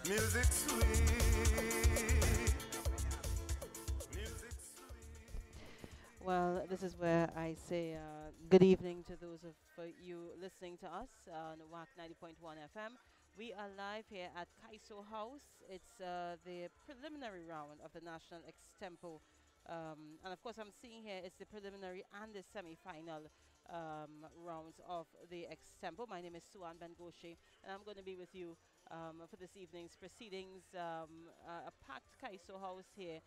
Music sweet. Music sweet. Well, this is where I say good evening to those of you listening to us on WAC 90.1 FM. We are live here at Kaiso House. It's the preliminary round of the National Extempo. And of course, I'm seeing here it's the preliminary and the semi-final rounds of the Extempo. My name is Suan Bengoshi, and I'm going to be with you for this evening's proceedings. A packed Kaiso House here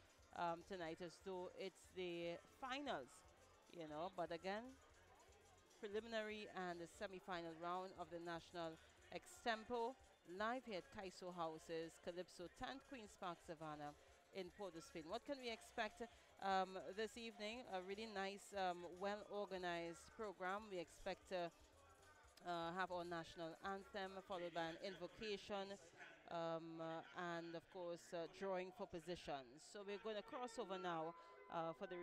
tonight as though it's the finals, but again, preliminary and the semi-final round of the National Extempo live here at Kaiso Houses, Calypso 10th Queen's Park, Savannah in Port of Spain. What can we expect this evening? A really nice, well-organized program. We expect to have our national anthem followed by an invocation and of course drawing for positions. So we're going to cross over now for the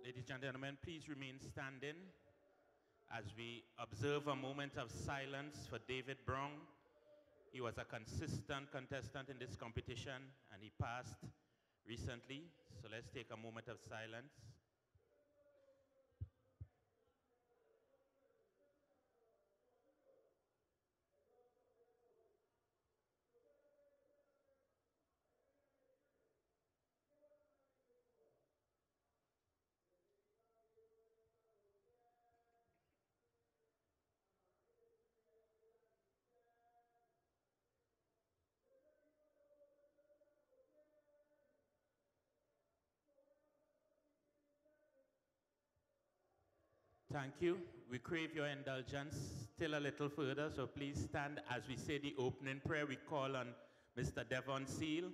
Ladies and gentlemen, please remain standing as we observe a moment of silence for David Brown. He was a consistent contestant in this competition and he passed recently. So let's take a moment of silence. Thank you. We crave your indulgence still a little further, so please stand as we say the opening prayer. We call on Mr. Devon Seal.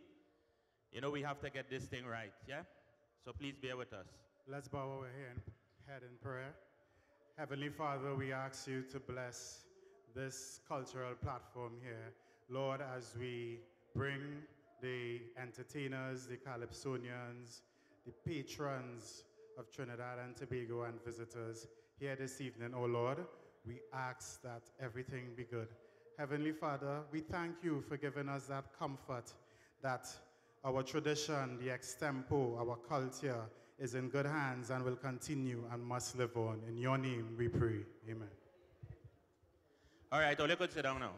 You know we have to get this thing right, yeah? So please bear with us. Let's bow our head in prayer. Heavenly Father, we ask you to bless this cultural platform here. Lord, as we bring the entertainers, the Calypsonians, the patrons of Trinidad and Tobago and visitors here this evening, oh Lord, we ask that everything be good. Heavenly Father, we thank you for giving us that comfort that our tradition, the extempo, our culture is in good hands and will continue and must live on. In your name we pray. Amen. All right, Ole could sit down now.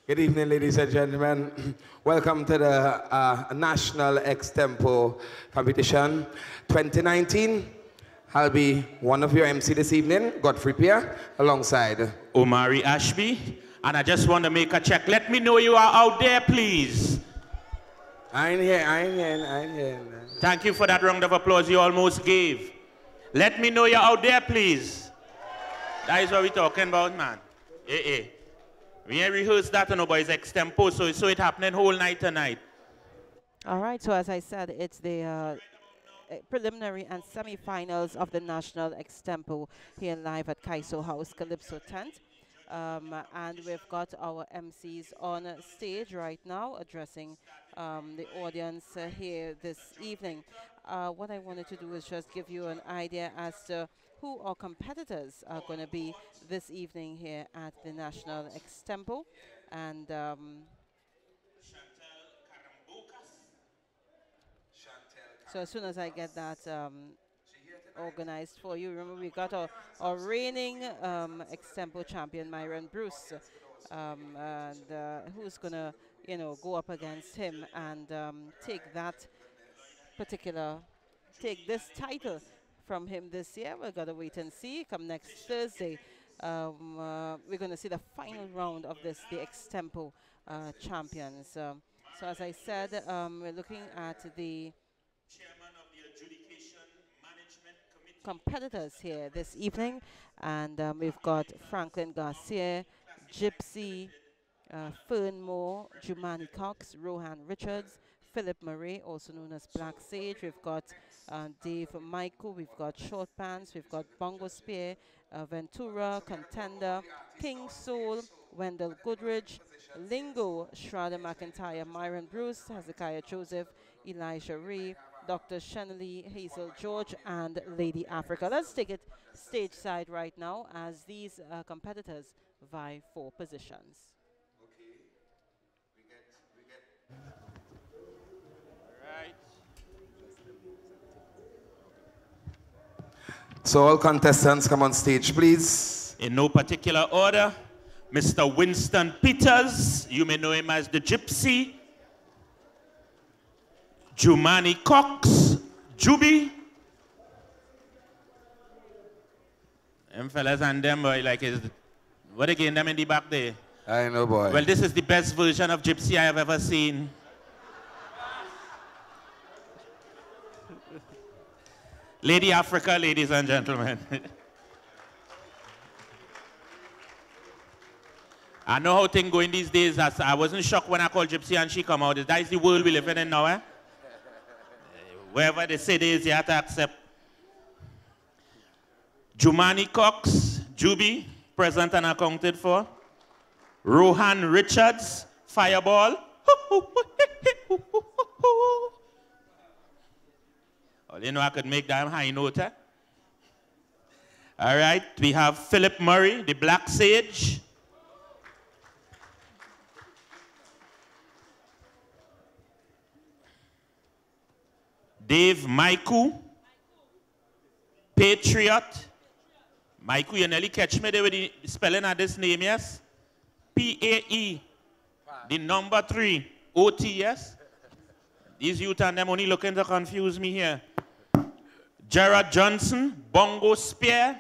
Good evening, ladies and gentlemen. Welcome to the National Extempo Competition 2019. I'll be one of your MC this evening, Godfrey Pierre, alongside Omari Ashby. And I just want to make a check. Let me know you are out there, please. I ain't here. Thank you for that round of applause you almost gave. Let me know you're out there, please. That is what we're talking about, man. We ain't rehearsed that, nobody's extempo, so it's happening whole night tonight. all right. So as I said, it's the preliminary and semi-finals of the National Extempo here live at Kaiso House, Calypso 10th. And we've got our MCs on stage right now addressing the audience here this evening. What I wanted to do is just give you an idea as to who our competitors are going to be this evening here at the National Extempo. And So as soon as I get that organized for you, remember we got our reigning extempo champion Myron Bruce, and who's gonna go up against him and take that particular take this title from him this year. We're gonna wait and see. Come next Thursday, we're gonna see the final round of this, the extempo champions. So as I said, we're looking at the competitors here this evening, and we've got Franklin Garcia, Gypsy, Fernmore, Jumani Cox, Rohan Richards, Philip Murray, also known as Black Sage. We've got Dave Michael, we've got Short Pants, we've got Bongo Spear, Ventura, Contender, King Soul, Wendell Goodridge, Lingo, Shraddha McIntyre, Myron Bruce, Hezekiah Joseph, Elijah Ray, Dr. Shanley, Hazel George, and Lady Africa. Let's take it stage side right now as these competitors vie for positions. So all contestants come on stage, please. In no particular order, Mr. Winston Peters, you may know him as the Gypsy. Jumani Cox, Juby. Them fellas and them boy like is what again them in the back there? I know, boy. Well, this is the best version of Gypsy I have ever seen. Lady Africa, ladies and gentlemen. I know how things going these days. I wasn't shocked when I called Gypsy and she come out. That is the world we live in now, eh? Wherever they say there is, you have to accept. Jumani Cox, Juby, present and accounted for. Rohan Richards, Fireball. Oh, you know I could make that high note, eh? All right, we have Philip Murray, the Black Sage. Dave Maiku, Patriot. Maiku, you nearly catch me there with the spelling of this name, yes? P-A-E, the number 3, O-T, yes? These youth and them only looking to confuse me here. Gerard Johnson, Bongo Spear.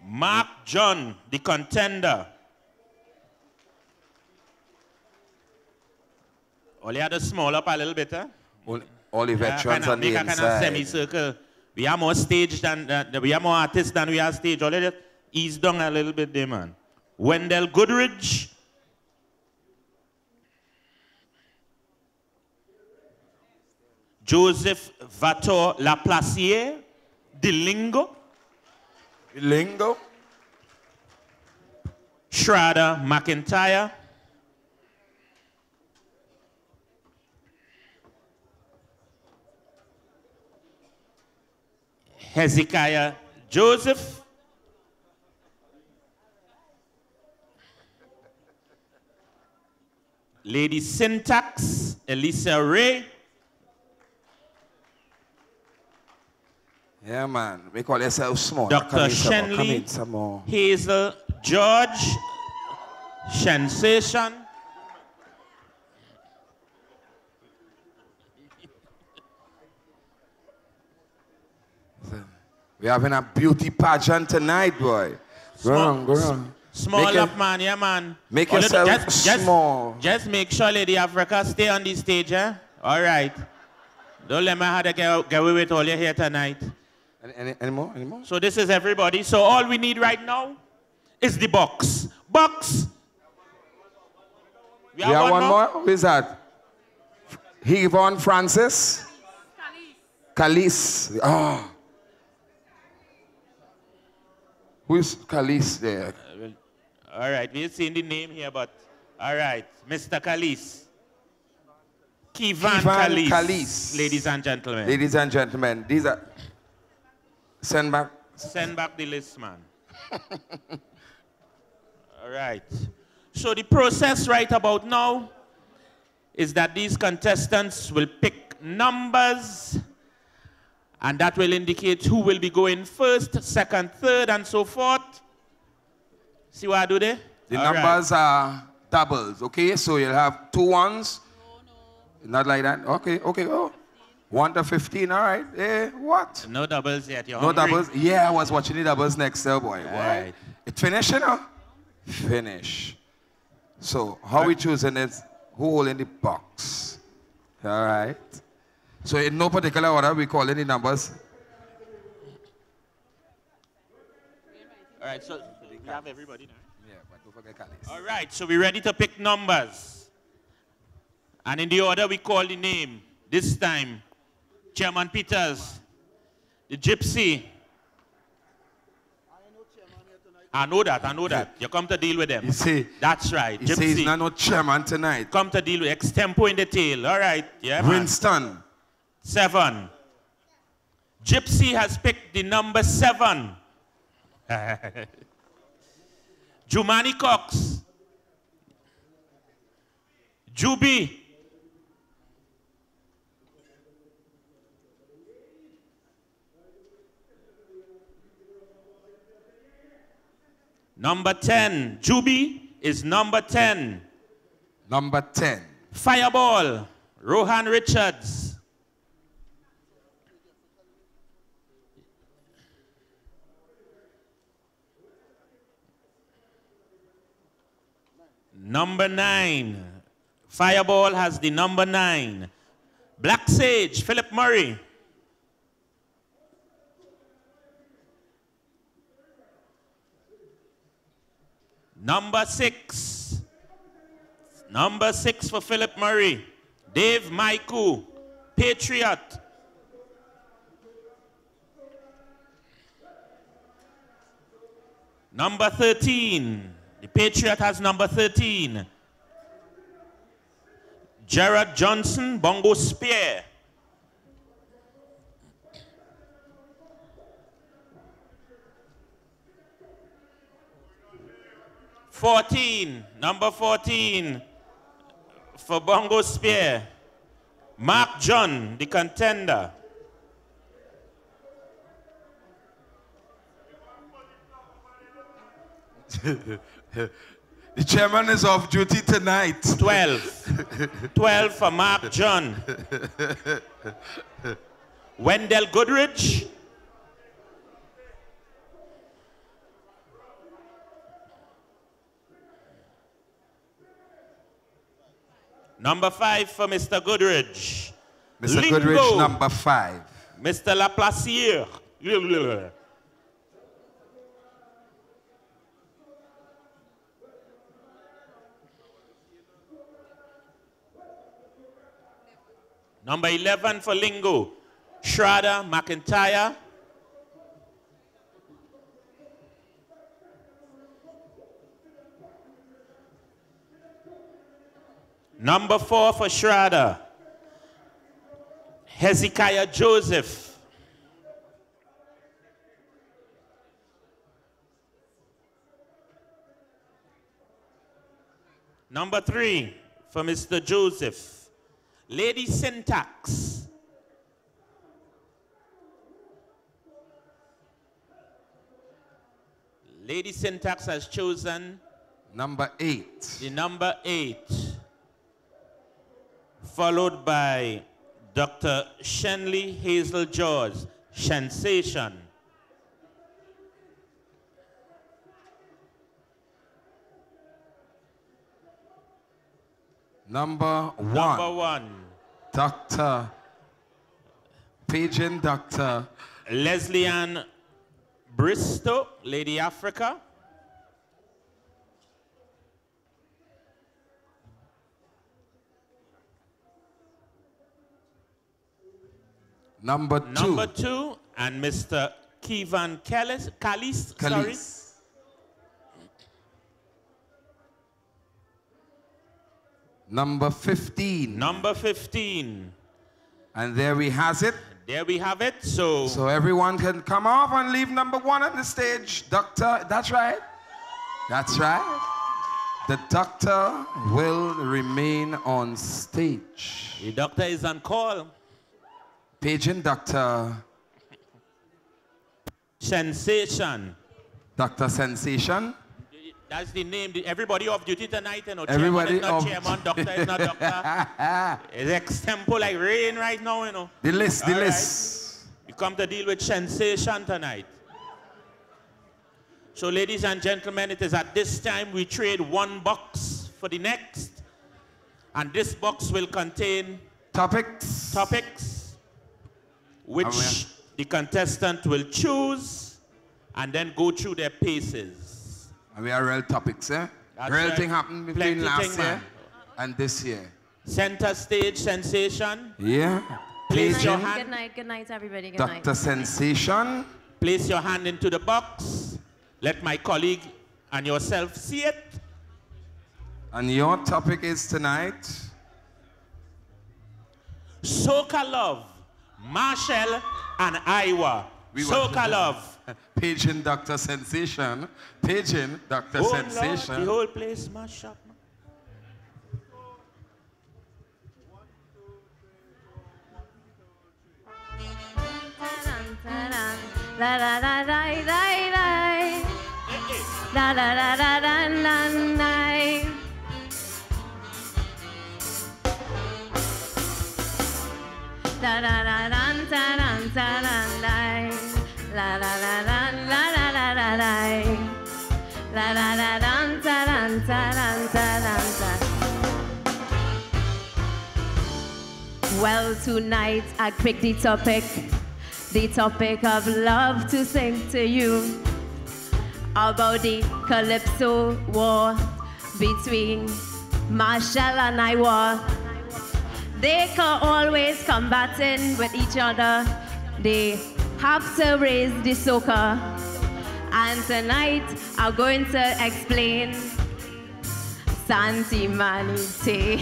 Mark John, the Contender. Only had to small up a little bit, huh? All the veterans on the inside. Make a kind of semicircle. We are more stage than, we are more artists than we are stage. Only just ease down a little bit there, man. Wendell Goodridge. Joseph Vator Laplacier. Delingo. Lingo. Shraddha McIntyre. Hezekiah Joseph. Lady Syntax, Elisa Ray. Yeah, man. We call yourself small. Dr. Shenley, Hazel George, Sensation. We're having a beauty pageant tonight, boy. Go on, go on. Small up, man, yeah, man. Make yourself small. Just make sure Lady Africa stay on the stage, eh? All right. Don't let me have to get away with all your hair tonight. Any more? So this is everybody. So all we need right now is the box. Box. We have one more? Who is that? Yvonne Francis? Calice. Oh. Who is Calice there? All right, we've seen the name here, but all right, Mr. Calice. Kivan Calice. Ladies and gentlemen. Ladies and gentlemen, these are... Send back. Send back the list, man. All right. So the process right about now is that these contestants will pick numbers, and that will indicate who will be going first, second, third, and so forth. See what I do there? The All numbers right. are doubles, okay? So you'll have 2 ones. Not like that? Okay, okay. Oh. 1 to 15, all right. Eh, what? No doubles yet. You're No hungry? doubles? Yeah, I was watching the doubles next there, boy. All What? right. It finish, you know? Finish. So, how we choosing it? Who holding the box? All right. So, in no particular order, we calling the numbers. All right, so we have everybody now. Yeah, but don't forget Callis. All right, so we're ready to pick numbers. And in the order we call the name. This time, Chairman Peters, the Gypsy. I know that. You come to deal with them. You see, That's right, he says he's Gypsy. not no chairman tonight. Come to deal with extempo in the tail. All right, yeah, man. Winston. 7. Gypsy has picked the number 7. Jumani Cox. Juby. Number 10. Juby is number 10. Number 10. Fireball. Rohan Richards. Number 9. Fireball has the number 9. Black Sage, Philip Murray. Number 6. Number 6 for Philip Murray. Dave Maiku, Patriot. Number 13. The Patriot has number 13. Gerard Johnson, Bongo Spear. Number 14 for Bongo Spear. Mark John, the contender. The chairman is off duty tonight. 12. 12 for Mark John. Wendell Goodrich. Number 5 for Mr. Goodrich. Mr. Lingo. Goodrich, number 5. Mr. Laplacier. Number 11 for Lingo. Schrader McIntyre. Number 4 for Schrader. Hezekiah Joseph. Number 3 for Mr. Joseph. Lady Syntax. Lady Syntax has chosen Number 8. the number 8, followed by Dr. Shenley Hazel George, Sensation. Number 1. Number 1, Dr. Pageant Dr. Leslie Ann Bristow, Lady Africa. Number 2. Number 2, and Mr. Kevan Callis, sorry. Number 15. Number 15. And there we has it. There we have it. So So everyone can come off and leave number 1 on the stage. Doctor, that's right. That's right. The doctor will remain on stage. The doctor is on call. Paging Dr. Sensation. Dr. Sensation. That's the name. Everybody off duty tonight, you know. Everybody chairman is not off. chairman, doctor is not doctor. It's extempo like rain right now, you know. The list, the All list. right. We come to deal with sensation tonight. So, ladies and gentlemen, it is at this time we trade one box for the next. And this box will contain topics which the contestant will choose and then go through their paces. And we are real topics, eh? That's real right. thing happened between last year and this year. Center stage sensation. Yeah. Place your Good hand. night, good night, everybody. Good Dr. night. Sensation. Place your hand into the box. Let my colleague and yourself see it. And your topic is tonight? Soca Love, Marshall and Iowa. Soca Love. Paging Dr. Sensation. Paging Dr. Oh, Sensation. Lord, the whole place mash up. La la la la la la. La la la la la la la. La la la la la la la la. La la la la la la la la la. La la la la la la la la. Well, tonight I picked the topic of love to sing to you about the Calypso war between Marshall and Iowa. They can always combating with each other. They have to raise the soca. And tonight I'm going to explain Santi Manite.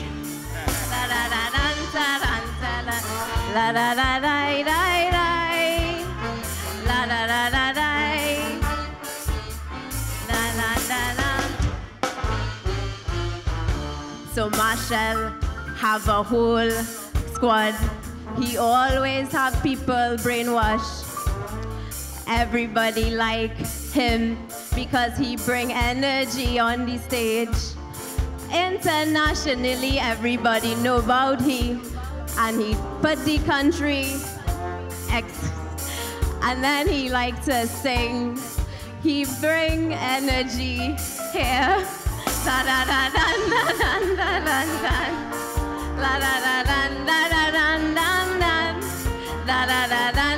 La la la la la la la la la la la. La la la la la. La la la la. So Marshall have a whole squad. He always have people brainwashed. Everybody like him because he bring energy on the stage. Internationally, everybody know about he, and he put the country and then he like to sing. He bring energy here. Da da da da da da da da. La da da da da da da da. Da da da da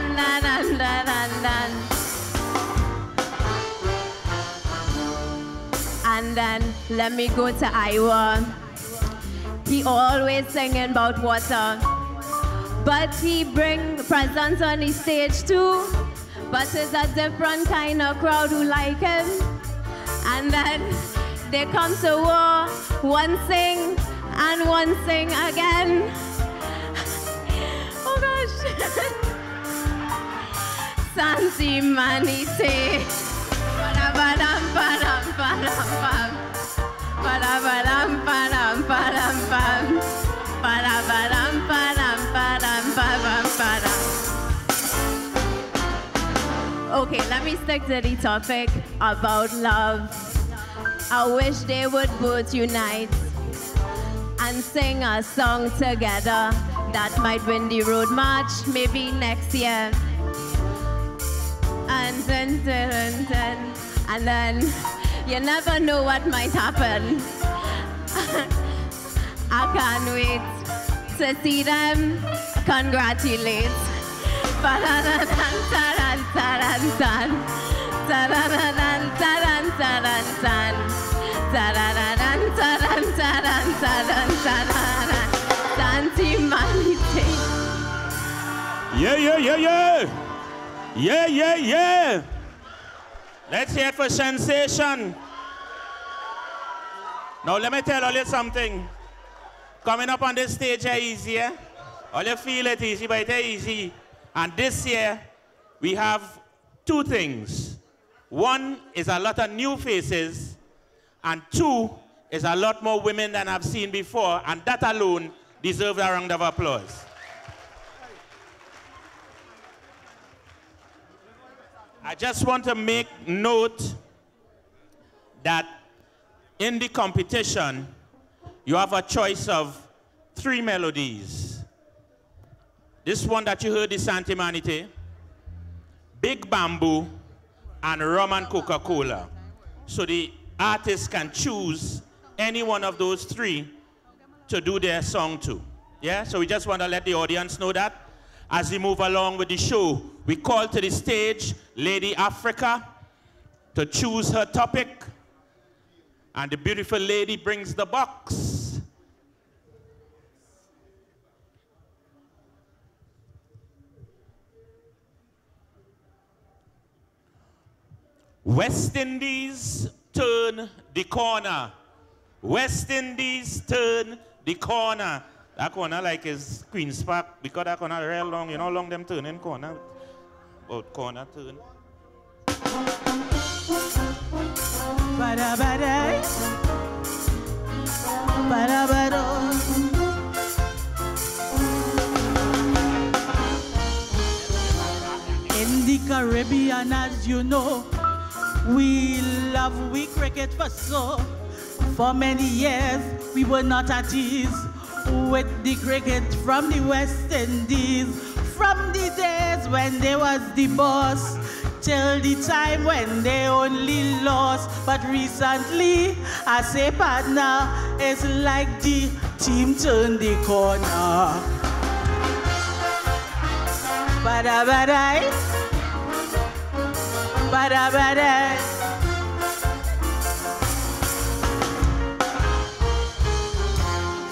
da da da da. And then let me go to Iowa. He always singing about water, but he bring presents on the stage too. But it's a different kind of crowd who like him. And then they come to war, one sing and one sing again. Oh gosh. Santi Manite. Ba-da-ba-dam, ba-dam, ba-dam, bam. Ba-da-ba-dam, ba-dam, ba-dam, bam. Ba-da-ba-dam, ba-dam, ba-dam, ba-dam, ba-dam. Okay, let me stick to the topic about love. I wish they would both unite and sing a song together that might win the road march maybe next year. And then you never know what might happen. I can't wait to see them congratulate. Yeah, yeah, yeah, yeah. Yeah, yeah, yeah. Let's hear it for sensation. Now let me tell all you something. Coming up on this stage is easy, yeah? All you feel it easy, but it's easy. And this year, we have two things. One is a lot of new faces, and two is a lot more women than I've seen before, and that alone deserves a round of applause. I just want to make note that in the competition, you have a choice of 3 melodies. This one that you heard is Santimanite, Big Bamboo, and Rum and Coca-Cola. So the artist can choose any one of those 3 to do their song to. Yeah, so we just want to let the audience know that. As we move along with the show, we call to the stage Lady Africa to choose her topic. And the beautiful lady brings the box. West Indies turn the corner. West Indies turn the corner. That corner like is Queen's Park because that corner real long. You know how long them turn in corner? About corner turn. Ba-da-ba-da. Ba-da-ba-da. In the Caribbean, as you know, we love cricket for so. For many years, we were not at ease with the cricket from the West Indies. From the days when they was the boss, till the time when they only lost. But recently, I say partner, it's like the team turned the corner. Ba-da-ba-da, ba-da-ba-da.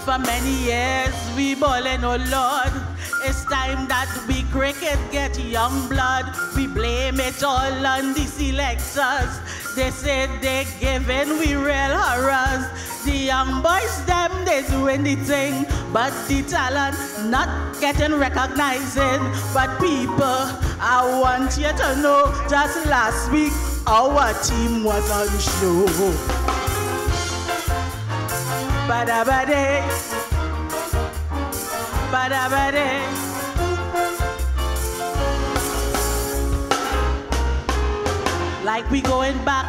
For many years, we ballin', oh Lord. It's time that we cricket get young blood. We blame it all on the selectors. They say they giving we real horrors. The young boys, them, they doing the thing, but the talent not getting recognizing. But people, I want you to know, just last week, our team was on show. Ba-da-ba-day, ba-da-ba-day. Like we going back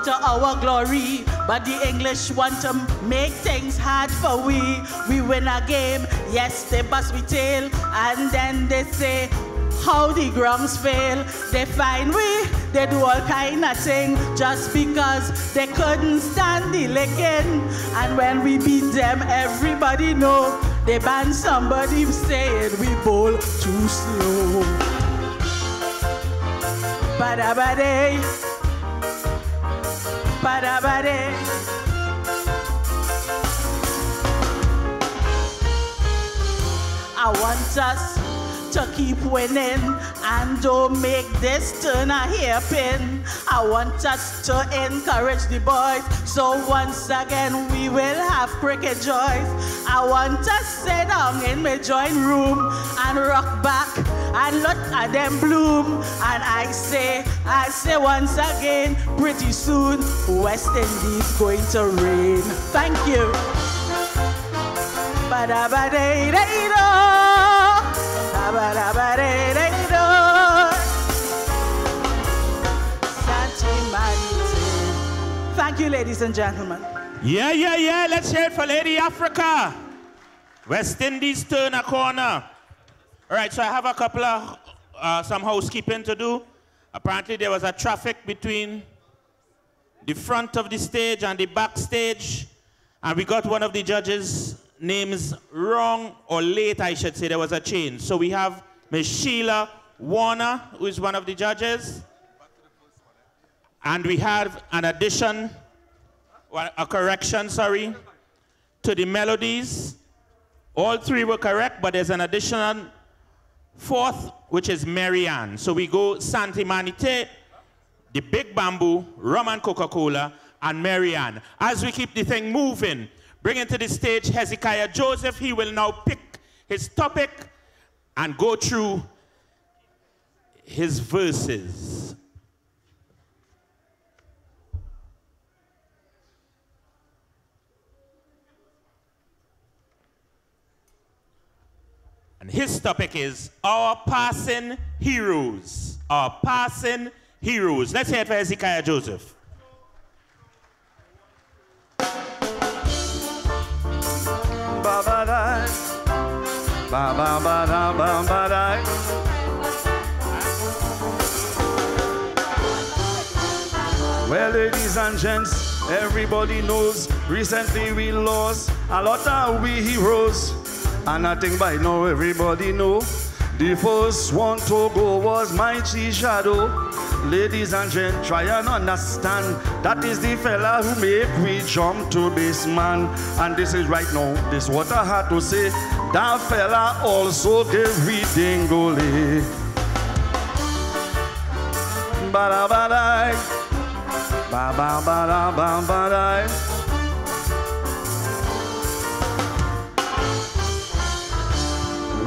to our glory, but the English want to make things hard for we. We win a game, yes, they bust we tail, and then they say, how the grounds fail. They find we, they do all kind of thing just because they couldn't stand the licking. And when we beat them, everybody know they ban somebody saying we bowl too slow. Ba-da-ba-day, ba-da-ba-day. I want us to keep winning and don't make this turn a hairpin. I want us to encourage the boys, so once again we will have cricket joys. I want us sit down in my joint room and rock back and look at them bloom. And I say once again, pretty soon West Indies going to reign. Thank you. Ba-da-ba-day-day-do. Thank you, ladies and gentlemen. Yeah. Let's hear it for Lady Africa. West Indies turn a corner. All right, so I have a couple of some housekeeping to do. Apparently, there was a traffic between the front of the stage and the backstage, and we got one of the judges' names wrong, or late, I should say. There was a change. So we have Ms. Sheila Warner, who is one of the judges. And we have an addition, a correction, sorry, to the melodies. All 3 were correct, but there's an additional 4th, which is Marianne. So we go Santimanite, the Big Bamboo, Rum and Coca-Cola, and Marianne. As we keep the thing moving, bring into the stage Hezekiah Joseph. He will now pick his topic and go through his verses. And his topic is Our Passing Heroes. Our Passing Heroes. Let's hear it for Hezekiah Joseph. Well, ladies and gents, everybody knows recently we lost a lot of we heroes. And I think by now everybody know the first one to go was Mighty Shadow. Ladies and gents, try and understand that is the fella who make we jump to baseman. And this is right now, this what I had to say. That fella also gave we Dingole. Ba-da-ba-da, ba-ba-ba-da-ba-ba-da.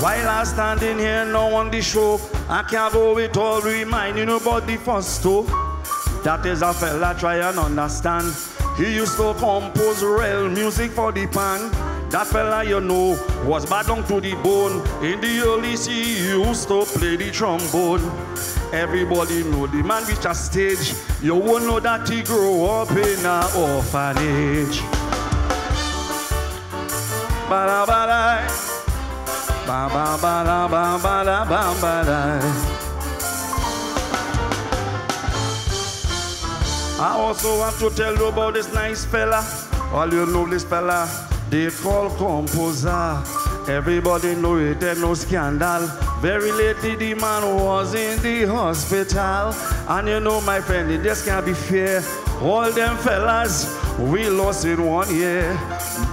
While I'm standing here now on the show, I can't go with all reminding about the first two. That is a fella try and understand. He used to compose real music for the band. That fella, you know, was bad down to the bone. In the early he used to play the trombone. Everybody know the man reach a stage. You won't know that he grew up in an orphanage. Ba-da-ba-da, ba-ba-ba-da-ba-ba-da-ba-ba-da. I also want to tell you about this nice fella. All you know this fella, they call composer. Everybody know it, ain't no scandal. Very lately the man was in the hospital. And you know my friend, it just can't be fair. All them fellas, we lost in 1 year.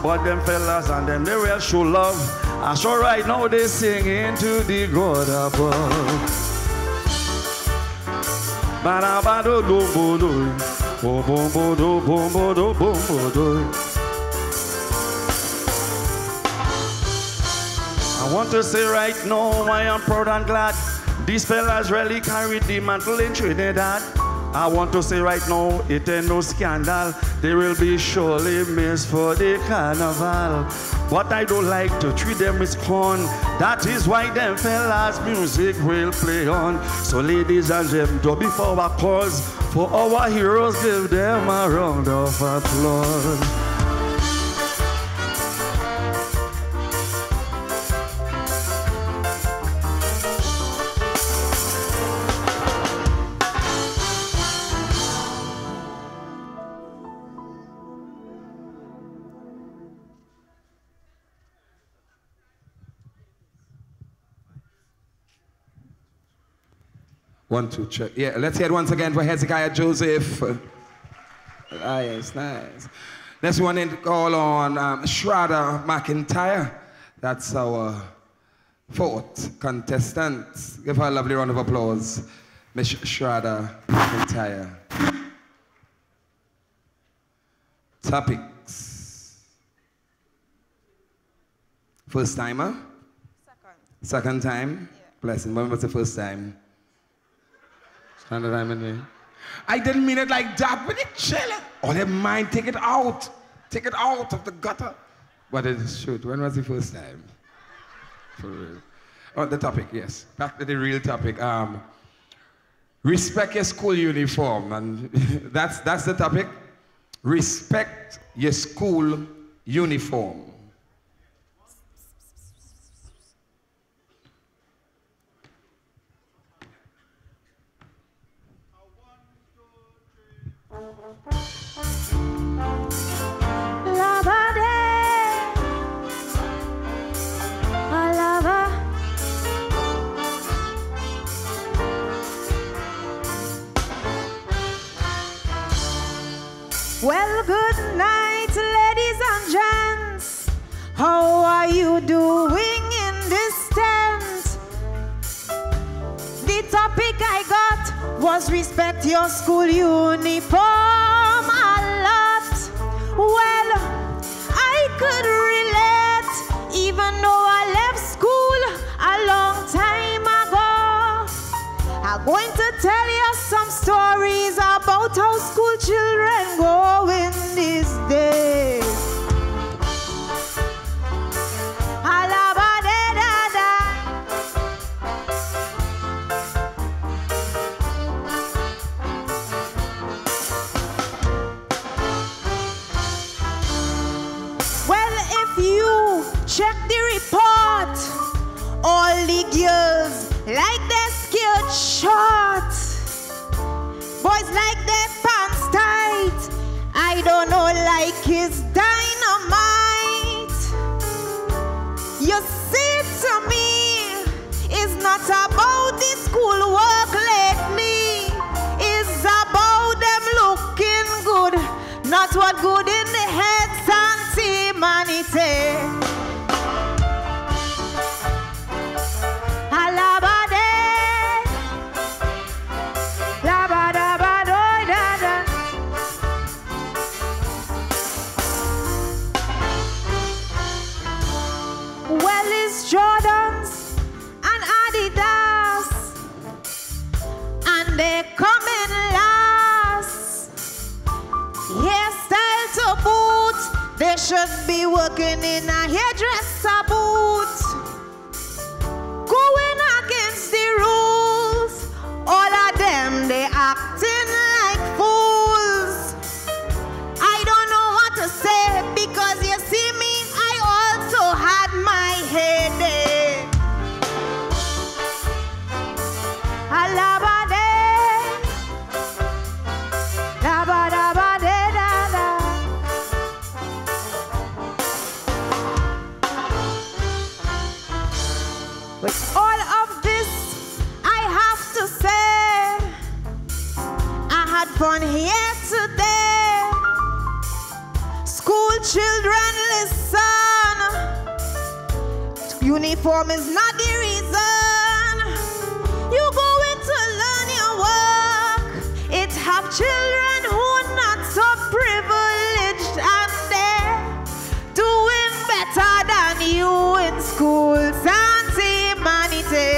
But them fellas and them, they will show love. And so right now they singing to the God above. Ba-da-ba-do-do-bo-do, bo-bo-bo-do-bo-bo-do-bo-bo-do. I want to say right now I am proud and glad these fellas really carried the mantle in Trinidad. I want to say right now it ain't no scandal. They will be surely missed for the carnival. But I don't like to treat them with scorn. That is why them fellas music will play on. So ladies and gentlemen, don't be for our cause. For our heroes, give them a round of applause. One, two, check. Yeah, let's hear it once again for Hezekiah Joseph. Nice, nice. Next one in call on Shraddha McIntyre. That's our fourth contestant. Give her a lovely round of applause. Miss Shraddha McIntyre. Topics. First timer? Second time? Yeah. Blessing. When was the first time? I didn't mean it like that, but it's chilling. Oh, never mind, take it out. Take it out of the gutter. But it is true. When was the first time? For real. Oh, the topic, yes. Back to the real topic. Respect your school uniform. And that's the topic. Respect your school uniform. Well, good night, ladies and gents. How are you doing in this tent? The topic I got was respect your school uniform a lot. Well, I could relate, even though I left school a long time ago. I'm going to tell you some stories about how school children go in these days. check the report. All the girls like their skirt short. Boys like their pants tight. I don't know, like his dynamite. You see, to me, it's not about the school work lately. It's about them looking good, not what good in the heads and humanity. Jordans and Adidas, and they come in last. Hairstyle to boot, they should be working in a hairdresser boot. Going against the rules, all of them they acting like fools. I don't know what to say because you see me, I also had my headache. Alabade, labadabade, da. With all of this, I have to say, I had fun here today. School children, listen. Uniform is not the reason you going to learn your work. It have children who are not so privileged and they're doing better than you in school. Sans humanity.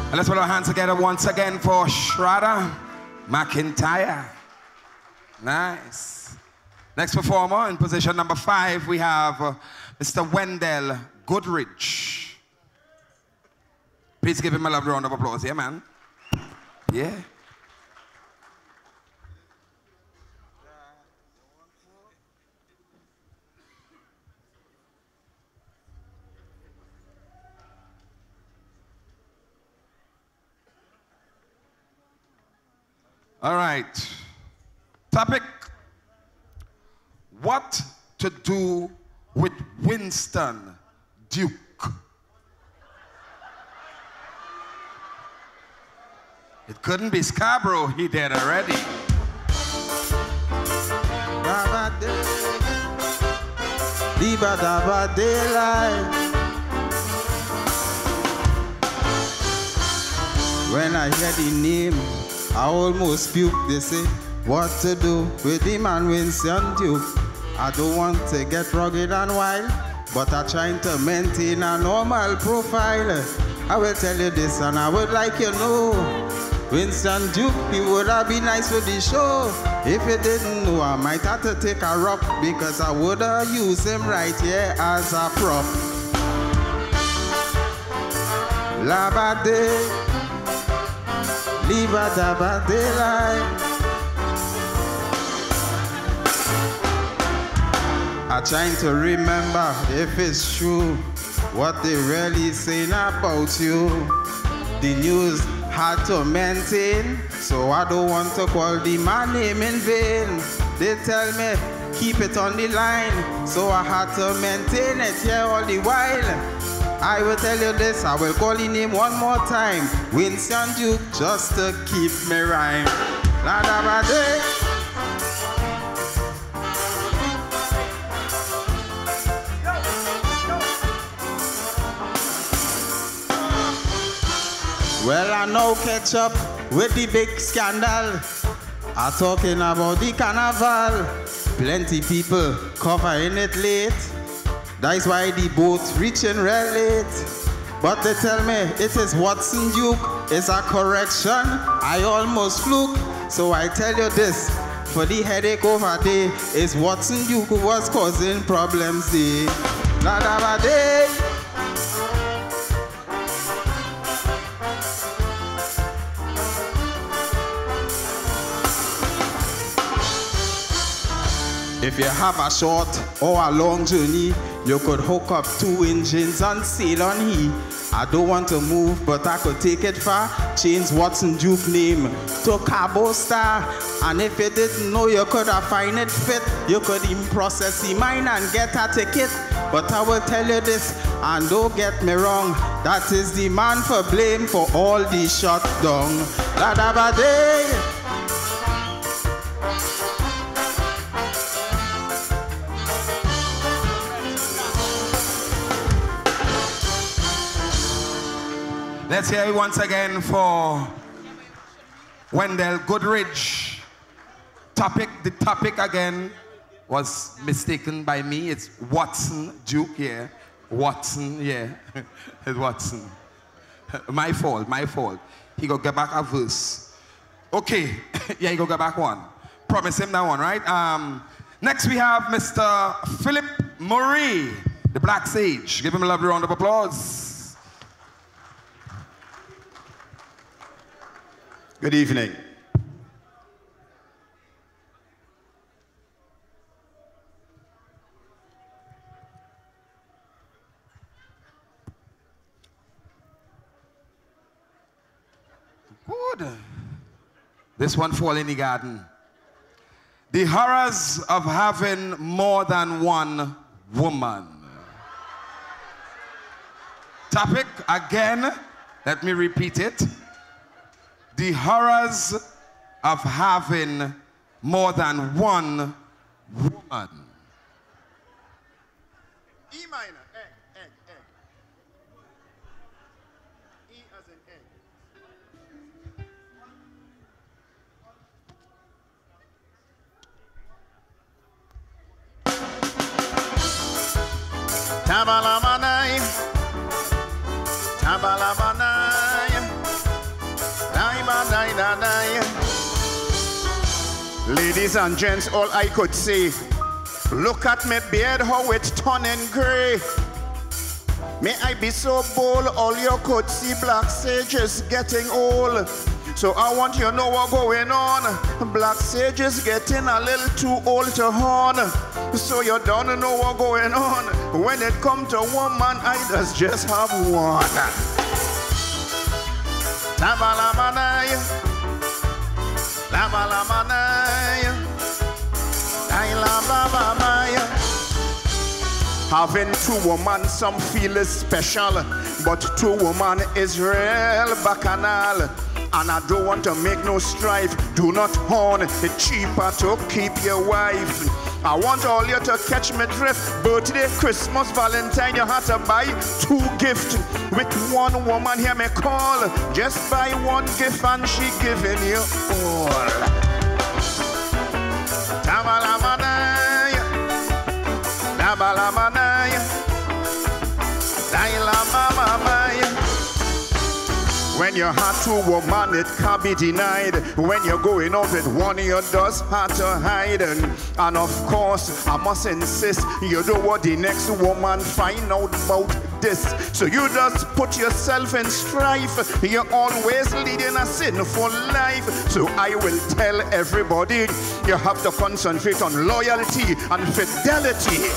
And let's put our hands together once again for Shraddha McIntyre. Nice. Next performer in position number 5, we have Mr. Wendell Goodrich. Please give him a lovely round of applause. Yeah, man. Yeah. All right. Topic: what to do with Winston Duke? It couldn't be Scarborough, he did already. When I hear the name, I almost puke. They say, what to do with the man Winston Duke? I don't want to get rugged and wild, but I'm trying to maintain a normal profile. I will tell you this and I would like you know, Winston Duke, he would have been nice for the show. If you didn't know, I might have to take a rock because I would have used him right here as a prop. Labade, libadabade line. I'm trying to remember if it's true what they really saying about you. The news had to maintain, so I don't want to call the man name in vain. They tell me keep it on the line, so I had to maintain it here all the while. I will tell you this, I will call his name one more time, Winston Duke, just to keep me rhyme. Well, I know catch up with the big scandal. I'm talking about the carnival. Plenty people covering it late. That's why the boat reaching real late. But they tell me it is Watson Duke. It's a correction. I almost fluke. So I tell you this, for the headache over there, it's Watson Duke who was causing problems there. La da ba day. If you have a short or a long journey, you could hook up 2 engines and sail on he. I don't want to move, but I could take it far. Change Watson Duke name to Cabo Star. And if you didn't know, you could have find it fit. You could even process the mine and get a ticket. But I will tell you this, and don't get me wrong, that is the man for blame for all the shutdown. La da ba day. Let's hear it once again for Wendell Goodrich. The topic again was mistaken by me. It's Watson Duke, yeah. Watson, yeah. It's Watson. My fault. He go get back a verse. Okay, yeah, he go get back one. Promise him that one, right? Next we have Mr. Philip Murray, the Black Sage. Give him a lovely round of applause. Good evening. Good. This one fall in the garden. The horrors of having more than one woman. Topic again, let me repeat it. The horrors of having more than one woman. E minor, egg. E as in egg. Tabalamanai, ladies and gents, all I could say, look at me beard, how it's turning gray. May I be so bold, all you could see Black Sage is getting old. So I want you to know what's going on. Black Sage is getting a little too old to horn. So you don't know what's going on. When it comes to woman, I just have one. Tabalamanai, having 2 women, some feel is special, but 2 women is real bacchanal. And I don't want to make no strife. Do not horn, it's cheaper to keep your wife. I want all you to catch me drift. Birthday, Christmas, Valentine, you have to buy 2 gifts. With 1 woman, hear me call. Just buy 1 gift and she giving you all. Tabalamanai, when you have 2 women, it can't be denied. When you're going out with one, you just have to hide. And of course, I must insist, you don't want the next woman find out about this. So you just put yourself in strife. You're always leading a sinful life. So I will tell everybody, you have to concentrate on loyalty and fidelity.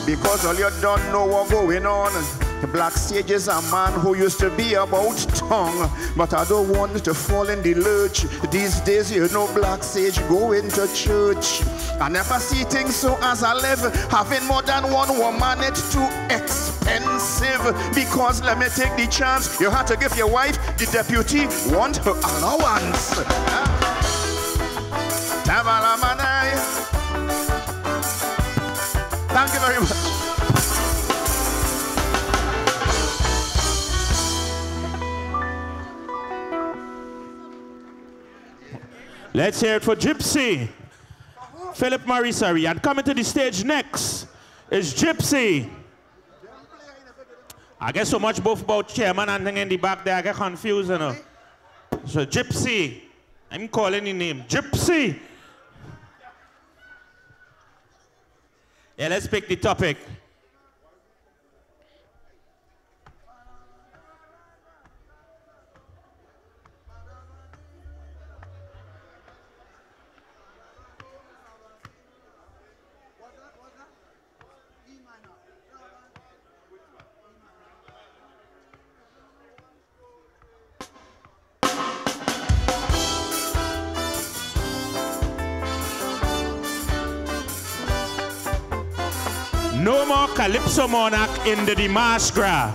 Because all you don't know what's going on. The Black Sage is a man who used to be about tongue, but I don't want to fall in the lurch. These days, you know, Black Sage go into church. I never see things so as I live. Having more than 1 woman, it's too expensive. Because let me take the chance. You have to give your wife, the deputy, 1 allowance. Thank you very much. Let's hear it for Gypsy. Philip Murray, sorry. And coming to the stage next is Gypsy. I get so much both about chairman and thing in the back there, I get confused, you know. So Gypsy, I'm calling your name, Gypsy. Yeah, let's pick the topic. No more Calypso Monarch in the Dimash Gra.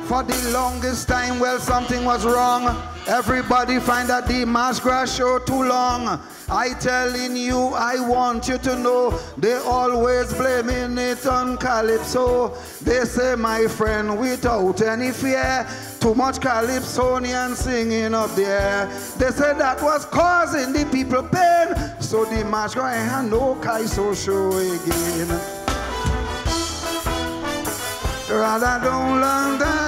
For the longest time, well, something was wrong. Everybody find that the Masquerade show too long. I telling you, I want you to know, they always blaming it on Calypso. They say, my friend, without any fear, too much Calypsonian singing up there. They said that was causing the people pain. So the Masquerade had no Kaiso show again. Rather don't learn die.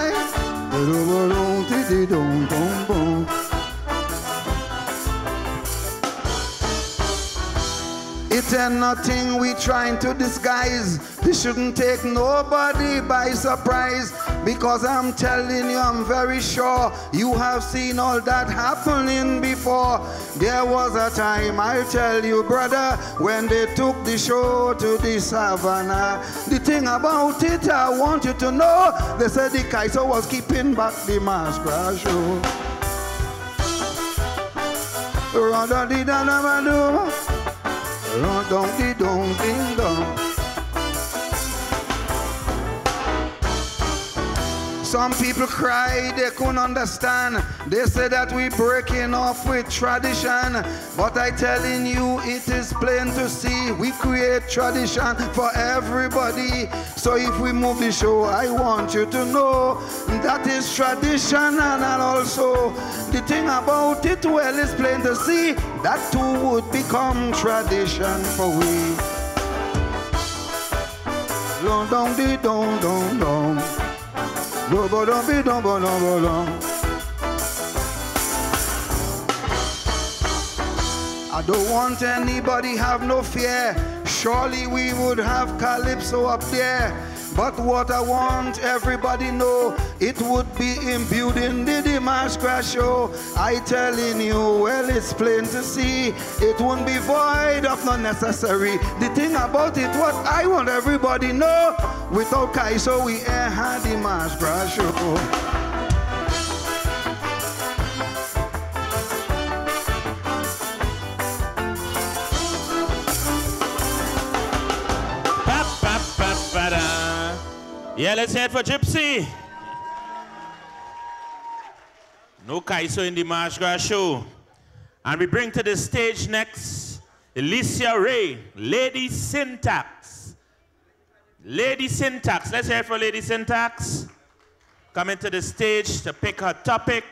It ain't nothing we trying to disguise. This shouldn't take nobody by surprise. Because I'm telling you, I'm very sure you have seen all that happening before. There was a time, I'll tell you, brother, when they took the show to the savannah. The thing about it, I want you to know, they said the Kaiser was keeping back the Masquerade show. Rather did I never do. Some people cry, they couldn't understand. They say that we breaking off with tradition. But I telling you, it is plain to see, we create tradition for everybody. So if we move the show, I want you to know that is tradition. And also, the thing about it, well, it's plain to see, that too would become tradition for we. I don't want anybody have no fear. Surely we would have Calypso up there. But what I want everybody know, it would be imbued in the Masquerade show. I telling you, well, it's plain to see, it won't be void of no necessary. The thing about it, what I want everybody know, without Kaiso we ain't had the Masquerade show. Yeah, let's head for Gypsy. No Kaiso in the Masquerade show. And we bring to the stage next, Alicia Ray, Lady Syntax. Lady Syntax, let's hear for Lady Syntax. Coming to the stage to pick her topic.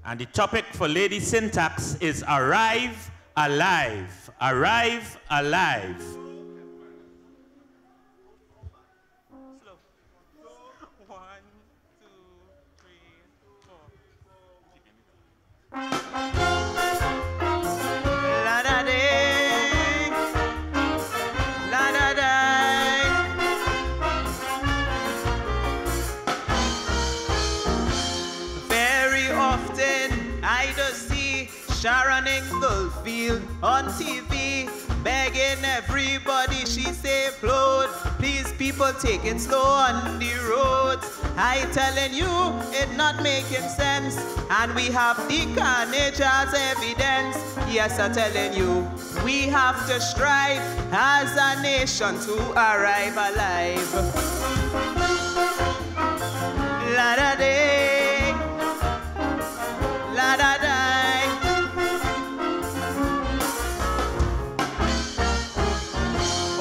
And the topic for Lady Syntax is Arrive Alive. Arrive Alive. Slow. 1, 2, 3, 4. La da day. La da day. Very often I just see Sharon Inglefield on TV begging everybody, she say, "Float, please people take it slow on the roads." I telling you, it not making sense, and we have the carnage as evidence. Yes, I'm telling you, we have to strive as a nation to arrive alive. La da day, la da da.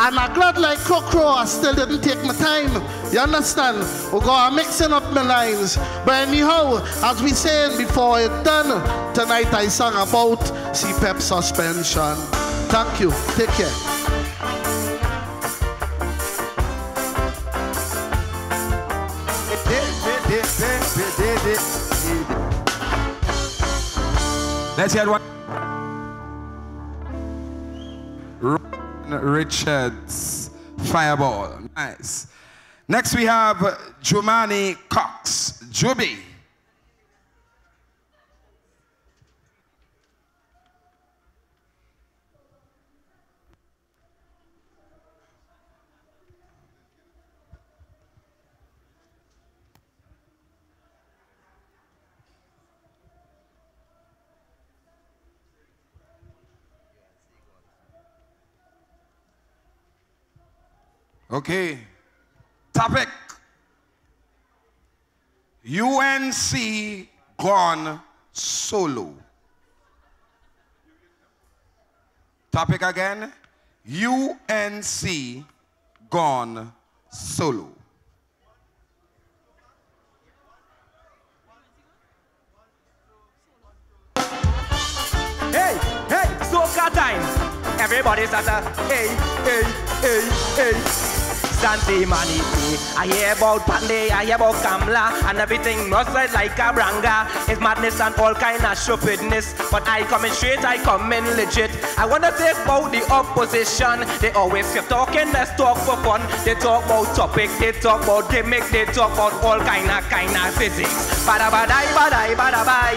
And I glad like crow, I still didn't take my time. You understand? We go mixing up my lines. But anyhow, as we saying before it done, tonight I sang about CPEP suspension. Thank you. Take care. Let's hear one. Richards, Fireball. Nice. Next we have Jumani Cox, Juby. Okay. Topic. UNC gone solo. Topic again. UNC gone solo. Hey, hey, soca time. Everybody's at a hey, hey, hey, hey. Santi Maniti. I hear about Pandey, I hear about Kamla, and everything must right like a branga. It's madness and all kind of stupidness. But I come in straight, I come in legit. I wanna take about the opposition. They always keep talking, let's talk for fun. They talk about topic, they talk about gimmick, they talk about all kind of physics. Badabadai, badai, badabai.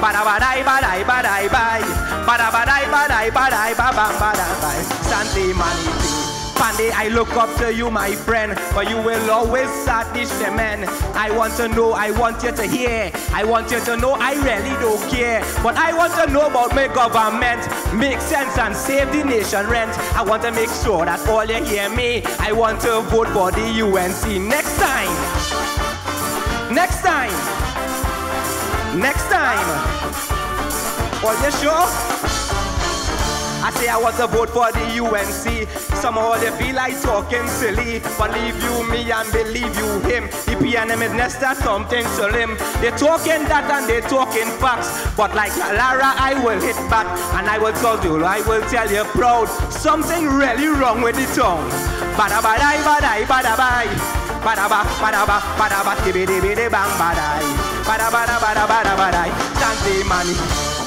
Badabadai, badai, badai, badai. Badabadai, badai, badai, babam, badai. Santi Maniti. Pandy, I look up to you, my friend, but you will always sadness the men. I want to know, I want you to hear. I want you to know I really don't care. But I want to know about my government. Make sense and save the nation rent. I want to make sure that all you hear me. I want to vote for the UNC next time. Next time. Next time. Are you sure? I say I want to vote for the UNC. Somehow they feel like talking silly. Believe you me and believe you him. The PNM is next to something slim. They talking that and they talking facts. But like Lara, I will hit back. And I will tell you, I will tell you proud. Something really wrong with the tongue. Badabadai, badai, badabai. Badaba, badaba, badaba, dibidi, bang, badai. Badabada, badabada, badai. Santi money.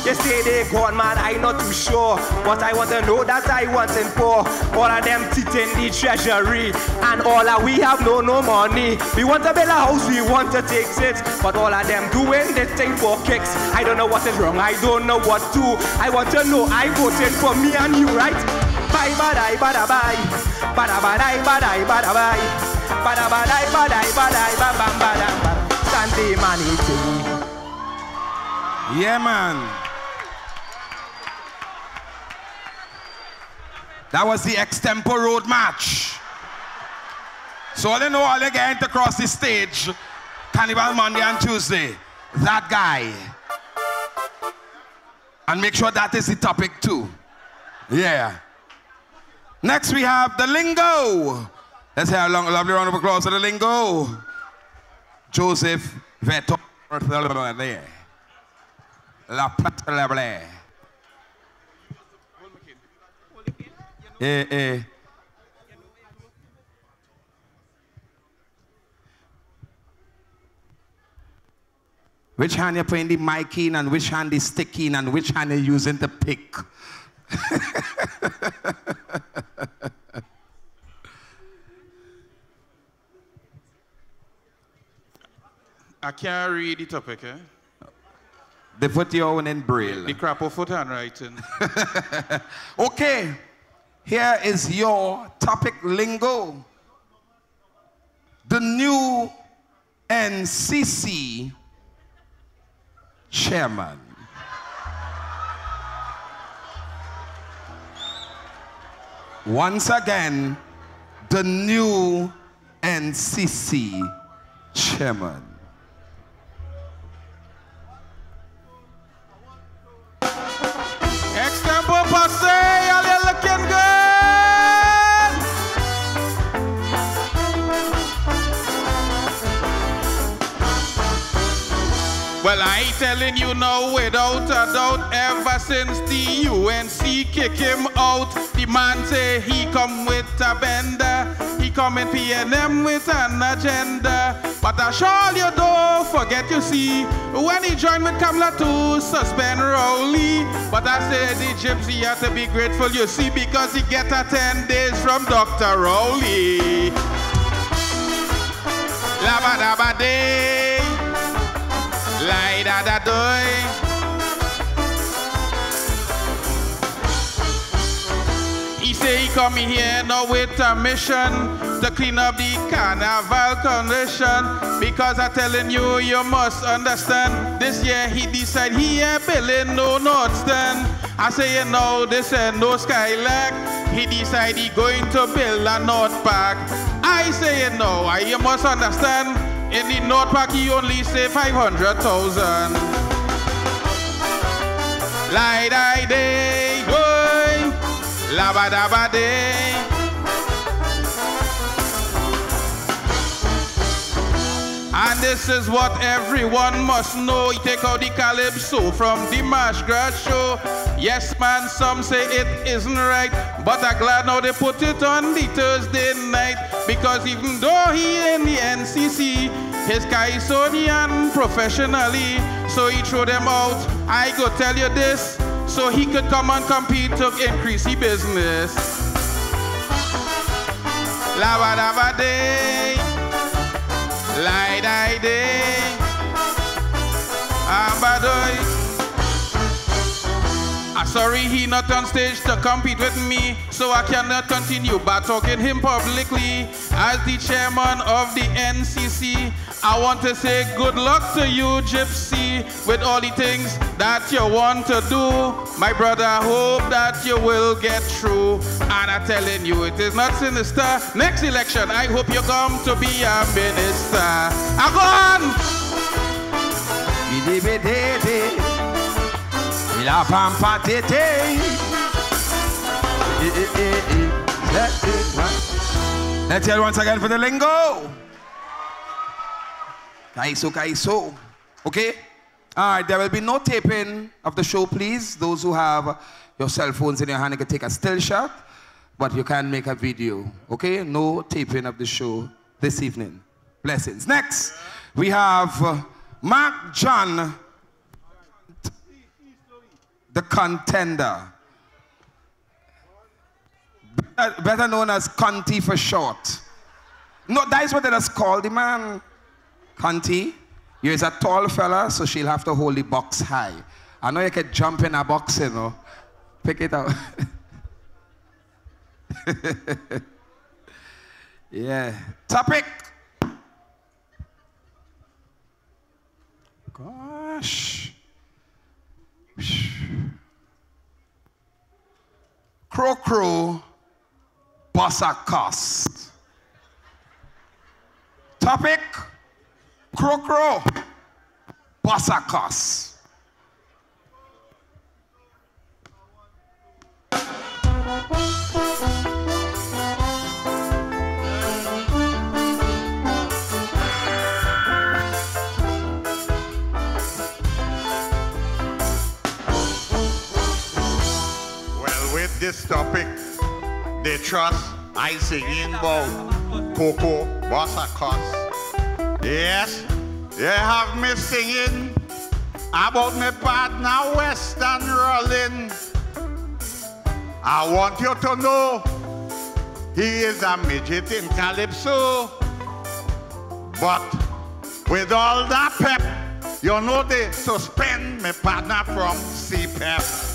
They say they gone mad, I'm not too sure. But I want to know that I want and for all of them teeth in the treasury. And all of we have no money. We want to build a house, we want to take it. But all of them doing this thing for kicks. I don't know what is wrong, I don't know what to. I want to know I voted for me and you, right? Bye, badai, badai, badai, badai, badai, badai, badai, badai, badam, badam, Santi Maniti. Yeah, man. That was the extempore road match. So all you know, all you get to cross the stage, Carnival Monday and Tuesday, that guy. And make sure that is the topic too. Yeah. Next we have the lingo. Let's have a lovely round of applause for the lingo. Joseph Veto. La Plata. Which hand you're putting the mic in and which hand is sticking and which hand you're using to pick? I can't read the topic, eh? They put your own in Braille. The crap of foot handwriting. Okay, here is your topic lingo. The new NCC chairman. Once again, the new NCC chairman. Extempo posse, y'all looking good. Well, I telling you now without a doubt, ever since the UNC kick him out, the man say he come with a bender, he come in PNM with an agenda. But I sure you don't forget, you see, when he joined with Kamala to suspend Rowley. But I said the gypsy had to be grateful, you see, because he get a 10 days from Dr. Rowley. Laba daba day, lie da da doy. He say he come here now with a mission to clean up the carnival condition. Because I'm telling you, you must understand, this year he decide he ain't building no North Stand. I say you know, this ain't no Skylark. He decide he going to build a North Park. I say you know, you must understand, in the North Park he only say 500,000. Lie die day, boy, laba daba day. And this is what everyone must know. He take out the calypso from the Marsh Grass show. Yes, man, some say it isn't right, but I'm glad now they put it on the Thursday night. Because even though he in the NCC, his guy is Sonian professionally, so he throw them out. I go tell you this, so he could come and compete to increase his business. Lava dava day, lie die day, ambadoy. I'm sorry he not on stage to compete with me, so I cannot continue by talking him publicly. As the chairman of the NCC, I want to say good luck to you, Gypsy, with all the things that you want to do. My brother, I hope that you will get through. And I'm telling you, it is not sinister. Next election, I hope you come to be a minister. La pampa tete. Let's hear it once again for the lingo. Kaiso, kaiso. Okay? All right, there will be no taping of the show, please. Those who have your cell phones in your hand, you can take a still shot, but you can't make a video. Okay? No taping of the show this evening. Blessings. Next, we have Mark John, the contender, better known as Conti for short. No, that is what they just call the man. Conti, you're a tall fella, so she'll have to hold the box high. I know you can jump in a box, you know. Pick it out. Yeah. Topic. Gosh. Crow crow, bossa cost. Topic, crow crow, bossa cost. This topic, they trust I singing about Coco Bossa Cost. Yes, they have me singing about my partner Western Rollin. I want you to know he is a midget in Calypso, but with all that pep, you know they suspend my partner from CPEP.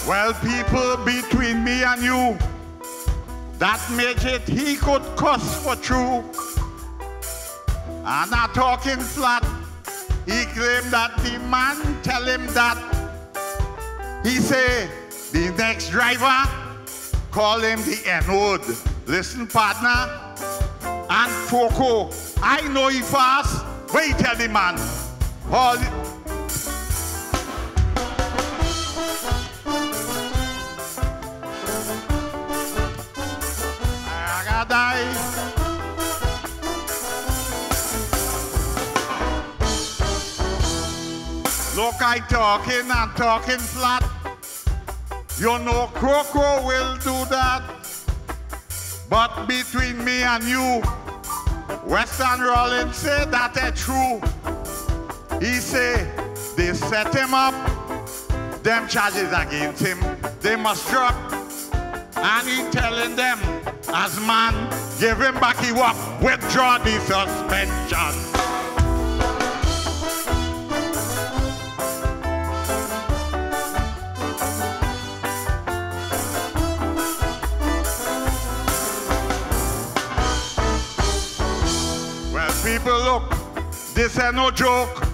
Well, people, between me and you, that midget, he could cuss for true. I'm not talking flat. He claimed that the man tell him that. He say, the next driver, call him the N-word. Listen, partner, and Coco, I know he fast. Wait, tell the man. All Look, I talking and talking flat. You know Coco will do that. But between me and you, Western Rollins say that it's true. He say they set him up, them charges against him, they must drop. And he telling them, as man, give him back he walk, withdraw the suspension. People, look, this ain't no joke.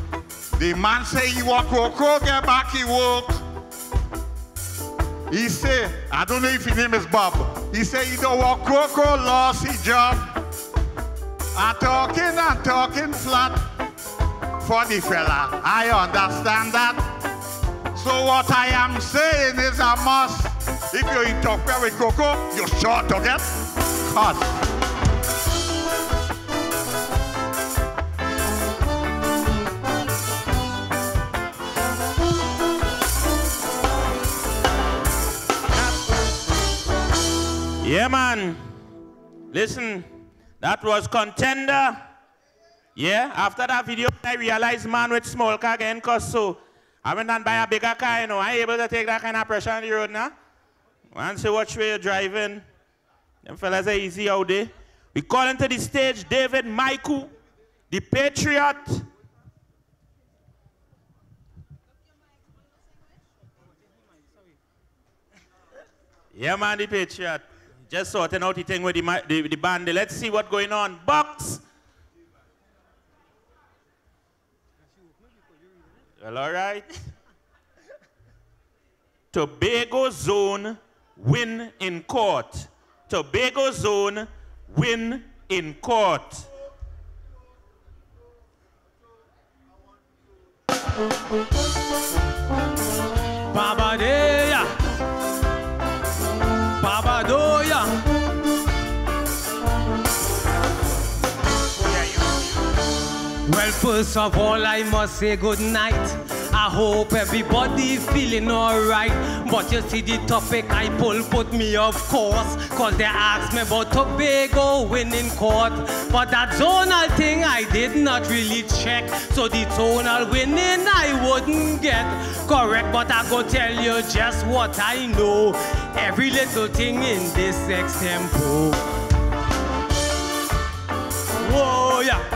The man say he walk Coco, get back he walk. He say, I don't know if his name is Bob. He say he don't walk Coco, lost his job. I'm talking flat for the fella. I understand that. So what I am saying is a must. If you interfere with Coco, you're sure to get caught. Yeah, man. Listen, that was Contender. Yeah, after that video, I realized man with small car getting cost, so I went and buy a bigger car, you know. I ain't able to take that kind of pressure on the road now. Once you watch where you're driving, them fellas are easy out there. We call into the stage David Michael, the Patriot. Yeah, man, the Patriot. Just sorting out the thing with the band. Let's see what's going on. Box. Well, all right. Tobago Zone win in court. Tobago Zone win in court. Babadeya. Babadoya. Well, first of all, I must say good night. I hope everybody feeling alright. But you see the topic I pull put me of course, cause they asked me about Tobago winning court. But that zonal thing I did not really check, so the tonal winning I wouldn't get correct. But I go tell you just what I know. Every little thing in this extempo. Whoa, yeah.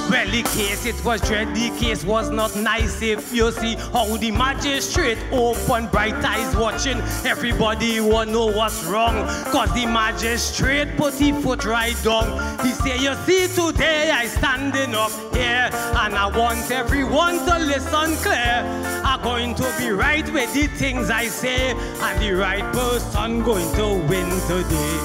Well, the case, it was dread, the case was not nice. If you see how the magistrate open bright eyes watching, everybody will know what's wrong. Cause the magistrate put his foot right down. He say, you see today I standing up here, and I want everyone to listen clear. I'm going to be right with the things I say, and the right person going to win today.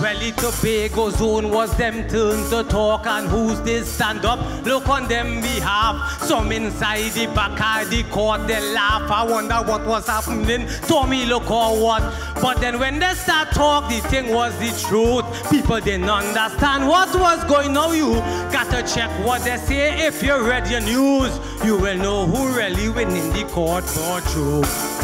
Well, the Tobago Zone was them turn to talk, and who's this stand up? Look on them behalf. Some inside the back of the court, they laugh. I wonder what was happening. Tommy, look or what? But then when they start talk, the thing was the truth. People didn't understand what was going on. You got to check what they say. If you read your news, you will know who really winning the court for truth.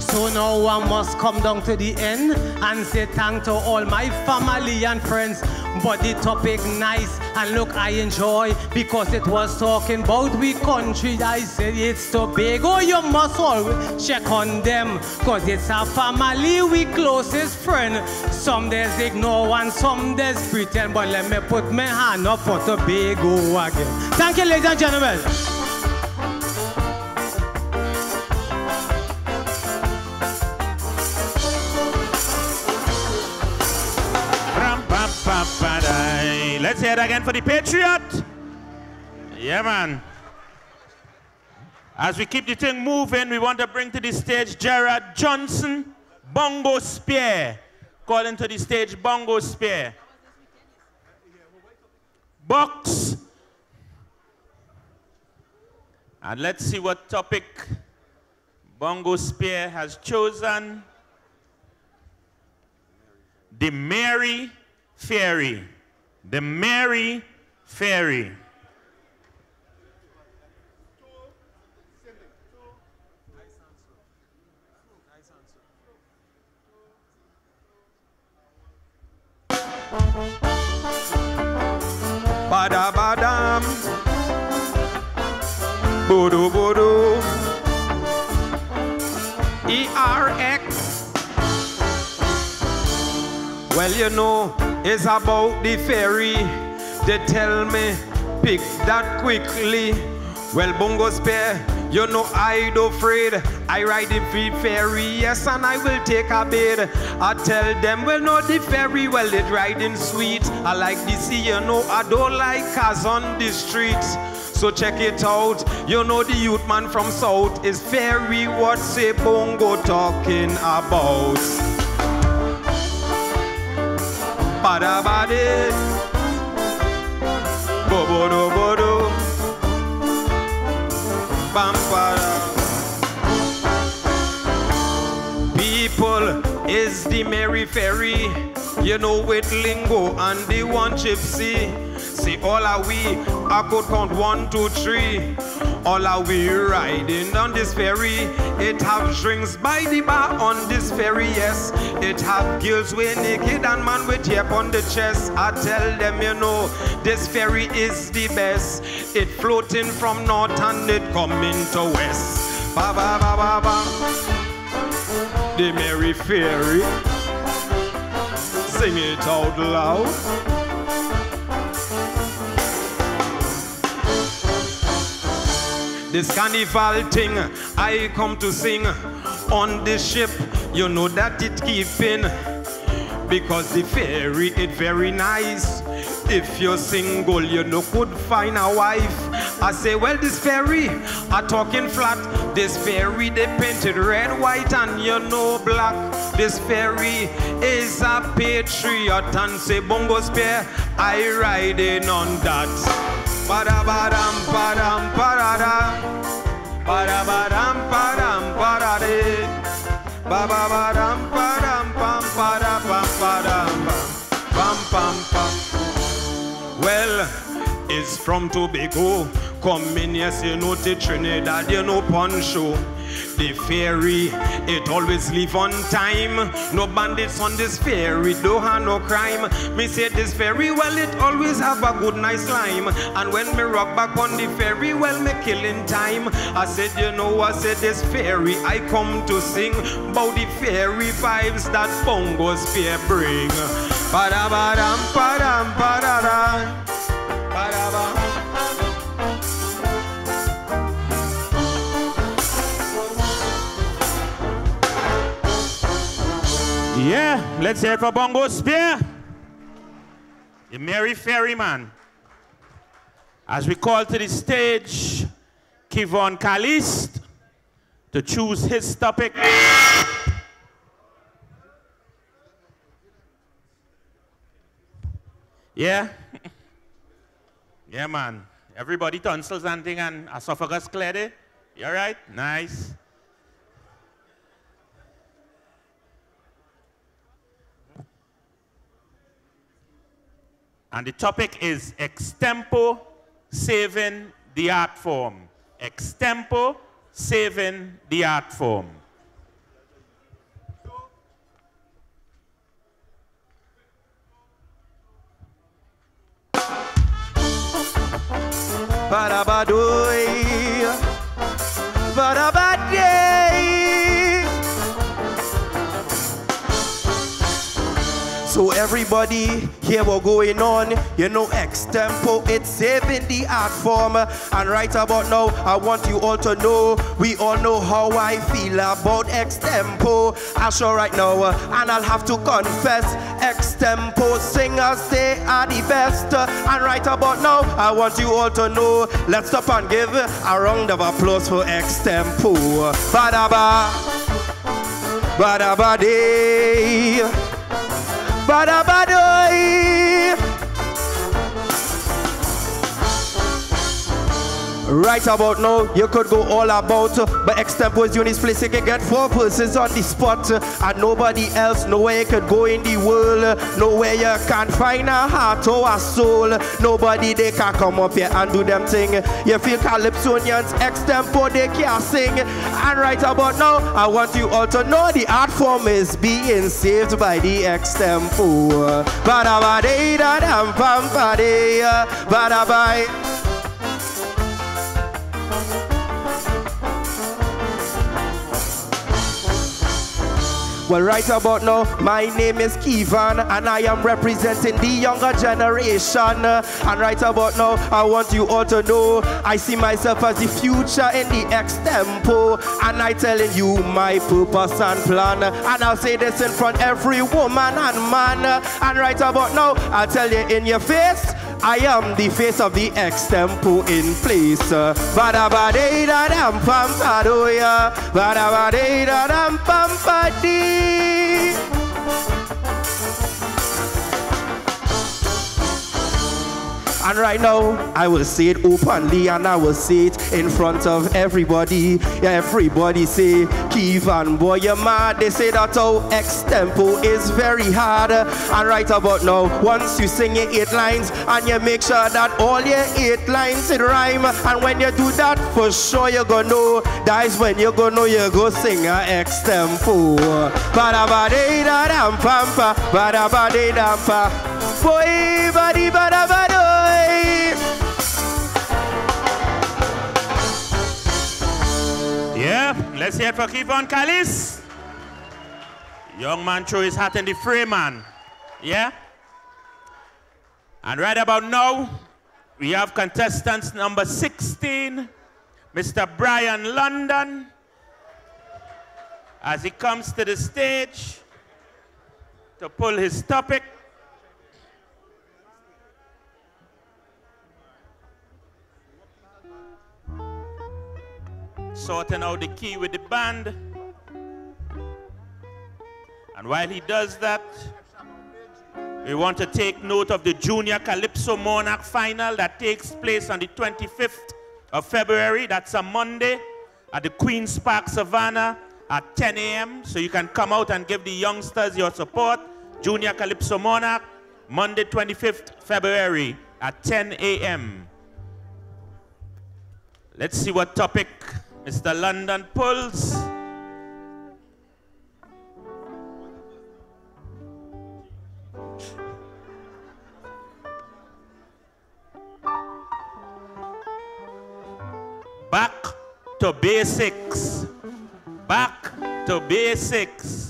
So now I must come down to the end and say thank to all my family and friends. But the topic nice, and look, I enjoy, because it was talking about we country. I said it's Tobago, you must always check on them, cause it's our family, we closest friend. Some days ignore and some days pretend, but let me put my hand up for Tobago again. Thank you, ladies and gentlemen. Aye. Let's hear it again for the Patriot. Yeah, man. As we keep the thing moving, we want to bring to the stage Gerard Johnson, Bongo Spear. Calling to the stage Bongo Spear. Box. And let's see what topic Bongo Spear has chosen. The Mary Fairy. The Mary Fairy. Bada badam, bodo bodo, ERX. Well, you know, it's about the ferry. They tell me, pick that quickly. Well, Bongo Spear, you know I don't afraid. I ride the free ferry, yes, and I will take a bid. I tell them, well, no, the ferry, well, it riding sweet. I like the sea, you know, I don't like cars on the streets. So check it out, you know the youth man from South is ferry, what say Bongo talking about? Bada bada, bodo bodo, bam bada. People is the Mary Ferry, you know with lingo and the one gypsy. See all are we, I could count 1, 2, 3. All are we riding on this ferry. It have drinks by the bar on this ferry, yes. It have girls with naked and man with tape on the chest. I tell them, you know, this ferry is the best. It floating from north and it coming to west. Ba ba ba ba ba. The Mary Ferry. Sing it out loud. This carnival thing I come to sing on this ship, you know that it keeping, because the ferry it very nice. If you're single, you know could find a wife. I say, well, this ferry, I talking flat. This ferry they painted red, white, and you know black. This ferry is a patriot, and say Bongo Spear, I riding on that. Bada badam badam badada, bada badam badam badade, baba badam badam bam bada bam badam bam bam bam. Well, it's from Tobago, come in yes you know to Trinidad, you know Poncho. The ferry, it always leave on time. No bandits on this ferry, don't have no crime. Me say this ferry, well, it always have a good nice lime. And when me rock back on the ferry, well, me killing time. I said, you know, I said this ferry, I come to sing about the ferry vibes that Bongo Spear bring. Ba-da-ba-dam, ba-dam, ba-da-da, ba-da-ba. Yeah, let's hear it for Bongo Spear. The Mary Ferryman. As we call to the stage, Kivon Calist to choose his topic. Yeah? Yeah, man. Everybody tonsils and thing and esophagus cleared. You all right? Nice. And the topic is extempo saving the art form. Extempo saving the art form. Ba-da-ba-doo-ay, ba-da-ba-day. So everybody hear what going on. You know extempo, it's saving the art form. And right about now, I want you all to know, we all know how I feel about extempo. I'm sure right now, and I'll have to confess, extempo singers, they are the best. And right about now, I want you all to know, let's stop and give a round of applause for extempo. Badaba, badaba day, badaba day. Right about now, you could go all about, but extempo is the only place you can get 4 persons on the spot, and nobody else, nowhere you could go in the world, nowhere you can find a heart or a soul, nobody they can come up here and do them thing. You feel calypsonians, extempo they can't sing, and right about now, I want you all to know the art form is being saved by the extempo. Ba-da-ba-dee-da-dam-pam-pa-dee, ba-da-bye. Well, right about now, my name is Kevin, and I am representing the younger generation. And right about now, I want you all to know, I see myself as the future in the extempo, and I telling you my purpose and plan. And I'll say this in front of every woman and man. And right about now, I'll tell you in your face, I am the face of the extempo in place. Ba-da-ba-dee-da-dam-pam-pa-do-ya, ba-da-ba-dee-da-dam-pam-pa-dee. And right now, I will say it openly, and I will say it in front of everybody. Yeah, everybody say, Kevin, boy, you're mad. They say that our extempo is very hard. And right about now, once you sing your 8 lines, and you make sure that all your 8 lines it rhyme, and when you do that, for sure you're gonna know, that's when you're gonna know you go sing a extempo. Ba-da-ba-dee-da-dam-pam-pa, ba-da-ba-dee-dam-pa. Boy, ba-dee-ba-da-ba-do. Yeah, let's hear it for Kevin Callis. Young man throw his hat in the frame, man. Yeah? And right about now, we have contestants number 16, Mr. Brian London, as he comes to the stage to pull his topic. Sorting out the key with the band. And while he does that, we want to take note of the Junior Calypso Monarch Final that takes place on the 25th of February. That's a Monday at the Queen's Park Savannah at 10 a.m. So you can come out and give the youngsters your support. Junior Calypso Monarch, Monday 25th February at 10 a.m. Let's see what topic Mr. London pulls. Back to basics. Back to basics.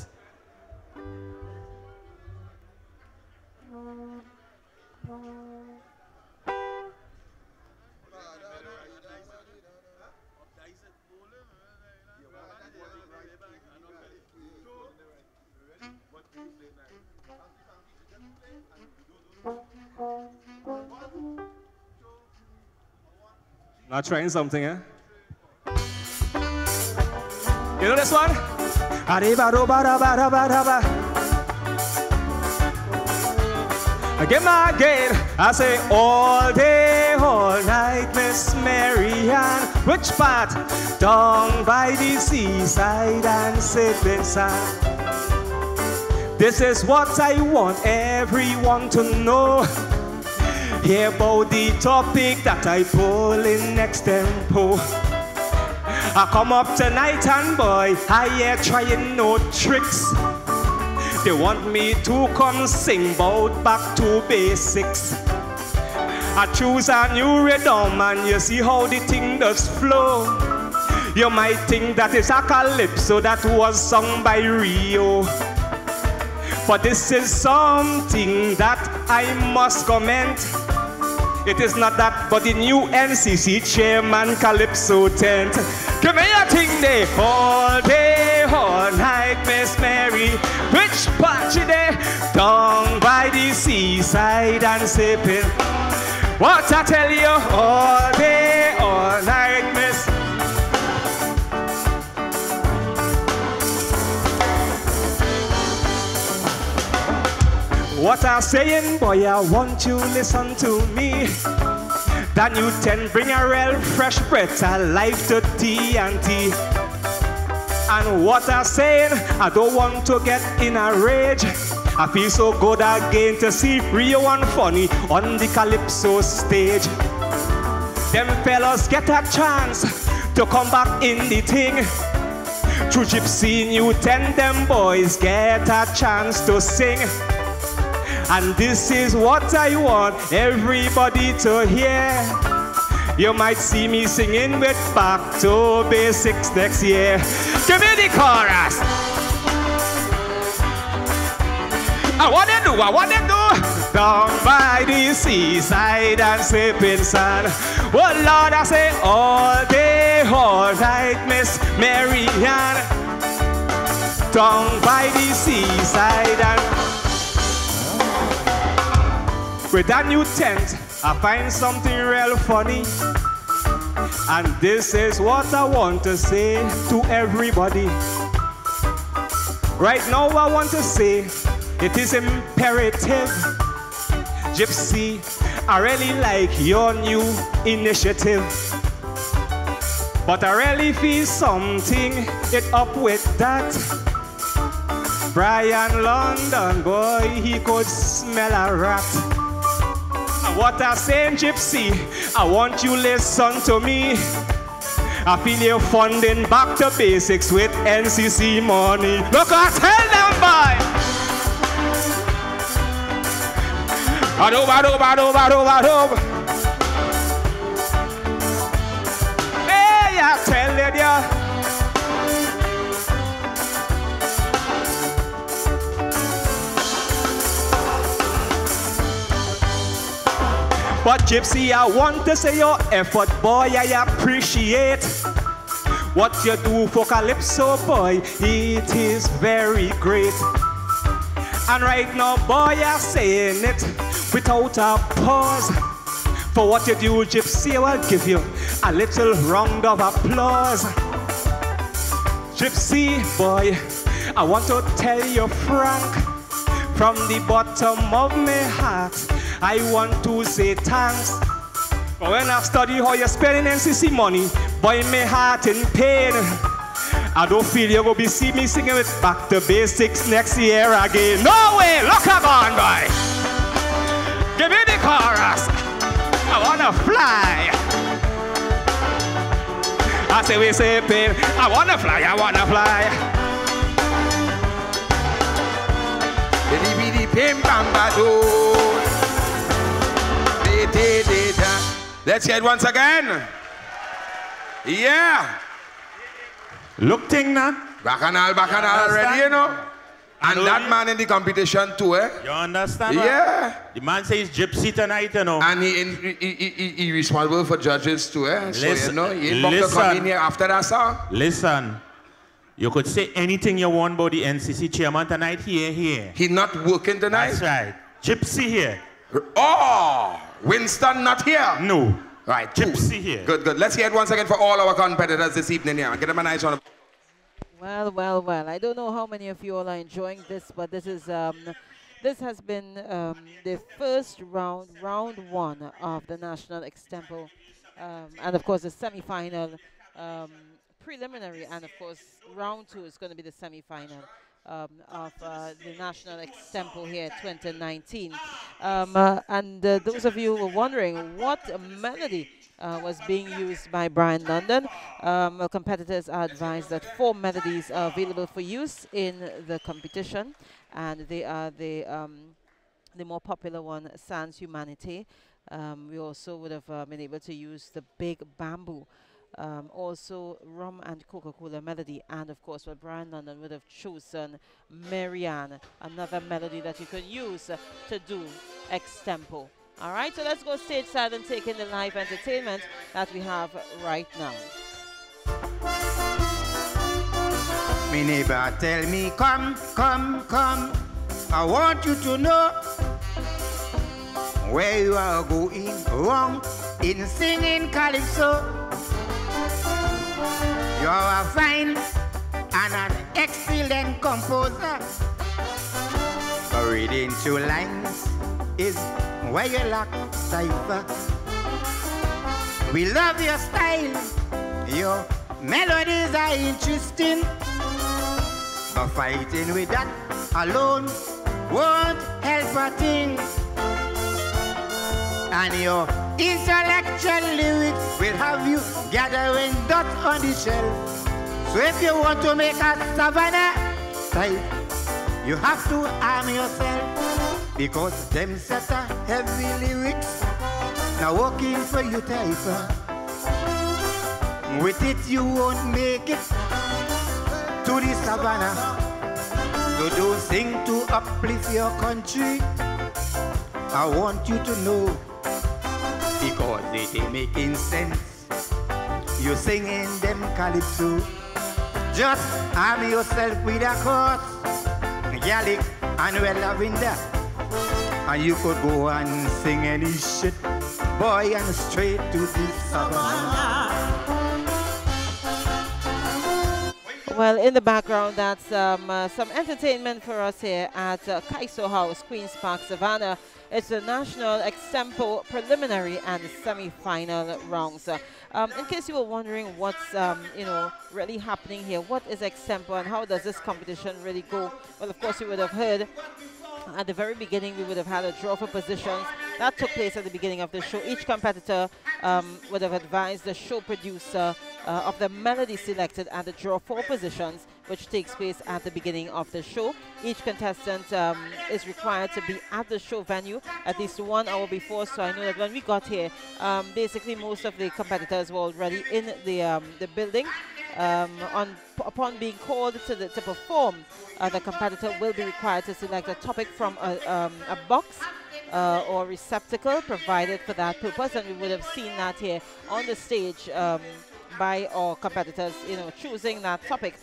Not trying something, eh? You know this one? I get my gate, I say all day, all night, Miss Marianne. Which part? Down by the seaside and sipping sand. This is what I want everyone to know. Hear about the topic that I pull in extempo. I come up tonight and boy, I hear trying no tricks. They want me to come sing about back to basics. I choose a new rhythm and you see how the thing does flow. You might think that it's a calypso that was sung by Rio. But this is something that I must comment. It is not that, but the new NCC chairman Calypso tent. Give me a thing all day, all night, Miss Mary. Which part you there? Down by the seaside and sipping. What I tell you, all day, all night, Miss. What I'm saying, boy, I want you listen to me. That new 10 bring a real fresh breath of life to TNT. And what I'm saying, I don't want to get in a rage. I feel so good again to see Rio and Funny on the Calypso stage. Them fellas get a chance to come back in the thing. Through Gypsy New 10, them boys get a chance to sing. And this is what I want everybody to hear. You might see me singing with Back to Basics next year. Give me the chorus. I want to do down by the seaside and sipping sun. Oh Lord, I say all day, all night, Miss Marianne. Down by the seaside and with that new tent, I find something real funny. And this is what I want to say to everybody. Right now I want to say, it is imperative. Gypsy, I really like your new initiative. But I really feel something it up with that. Brian London, boy, he could smell a rat. What I'm saying, Gypsy, I want you listen to me. I feel you're funding Back to Basics with NCC money. Look, I tell them, boy. Adobe. Hey, I tell you. But Gypsy, I want to say your effort, boy, I appreciate what you do for Calypso, boy, it is very great. And right now, boy, I'm saying it without a pause. For what you do, Gypsy, I will give you a little round of applause. Gypsy, boy, I want to tell you frank, from the bottom of my heart, I want to say thanks. But when I study how you're spending NCC money, boy, my heart in pain. I don't feel you're going to be see me singing with Back to Basics next year again. No way! Look on, boy! Give me the chorus. I want to fly. I say we say pain. I want to fly, I want to fly. Bidi bidi pim bam bado. Let's hear it once again. Yeah. Look thing now. Bacchanal already, you know. And that man in the competition too, eh? You understand? Yeah. The man says Gypsy tonight, you know. And he responsible for judges too, eh? So, you know, he ain't to come in here after that song. Listen. You could say anything you want about the NCC chairman tonight, here. He not working tonight? That's right. Gypsy here. Oh! Winston not here? No. Right, Gypsy here. Good. Let's hear it once again for all our competitors this evening here. Get them a nice one. Well. I don't know how many of you all are enjoying this, but this is this has been the first round one of the National Extempo, and of course the semi-final, preliminary, and of course round 2 is going to be the semi-final. Of the National Extempo here 2019. And those of you who were wondering what melody was being used by Brian London, competitors are advised that 4 melodies are available for use in the competition, and they are the more popular one, Sans Humanité. We also would have been able to use the Big Bamboo. also Rum and Coca-Cola melody, and of course, well, Brian London would have chosen Marianne, another melody that you could use to do extempo. All right, so let's go stateside and take in the live entertainment that we have right now. Me neighbor tell me, come, come, come. I want you to know where you are going wrong in singing calypso. You are a fine and an excellent composer. But reading 2 lines is where you lack cipher. We love your style, your melodies are interesting, but fighting with that alone won't help a thing. And your intellectual lyrics will have you gathering dust on the shelf. So if you want to make a savannah type, you have to arm yourself, because them set a heavy lyrics now working for you type. With it you won't make it to the savannah. So don't sing to uplift your country. I want you to know, because it ain't making sense. You singing them calypso. Just arm yourself with a cross, garlic and well lavender, and you could go and sing any shit, boy, and straight to the savannah. Well, in the background, that's some entertainment for us here at Kaiso House, Queen's Park, Savannah. It's the National Extempo Preliminary and Semi-Final rounds. In case you were wondering what's really happening here, what is Extempo and how does this competition really go? Well, of course, you would have heard at the very beginning we would have had a draw for positions. That took place at the beginning of the show. Each competitor would have advised the show producer of the melody selected and the draw for positions, which takes place at the beginning of the show. Each contestant is required to be at the show venue at least 1 hour before. So I know that when we got here, basically most of the competitors were already in the building. Upon being called to perform, the competitor will be required to select a topic from a box or receptacle provided for that purpose, and we would have seen that here on the stage by our competitors, choosing that topic.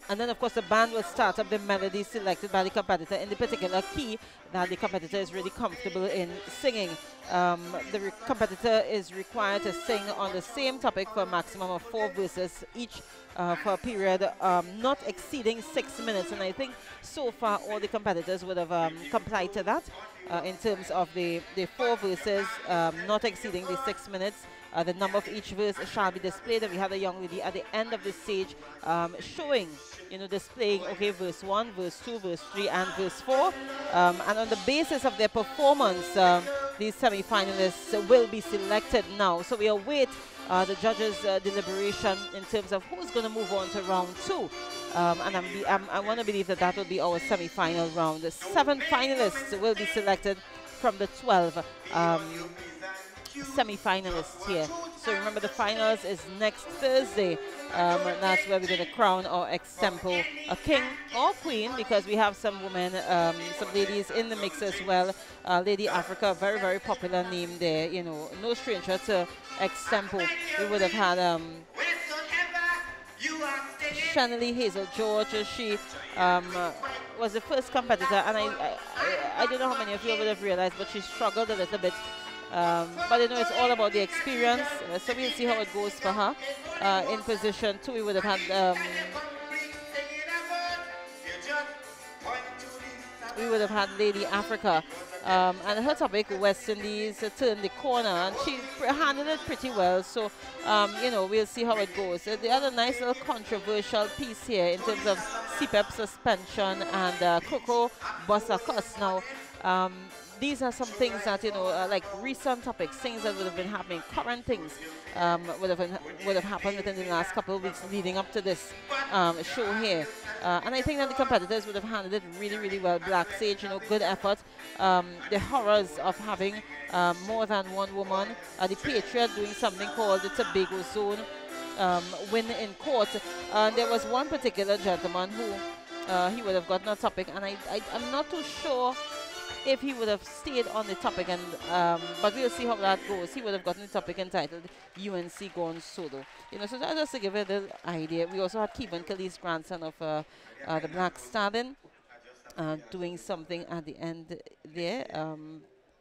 And then, of course, the band will start up the melody selected by the competitor in the particular key that the competitor is really comfortable in singing. The competitor is required to sing on the same topic for a maximum of 4 verses each for a period not exceeding 6 minutes. And I think so far all the competitors would have complied to that in terms of the 4 verses not exceeding the 6 minutes. The number of each verse shall be displayed, and we have a young lady at the end of the stage showing, displaying, okay, verse 1, verse 2, verse 3, and verse 4. And on the basis of their performance, these semi-finalists will be selected now. So we await the judges' deliberation in terms of who's going to move on to round 2. And I want to believe that will be our semi-final round. The 7 finalists will be selected from the 12 semi-finalists here. So remember, the finals is next Thursday. That's where we're going to crown our extempo a king or queen, because we have some women, some ladies in the mix as well. Lady Africa, very, very popular name there, no stranger to extempo. We would have had Shanley Hazel George. She was the first competitor, and I don't know how many of you would have realized, but she struggled a little bit. But it's all about the experience, so we'll see how it goes for her. In position 2, we would have had Lady Africa, and her topic, West Indies, turned the corner, and she handled it pretty well. So we'll see how it goes. The other nice little controversial piece here in terms of CPEP suspension and Coco Bossa Cuss. Now these are some things that, you know, like recent topics, things that would have been happening, current things would have happened within the last couple of weeks leading up to this show here. And I think that the competitors would have handled it really, really well. Black Sage, you know, good effort. The horrors of having more than one woman. The Patriot doing something called the Tobago Zone win in court. There was one particular gentleman who he would have gotten a topic, and I'm not too sure if he would have stayed on the topic, and but we'll see how that goes. He would have gotten the topic entitled UNC Gone Solo. You know, so that just to give you the idea. We also had Kevin Kelly's grandson of the Black Stallion doing something at the end there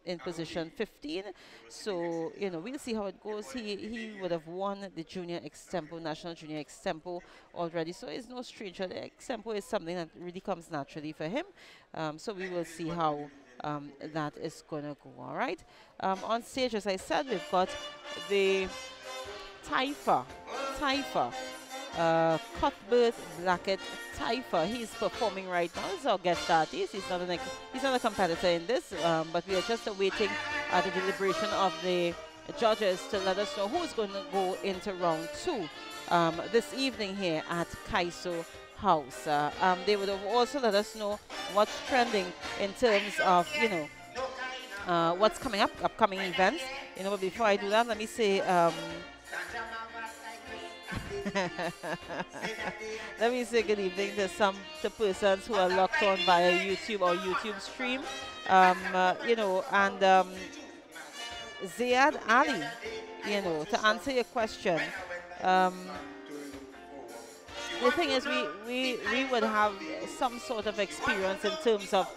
in position 15. So, you know, we'll see how it goes. He would have won the junior extempo, national junior extempo already. So it's no stranger. The extempo is something that really comes naturally for him. So we will see how that is going to go, all right? On stage, as I said, we've got the Taifa, Cuthbert Blackett Taifa. He's performing right now. This is our guest artist. He's not a competitor in this, but we are just awaiting the deliberation of the judges to let us know who's going to go into round 2 this evening here at Kaiso House. They would have also let us know what's trending in terms of, you know, what's coming up, upcoming events. You know, but before I do that, let me say, let me say good evening to persons who are locked on via YouTube or YouTube stream. You know, and Zayad Ali, you know, to answer your question, the thing is, we would have some sort of experience in terms of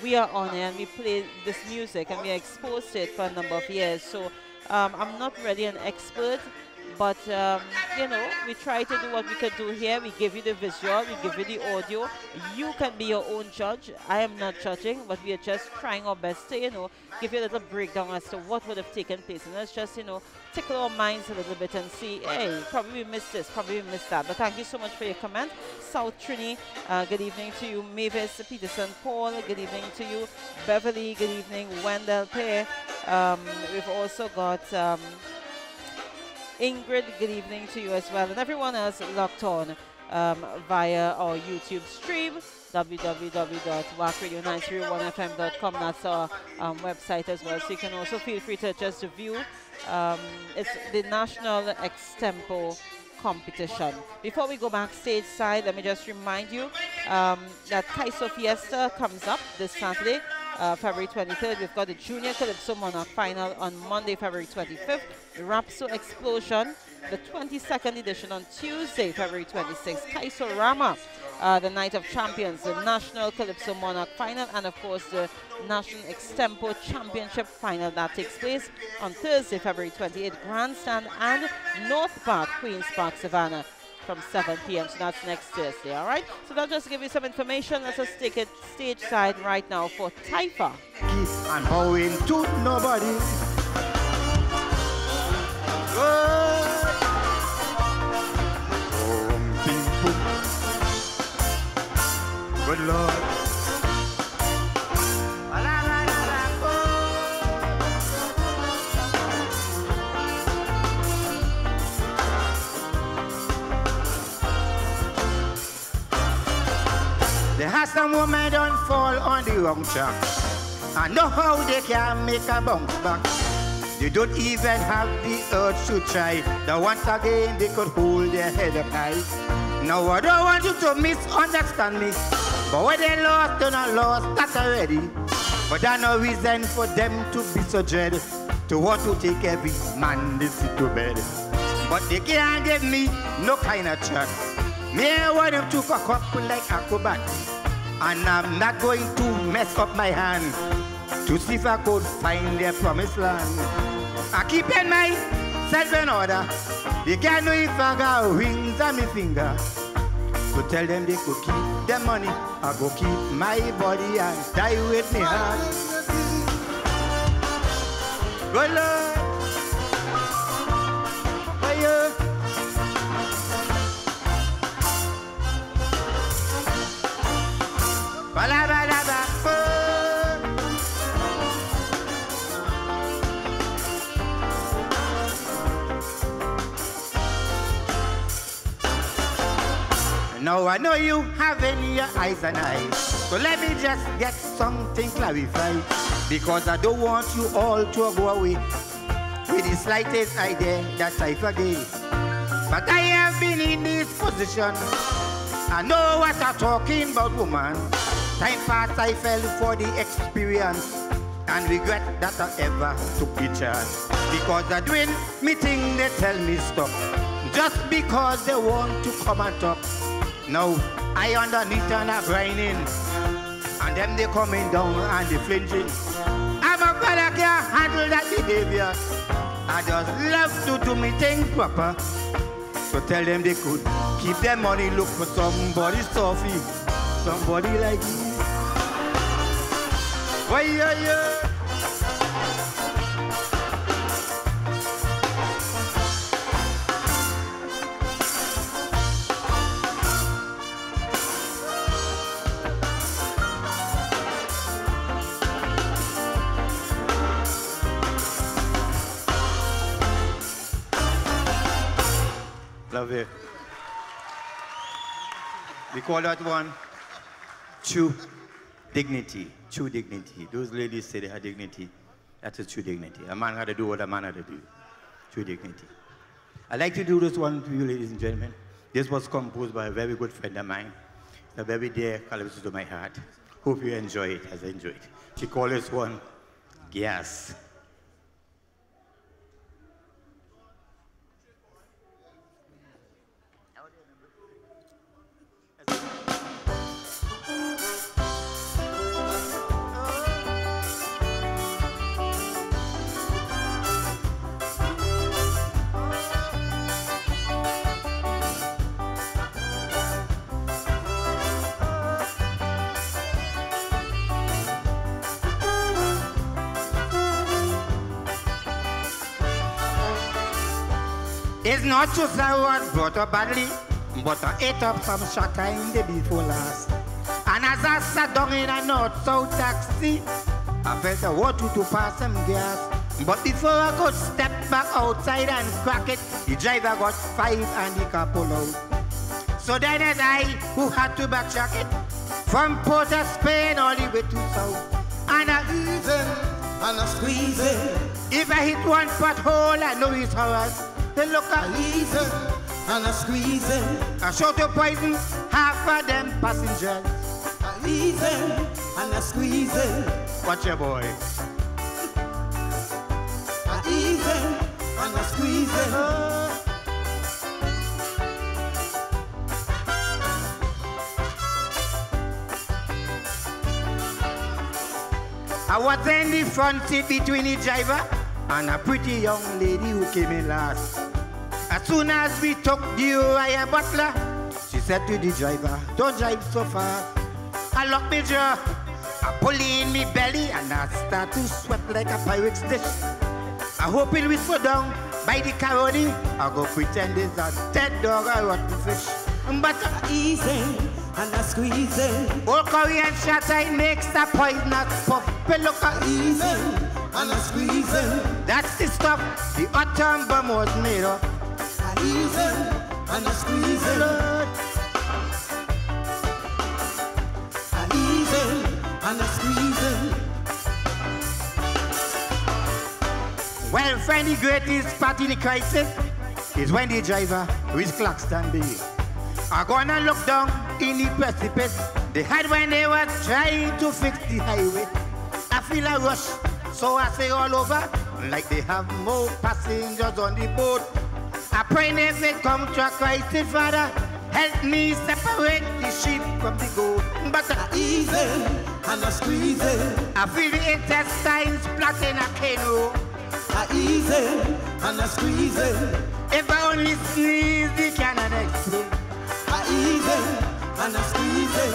we are on air and we play this music and we are exposed to it for a number of years. So I'm not really an expert, but you know, we try to do what we could do here. We give you the visual, we give you the audio. You can be your own judge. I am not judging, but we are just trying our best to, you know, give you a little breakdown as to what would have taken place. And let's just, you know, tickle our minds a little bit and see, hey, probably we missed this, probably we missed that. But thank you so much for your comment. South Trini, good evening to you. Mavis Peterson Paul, good evening to you. Beverly, good evening. Wendell Pear. We've also got Ingrid, good evening to you as well. And everyone else locked on via our YouTube stream, www.wackradio901fm.com. That's our website as well. So you can also feel free to just view. It's the National Extempo competition. Before we go backstage side, let me just remind you that Kaiso Fiesta comes up this Saturday, February 23rd. We've got the Junior Calypso Monarch Final on Monday, February 25th. The Rapso Explosion, the 22nd edition on Tuesday, February 26th. Kaiso Rama, the Night of Champions, the National Calypso Monarch Final, and of course the National Extempo Championship Final that takes place on Thursday, February 28th. Grandstand and North Park, Queen's Park, Savannah, from 7 p.m. So that's next Thursday, all right? So that'll just give you some information. Let's just take it stage side right now for Taifa. I'm bowing to nobody. Good Lord. There has some women don't fall on the wrong track. I know how they can make a bounce back. They don't even have the urge to try. That once again they could hold their head up high. Now I don't want you to misunderstand me, but when they lost, they're not lost, that's already. But that's no reason for them to be so dread, to want to take every man they see to bed. But they can't give me no kind of chat. Me I want them to cock up like acrobats, and I'm not going to mess up my hand to see if I could find their promised land. I keep in mind, self in order. They can't know if I got rings on my finger. So tell them they could keep their money. I go keep my body and die with me heart. Good Lord. For you. Now I know you have in your eyes and eyes. So let me just get something clarified. Because I don't want you all to go away with the slightest idea that I forgave. But I have been in this position. I know what I'm talking about, woman. Time past I fell for the experience and regret that I ever took the chance. Because I doing me thing, they tell me stop. Just because they want to come and talk. Now I underneath and I'm grinding, and them they coming down and they flinging. I'm a fella can't handle that behavior. I just love to do me thing proper. So tell them they could keep their money, look for somebody stuffy, somebody like me. Why, yeah. Love it. We call that one true dignity. True dignity. Those ladies say they have dignity. That's a true dignity. A man had to do what a man had to do. True dignity. I'd like to do this one for you, ladies and gentlemen. This was composed by a very good friend of mine. A very dear close to my heart. Hope you enjoy it as I enjoy it. She called this one Gas. It's not just I was brought up badly, but I ate up some shot time the before last. And as I sat down in a north-south taxi, I felt I wanted to pass some gas. But before I could step back outside and crack it, the driver got 5 and the car pulled out. So then as I, who had to backtrack it, from Port of Spain all the way to south. And I easing and I squeezing. If I hit one pothole, I know it's horrors. They look at easing and a squeezing. I shot to poison half of them passengers. Easing and a squeezing. Watch your boy. Easing and a squeezing. I was in the front seat between the driver and a pretty young lady who came in last. As soon as we took the Uriah Butler, she said to the driver, don't drive so fast. I locked my jaw, I pull in my belly, and I start to sweat like a pirate's dish. I hope it will slow down by the caroni. I go pretend it's a dead dog or rotten fish. But I'm easing and I'm squeezing. Old Korean shot I makes a poisonous puff. But look at easing and I'm squeezing. That's the stuff the autumn bomb was made of. Easing and I'm squeezing. Easing and I'm squeezing. Well, friend, the greatest part in the crisis is when the driver reached Claxton Bay. I gonna look down in the precipice they had when they were trying to fix the highway. I feel a rush, so I say all over, like they have more passengers on the boat. I pray if they come to a crisis, Father, help me separate the sheep from the goat. But I'm easing and I'm squeezing. I feel the intestines flat in a canoe. I'm easing and I'm squeezing. If I only sneeze, the cannon explode. I'm easing and I'm squeezing.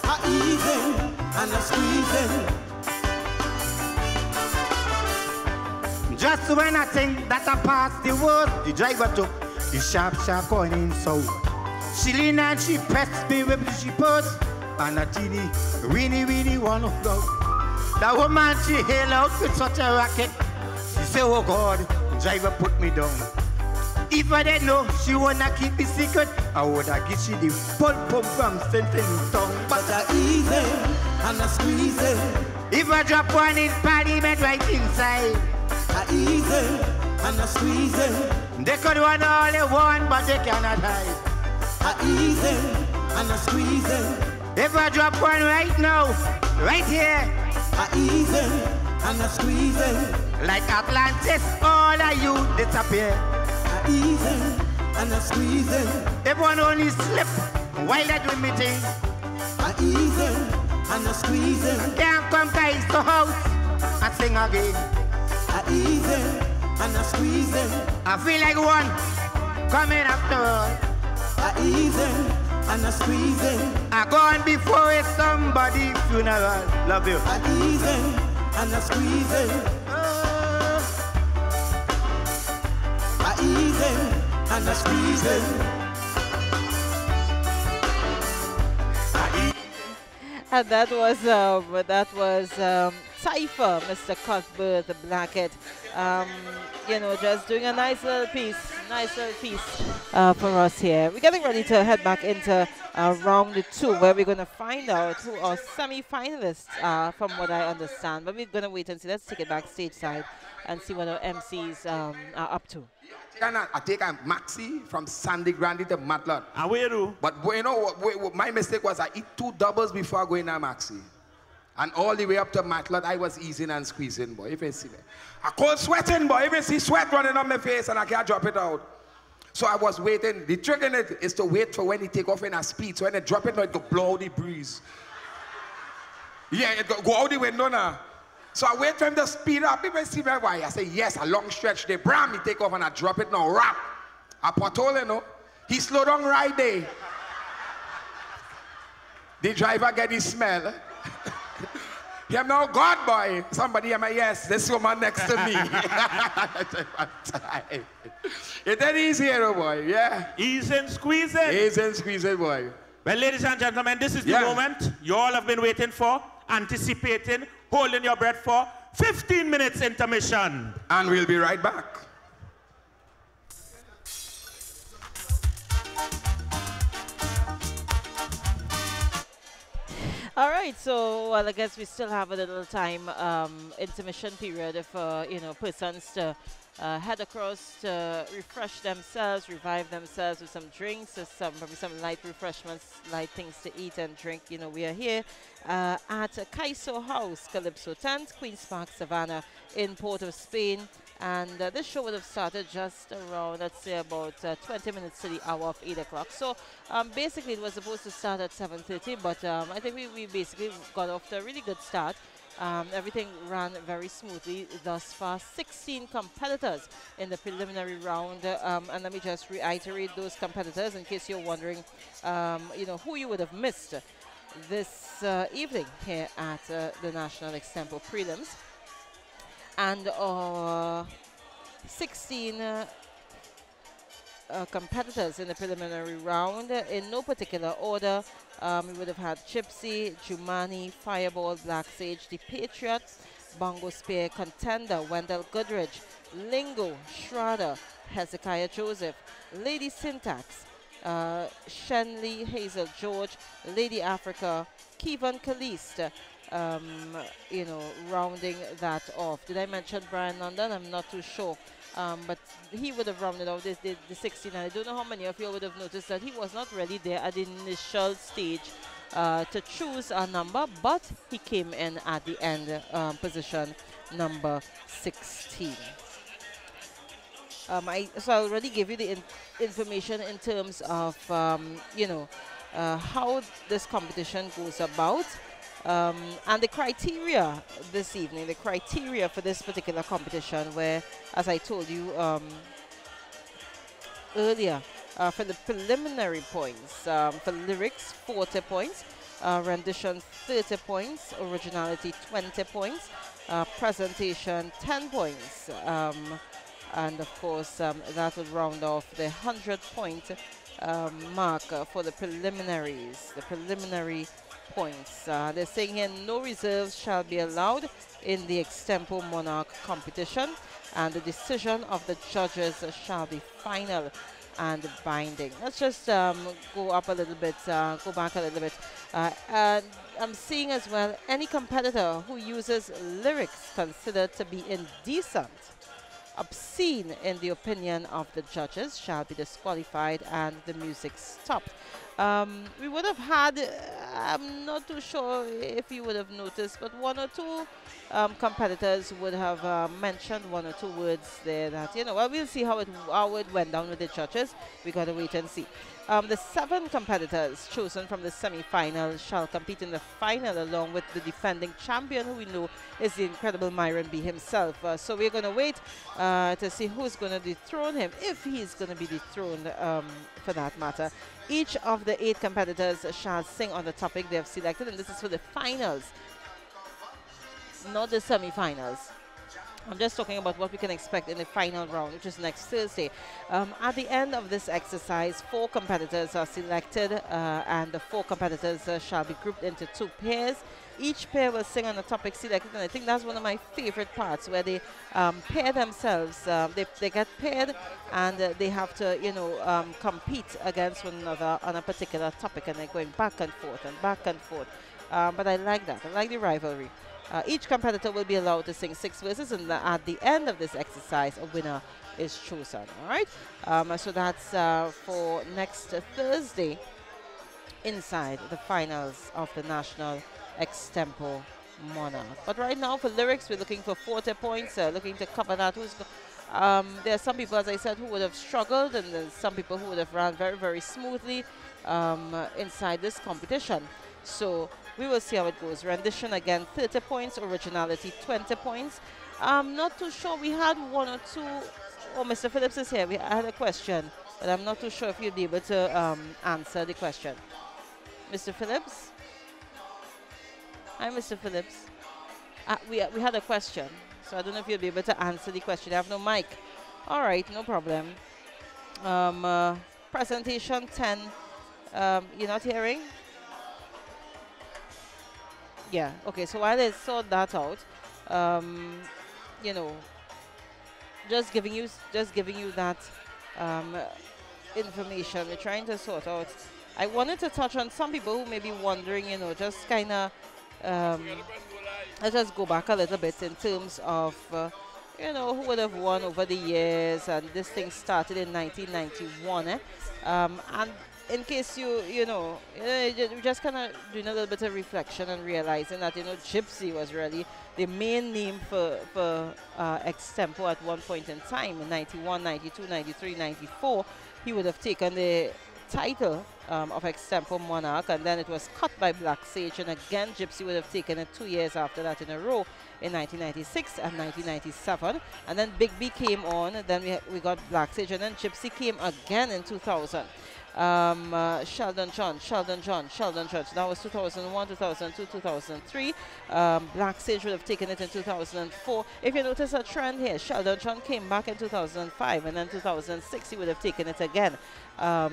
I'm easing and I'm squeezing. Just when I think that I passed the word, the driver took the sharp going in south. She leaned and she pressed me with she purse, and a teeny, weeny one of go. The woman she hailed out with such a racket. She said, oh God, the driver put me down. If I didn't know she wanna keep it secret, I woulda give she the full pump from sentence tongue. But I easy and I squeeze it. If I drop one in Parliament right inside, I easy and I squeeze it. They could want all they want, but they cannot hide. I easy and I squeeze it. If I drop one right now, right here, I easy and I squeeze it. Like Atlantis, all of you disappear. I easy and I squeeze it. If one only slip while they do me thing, I easy and I squeeze it. Can't come guys to house and sing again. I easy and I squeeze it. I feel like one coming after all. I easy and I squeeze it. I go on before it's somebody's funeral. Love you. I easy and I squeeze it. I easy and I squeeze it. And that was Cypher, Mr. Cuthbert Blackett. You know, just doing a nice little piece for us here. We're getting ready to head back into round 2, where we're going to find out who our semi-finalists are, from what I understand. But we're going to wait and see. Let's take it backstage side and see what our MCs are up to. I take a maxi from Sandy Grande to Matlot. And where do? But you know what my mistake was, I eat 2 doubles before going to maxi. And all the way up to Matlot, I was easing and squeezing, boy. If you see me, I cold sweating, boy. If you see sweat running on my face and I can't drop it out. So I was waiting. The trick in it is to wait for when it take off in a speed. So when they drop it, it go blow the breeze. Yeah, it go out the window now. So I wait for him to speed up. People see me why. I say, yes, a long stretch. They bram me take off and I drop it now. Rap. A pothole, you know. He slowed down right there. The driver get his smell. Him now, God boy. Somebody am I, yes, this woman next to me. It ain't easy here, boy, yeah. Easy and squeezing. Easy and squeezing, boy. Well, ladies and gentlemen, this is the moment you all have been waiting for, anticipating, holding your breath for. 15 minutes intermission. And we'll be right back. All right, so well, I guess we still have a little time, intermission period for persons to head across to refresh themselves, revive themselves with some drinks, or probably some light refreshments, light things to eat and drink. You know, we are here at Kaiso House, Calypso tent, Queen's Park, Savannah, in Port of Spain. And this show would have started just around, let's say, about 20 minutes to the hour of 8 o'clock. So basically it was supposed to start at 7:30, but I think we basically got off to a really good start. Everything ran very smoothly thus far. 16 competitors in the preliminary round. And let me just reiterate those competitors in case you're wondering, who you would have missed this evening here at the National Extempo Prelims. And 16 competitors in the preliminary round. In no particular order, we would have had Gypsy, Jumani, Fireball, Black Sage, The Patriot, Bongo Spear, Contender, Wendell Goodrich, Lingo, Shrader, Hezekiah Joseph, Lady Syntax, Shenley Hazel George, Lady Africa, Kevon Kalist, rounding that off. Did I mention Brian London? I'm not too sure. But he would have rounded out the 16. And I don't know how many of you would have noticed that he was not really there at the initial stage to choose a number, but he came in at the end, position number 16. So I already gave you the information in terms of, how this competition goes about. And the criteria this evening, the criteria for this particular competition, where, as I told you earlier, for the preliminary points, for lyrics, 40 points, rendition, 30 points, originality, 20 points, presentation, 10 points, and of course, that will round off the 100-point mark for the preliminaries, the preliminary points. They're saying here no reserves shall be allowed in the Extempo Monarch competition. and the decision of the judges shall be final and binding. Let's just go up a little bit, go back a little bit. And I'm seeing as well, any competitor who uses lyrics considered to be indecent, obscene in the opinion of the judges, shall be disqualified and the music stopped. We would have had, I'm not too sure if you would have noticed, but one or two competitors would have mentioned one or two words there that, you know, well, we'll see how it went down with the judges. We got to wait and see. The 7 competitors chosen from the semi-final shall compete in the final along with the defending champion, who we know is the incredible Myron B himself. So we're going to wait to see who's going to dethrone him, if he's going to be dethroned for that matter. Each of the 8 competitors shall sing on the topic they have selected, and this is for the finals, not the semi-finals. I'm just talking about what we can expect in the final round, which is next Thursday. At the end of this exercise, 4 competitors are selected, and the 4 competitors shall be grouped into 2 pairs. Each pair will sing on a topic selected, and I think that's one of my favorite parts, where they pair themselves. They get paired, and they have to, you know, compete against one another on a particular topic, and they're going back and forth and back and forth. But I like that. I like the rivalry. Each competitor will be allowed to sing 6 verses, and at the end of this exercise, a winner is chosen. All right. So that's for next Thursday, inside the finals of the National Extempo Monarch. But right now, for lyrics, we're looking for 40 points. Looking to cover that. There are some people, as I said, who would have struggled, and there's some people who would have run very, very smoothly inside this competition. So we will see how it goes. Rendition, again, 30 points. Originality, 20 points. I'm not too sure. We had 1 or 2. Oh, Mr. Phillips is here. I had a question, but I'm not too sure if you'll be able to answer the question. Mr. Phillips? Hi, Mr. Phillips. We had a question, so I don't know if you'll be able to answer the question. I have no mic. All right, no problem. Presentation 10. You're not hearing? Yeah, okay, so while I sort that out, you know, just giving you that information. We're trying to sort out. I wanted to touch on some people who may be wondering, you know, just kind of, let's just go back a little bit in terms of, you know, who would have won over the years, and this thing started in 1991, and in case you know, just kind of doing a little bit of reflection and realizing that, you know, Gypsy was really the main name for Extempo at one point in time. In 91, 92, 93, 94, he would have taken the title of Extempo Monarch, and then it was cut by Black Sage, and again Gypsy would have taken it 2 years after that in a row, in 1996 and 1997, and then Big B came on, and then we got Black Sage, and then Gypsy came again in 2000. Sheldon John. So that was 2001, 2002, 2003. Black Sage would have taken it in 2004. If you notice a trend here, Sheldon John came back in 2005, and then 2006 he would have taken it again. But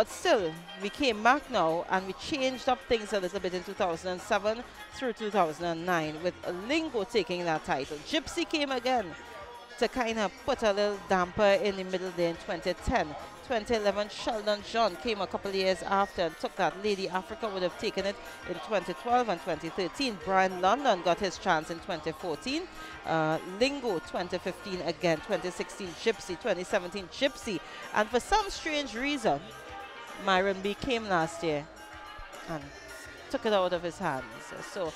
still, we came back now, and we changed up things a little bit in 2007 through 2009 with Lingo taking that title. Gypsy came again to kind of put a little damper in the middle there in 2010. 2011, Sheldon John came a couple of years after and took that. Lady Africa would have taken it in 2012 and 2013. Brian London got his chance in 2014. Lingo 2015 again. 2016 Gypsy. 2017 Gypsy. And for some strange reason, Myron B came last year and took it out of his hands. So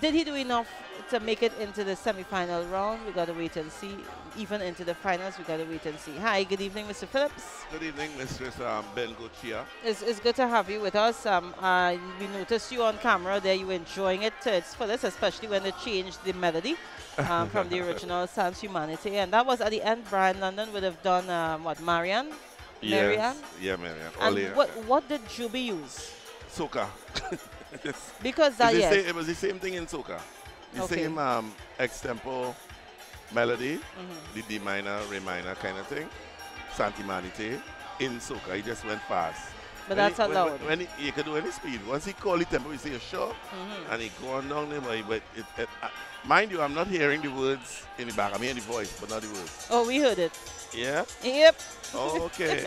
did he do enough to make it into the semi-final round? We got to wait and see. Even into the finals, we got to wait and see. Hi, good evening, Mr. Phillips. Good evening, Mistress Ben Gochia. It's good to have you with us. We noticed you on camera there. You were enjoying it to its fullest, especially when they changed the melody from the original Sans Humanity. And that was at the end. Brian London would have done, what, Marianne? Yes. Yeah, Marianne. And what did Juby use? Soca. Because that, yes. It was the same thing in soca. The same extempo melody, the D minor, Re minor kind of thing, Santimanite in soca. He just went fast. But that's allowed. When you can do any speed. Once he call the tempo, he say, sure. And he go on down there. But mind you, I'm not hearing the words in the back. I'm hearing the voice, but not the words. Oh, we heard it. Yeah? Yep. Oh, okay.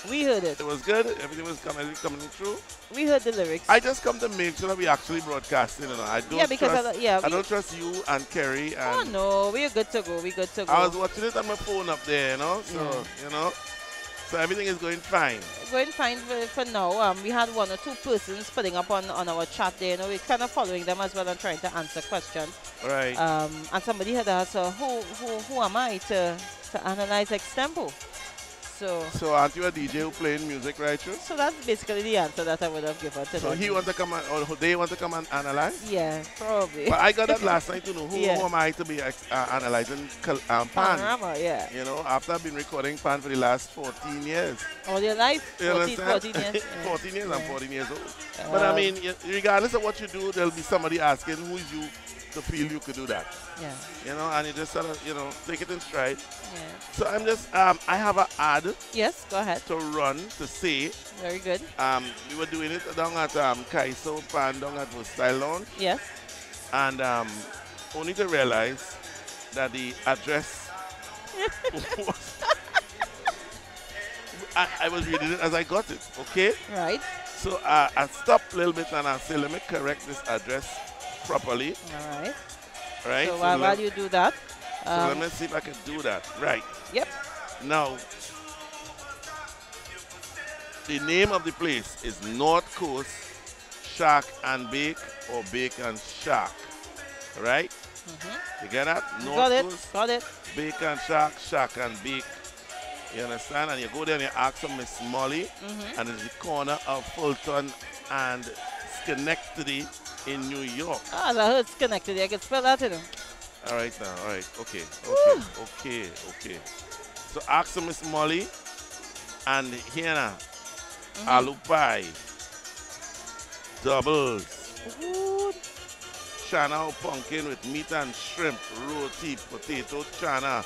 We heard it. It was good. Everything was coming through. We heard the lyrics. I just come to make sure that we actually broadcasting. You know, I don't I don't trust you and Kerry. And no, we're good to go. We're good to go. I was watching it on my phone up there, you know. So you know, so everything is going fine. Going fine for now. We had 1 or 2 persons putting up on our chat there. You know, we're kind of following them as well and trying to answer questions. Right. And somebody had asked, who am I to analyze extempo? So aren't you a DJ who playing music, right? True? So that's basically the answer that I would have given to So them. he want to come or they want to come and analyze? Yeah, probably. But I got that last night to know who am I to be analyzing pan. Panorama, yeah. You know, after I've been recording pan for the last 14 years. All your life? 14 years? Yeah. 14 years, I'm 14 years old. But I mean, regardless of what you do, there'll be somebody asking who is you to feel you could do that. Yeah. You know, and you just sort of, you know, take it in stride. Yeah. So I'm just, I have an ad. Yes, go ahead. To run, to say. Very good. We were doing it down at Kaiso Pan, down at Style Lounge. Yes. And only to realize that the address was, I was reading it as I got it, okay? Right. So I stopped a little bit and I said, let me correct this address properly. All right. Right. So while you do that. So let me see if I can do that. Right. Yep. Now, the name of the place is North Coast Shack and Bake or Bake and Shack. Right? You get that? North Coast. Got it. Bake and Shack, Shack and Bake. You understand? And you go there and you ask for Miss Molly. And it's the corner of Fulton and Schenectady in New York. I heard Schenectady. I can spell that in them. All right now. All right. Okay. Okay. So ask for Miss Molly and here now. Aloo pie. Doubles. Chana or pumpkin with meat and shrimp, roti, potato, chana,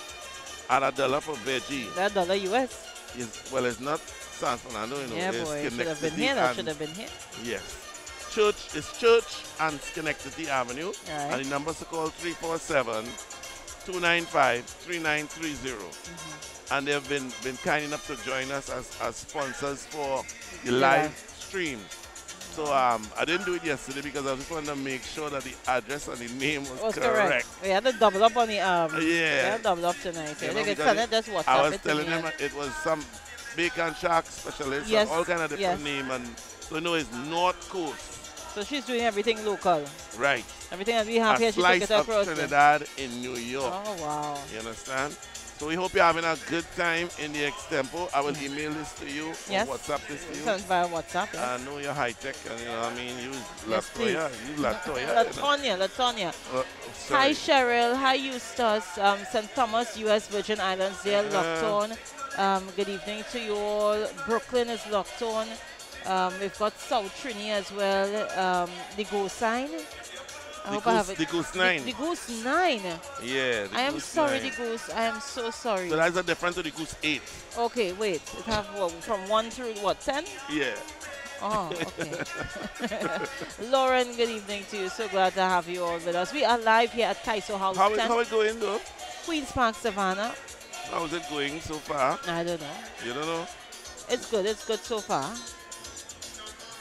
and $1 for veggie. That $1 US? Yes, well, it's not San Fernando, you know. Yeah, boy, it should have been here. That should have been here. Yes. Church is Church and Schenectady Avenue. Right. And the numbers to call 347-295-3930. And they've been kind enough to join us as sponsors for the live stream. So I didn't do it yesterday because I just wanted to make sure that the address and the name was correct. We had to double up on the yeah. We had to double up tonight. You know, they can send it just WhatsApp. I was telling them it was some bacon shark specialist and all kind of different name, and so you know it's North Coast. So she's doing everything local. Right. Everything that we have here, she took it slice across. of Trinidad in New York. Oh wow. You understand? So we hope you're having a good time in the extempo. I will email this to you or WhatsApp this to you. Send via WhatsApp, yes. I know you're high tech and you know what I mean. Use please. Latoya. Use Latoya. Latonia. Hi Cheryl. Hi Eustace. St. Thomas, US Virgin Islands. They're locked on. Good evening to you all. Brooklyn is locked on. We've got South Trini as well. The Go Sign. I hope I have it. The Goose 9. The Goose 9. Yeah. I am sorry, the Goose. I am so sorry. So that's a difference to the Goose 8. Okay, wait. It have what, from 1 through what, 10? Yeah. Oh, okay. Lauren, good evening to you. So glad to have you all with us. We are live here at Kaiso House. How it going though? Queen's Park, Savannah. How is it going so far? I don't know. You don't know? It's good. It's good so far.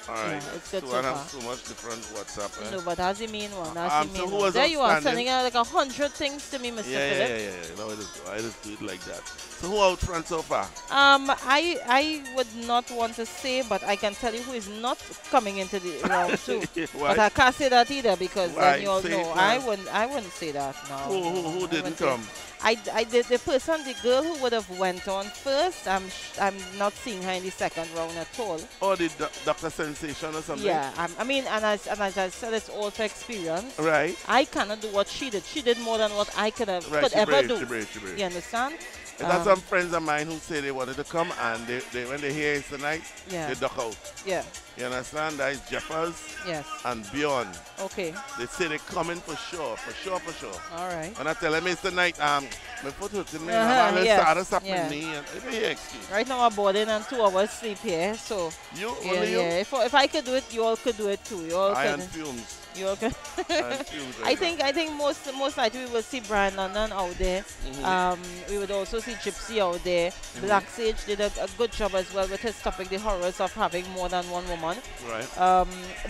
All right. Yeah, it's good so so I far. have so much different WhatsApp. No, but that's the main one. That's the so main who one. was There you are, outstanding? sending out like 100 things to me, Mr. Phillips. Yeah. No, I just do it like that. So who out front so far? I would not want to say, but I can tell you who is not coming into the round 2. But I can't say that either because then you all know. I wouldn't say that. No. Who didn't come? The person, the girl who would have went on first, I'm not seeing her in the second round at all. Oh, the Dr. Sensation or something? Yeah, I mean, and as I said, it's all for experience. Right. I cannot do what she did. She did more than what I could ever do. She brave. You understand? That's some friends of mine who say they wanted to come and they when they hear it tonight, they duck out. Yeah. You understand? That is Jeffers yes. and Beyond. Okay. They say they're coming for sure. All right. And I tell them it's tonight, my foot hurting me, Right now I'm boarding and 2 hours sleep here, so you yeah, only you? If I could do it, you all could do it too. You all Iron could. fumes. You all could. Iron fumes I think most likely we will see Brian London out there. We would also see Gypsy out there. Black Sage did a good job as well with his topic, the horrors of having more than one woman. Right.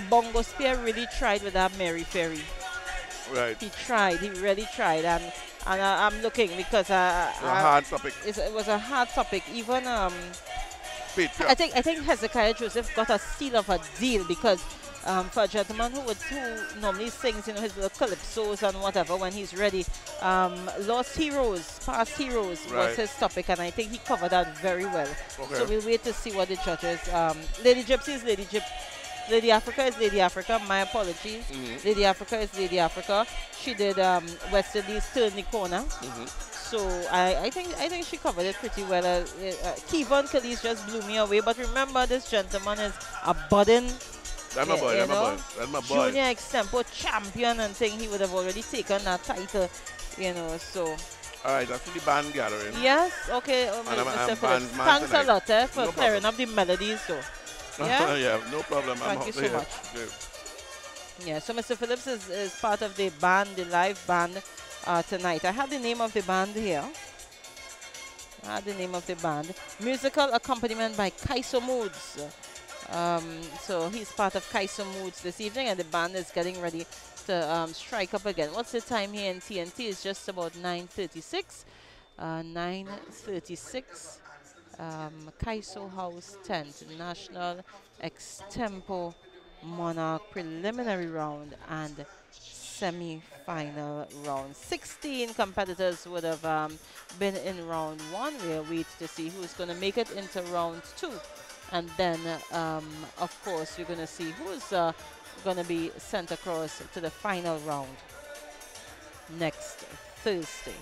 Bongo Spear really tried with that Mary Ferry. Right. He really tried, and I'm looking because a hard topic. It was a hard topic. Even I think Hezekiah Joseph got a steal of a deal because for a gentleman who normally sings, you know, his little calypsos and whatever when he's ready, Lost Heroes, Past Heroes was his topic, and I think he covered that very well. Okay. So we'll wait to see what the judges. Lady Gypsy is Lady Gypsy. Lady Africa is Lady Africa. My apologies. Lady Africa is Lady Africa. She did West Indies Turn the Corner. So I think she covered it pretty well. Kevon Khalees just blew me away. But remember, this gentleman is a budding, That's my boy. junior extempo champion, and think he would have already taken that title, you know. So. All right, that's the band gathering. Yes. Okay, Mr. Phillips. Thanks a lot for clearing up the melodies, though. Yeah? Yeah, no problem. Thank you so much. Yeah, so Mr. Phillips is part of the band, the live band tonight. I have the name of the band here. Musical accompaniment by Kaiso Moods. So he's part of Kaiso Moods this evening, and the band is getting ready to strike up again. What's the time here in TNT? It's just about 9:36. 9:36. Kaiso House Tent, National Extempo Monarch preliminary round and semi-final round. 16 competitors would have been in round 1. We'll wait to see who's going to make it into round 2. And then, of course, we're going to see who's going to be sent across to the final round next Thursday.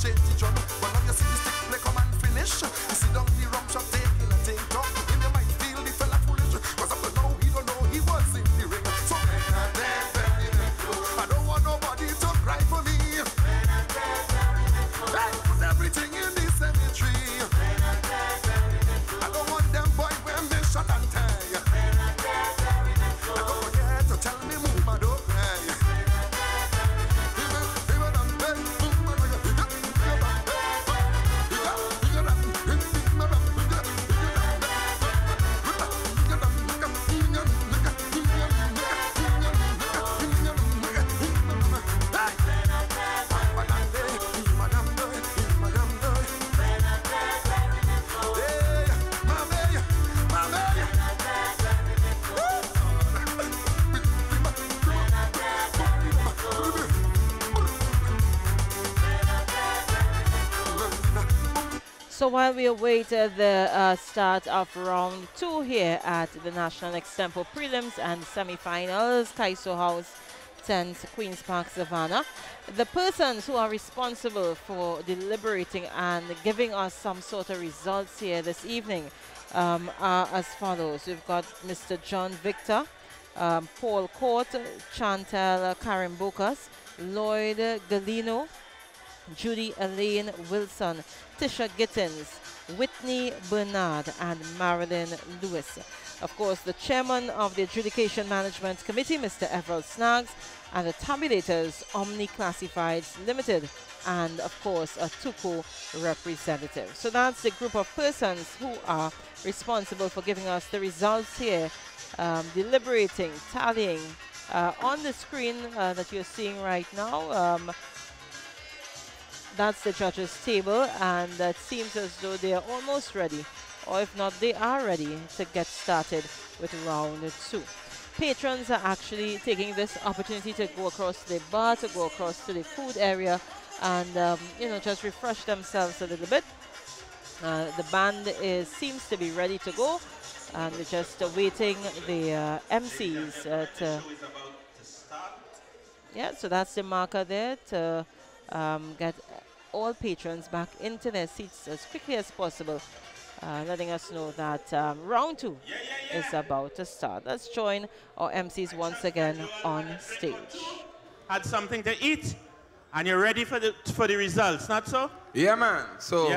change the drum. But now you see the stick play come and finish. You see down the rum shop taking a thing talk. In the might feel the fella foolish. Cause up to now he don't know he was in the ring. So when I dead, I don't want nobody to cry for me. Hey, put everything in the cemetery. I don't want them boy when they shot and tie. I don't forget to tell me move my dog. So while we await the start of round 2 here at the National Extempo Prelims and Semi-Finals, Kaiso House, 10th Queen's Park, Savannah, the persons who are responsible for deliberating and giving us some sort of results here this evening are as follows. We've got Mr. John Victor, Paul Court, Chantal Karen Bocas, Lloyd Galino, Judy Elaine Wilson, Tisha Gittins, Whitney Bernard, and Marilyn Lewis. Of course, the chairman of the Adjudication Management Committee, Mr. Everald Snaggs, and the tabulators, Omni Classifieds Limited, and of course, a TUCO representative. So that's the group of persons who are responsible for giving us the results here, deliberating, tallying. On the screen that you're seeing right now, that's the judges' table, and it seems as though they are almost ready, or if not, they are ready to get started with round 2. Patrons are actually taking this opportunity to go across to the bar, to go across to the food area, and you know, just refresh themselves a little bit. The band seems to be ready to go, and we're just awaiting the MCs to. Yeah, so that's the marker there to get all patrons back into their seats as quickly as possible, letting us know that round 2 is about to start. Let's join our MCs once again on stage. Had something to eat, and you're ready for the results, not so? Yeah, man. So,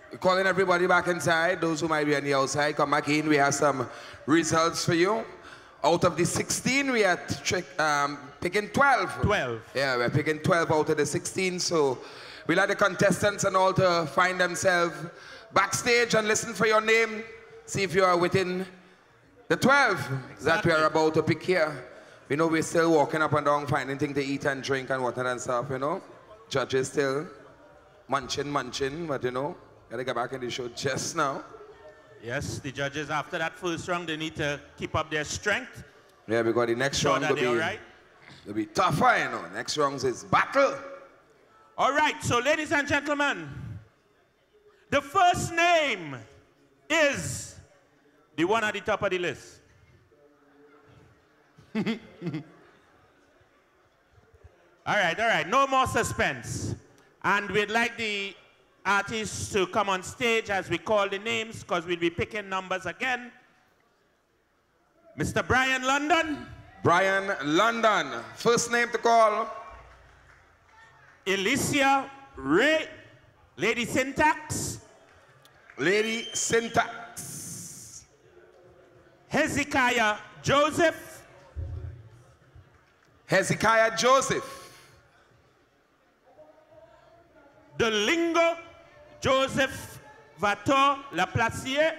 we're calling everybody back inside. Those who might be on the outside, come back in. We have some results for you. Out of the 16, we are picking 12. 12. Yeah, we're picking 12 out of the 16. So we'll have the contestants and all to find themselves backstage and listen for your name. See if you are within the 12 that we are about to pick here. You know, we're still walking up and down, finding things to eat and drink and whatnot and stuff, you know. Judges still munching, but you know, gotta get back in the show just now. Yes, the judges after that first round, they need to keep up their strength. Yeah, because the next round will be tougher, you know. Next round is battle. All right, so ladies and gentlemen, the first name is the one at the top of the list. All right, no more suspense. And we'd like the artists to come on stage as we call the names, because we'll be picking numbers again. Mr. Brian London. Brian London. First name to call. Alicia Ray. Lady Syntax. Lady Syntax. Hezekiah Joseph. Hezekiah Joseph. Dolingo Joseph Vator Laplacier.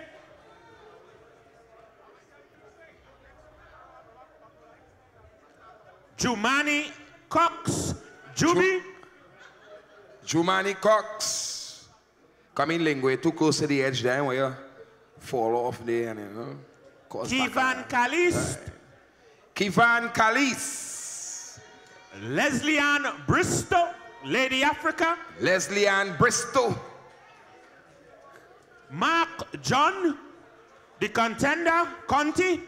Jumani Cox Juby. Jumani Cox. Come in, Lingo, too close to the edge there where you fall off there and you know. Kivan Kalis. Kivan Kalis. Leslie Ann Bristow, Lady Africa. Leslie Ann Bristow. Mark John, the contender, Conti.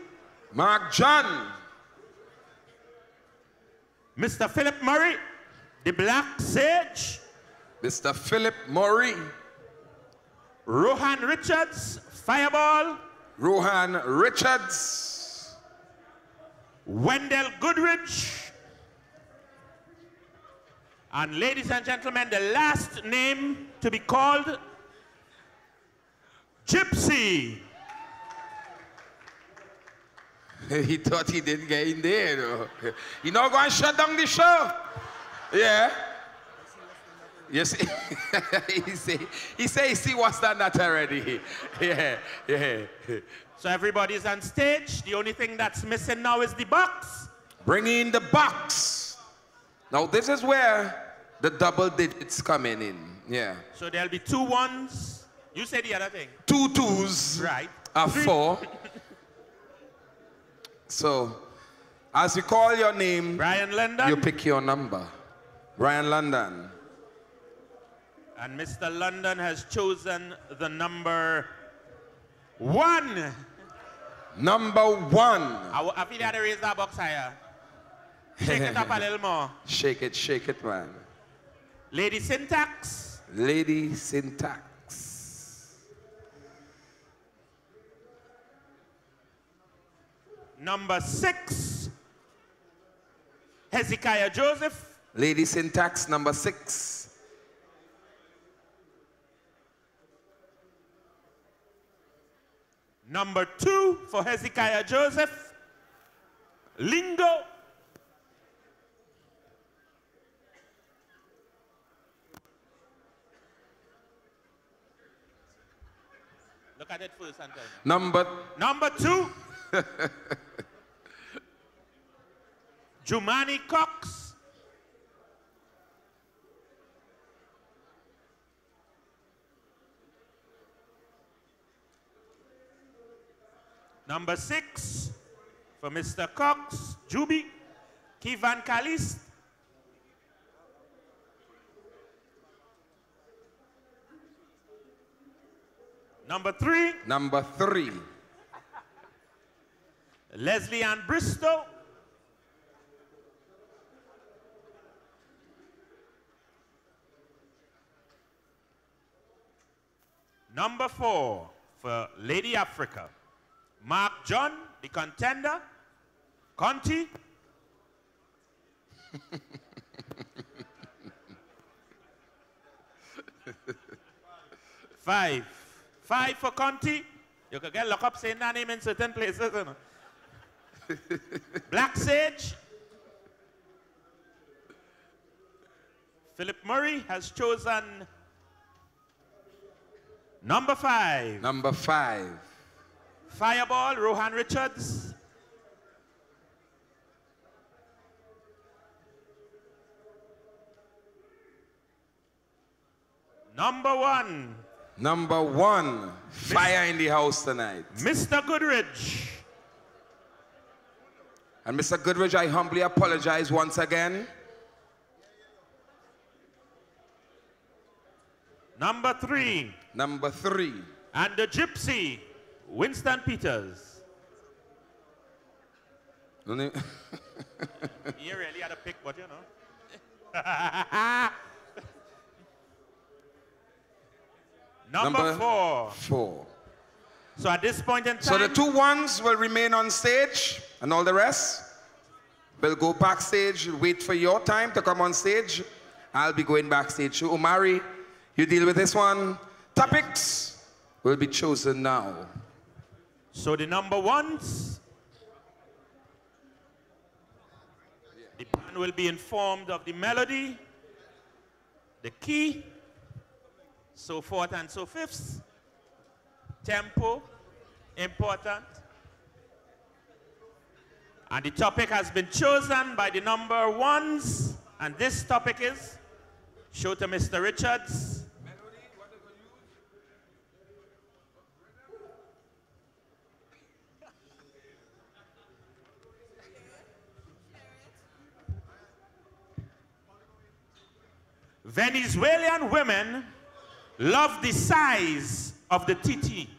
Mark John. Mr. Philip Murray, the Black Sage. Mr. Philip Murray. Rohan Richards, Fireball. Rohan Richards. Wendell Goodrich. And ladies and gentlemen, the last name to be called, Gypsy. He thought he didn't get in there, though. You know, going to shut down the show. Yeah. Yes. he say he see what's that not already. Yeah. So everybody's on stage. The only thing that's missing now is the box. Bring in the box. Now this is where the double digits coming in. Yeah. So there'll be 2 ones. You say the other thing. 2 2s. Right. A 4. So, as you call your name, Brian London, you pick your number. Brian London. And Mr. London has chosen the number 1. Number 1. I feel you had to raise that box higher. Shake it up a little more. Shake it, man. Lady Syntax. Lady Syntax. Number 6, Hezekiah Joseph. Lady Syntax, number 6. Number 2 for Hezekiah Joseph, Lingo. Look at it first and tell me. Number 2. Jumani Cox. Number 6 for Mr. Cox, Juby, Kivan Kalist. Number 3. Number 3. Leslie Ann Bristow. Number 4 for Lady Africa, Mark John, the contender, Conti. Five for Conti. You could get locked up saying that name in certain places. You know? Black Sage. Philip Murray has chosen number 5. Number 5. Fireball, Rohan Richards. Number 1. Number 1. Fire in the house tonight. Mr. Goodrich. And Mr. Goodrich, I humbly apologize once again. Number 3. Number 3. And the Gypsy, Winston Peters. You really had a pick, but you know. Number 4. 4. So at this point in time. So the 2 ones will remain on stage, and all the rest will go backstage, wait for your time to come on stage. I'll be going backstage. So Umari, you deal with this one. Topics will be chosen now. So the number 1s, the band will be informed of the melody, the key, so forth and so fifths. Tempo, important. And the topic has been chosen by the number 1s, and this topic is, show to Mr. Richards. Venezuelan women love the size of the titi.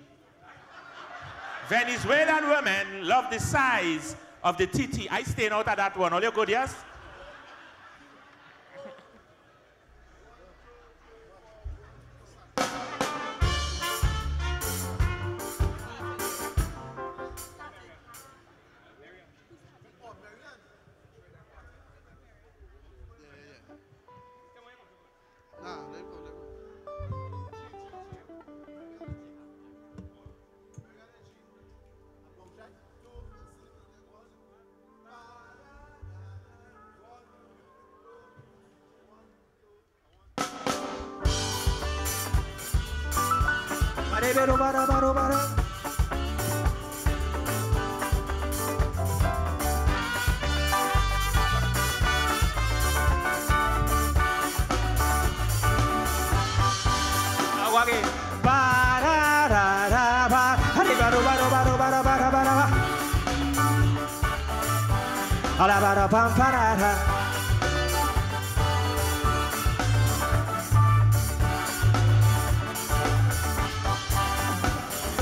Venezuelan women love the size of the titi. I staying out of that one. All you good, yes?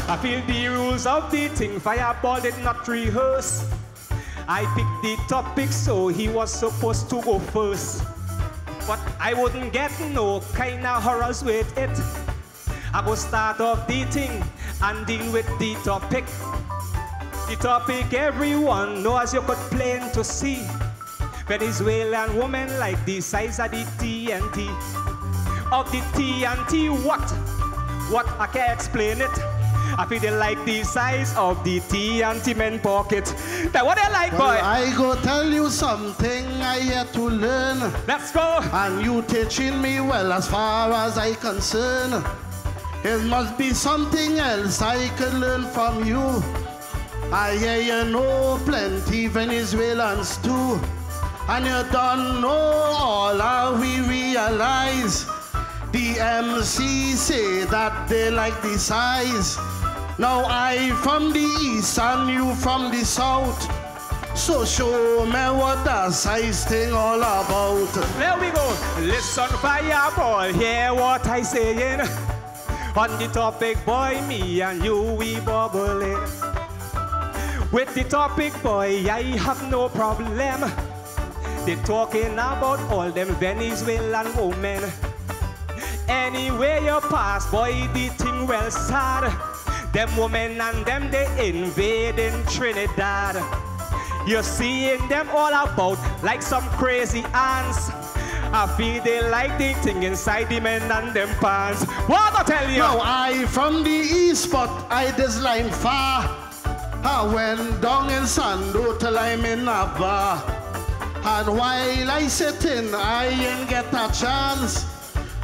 I feel the rules of the thing, Fireball did not rehearse. I picked the topic, so he was supposed to go first. But I wouldn't get no kind of horrors with it. I go start off the thing and deal with the topic. The topic everyone knows, you could plain to see. Venezuelan woman like the size of the TNT. Of the TNT, what? I can't explain it. I feel they like the size of the TNT men pocket. Now what they like, boy? I go tell you something I yet to learn. Let's go. And you teaching me well as far as I concern. It must be something else I can learn from you. I hear you know plenty Venezuelans too. And you don't know all how we realize. The MC say that they like the size. Now I from the east and you from the south. So show me what that size thing all about. There we go. Listen, Fireball, hear what I saying. On the topic, boy, me and you, we bubbling. With the topic, boy, I have no problem. They talking about all them Venezuelan women. Anywhere you pass, boy, the thing well sad. Them women and them, they invading Trinidad. You're seeing them all about like some crazy ants. I feel they like the thing inside the men and them pants. What I tell you? Now I from the east, but I this line far. I went down in Sando till I'm in Nava. And while I sitting, I ain't get a chance.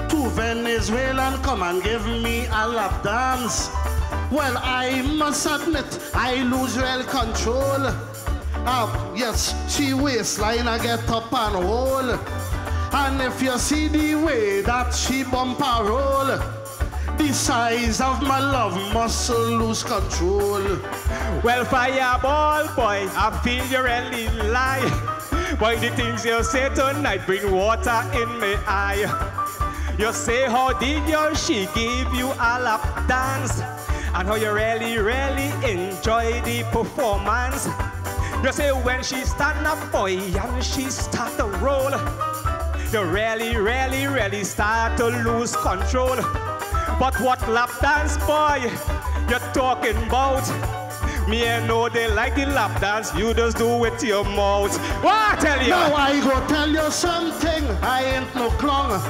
Two Venezuelan come and give me a lap dance. Well, I must admit, I lose real control. Yes, she waistline, I get up and roll. And if you see the way that she bumper roll, the size of my love muscle lose control. Well, Fireball, boy, I feel you really lie. Boy, the things you say tonight bring water in my eye. You say how the girl, she give you a lap dance. And how you really, really enjoy the performance. You say when she stand up, boy, and she start to roll, you really, really, really start to lose control. But what lap dance, boy, you're talking about? Me and know they like the lap dance, you just do with your mouth. What I tell you? Now I go tell you something, I ain't no clown.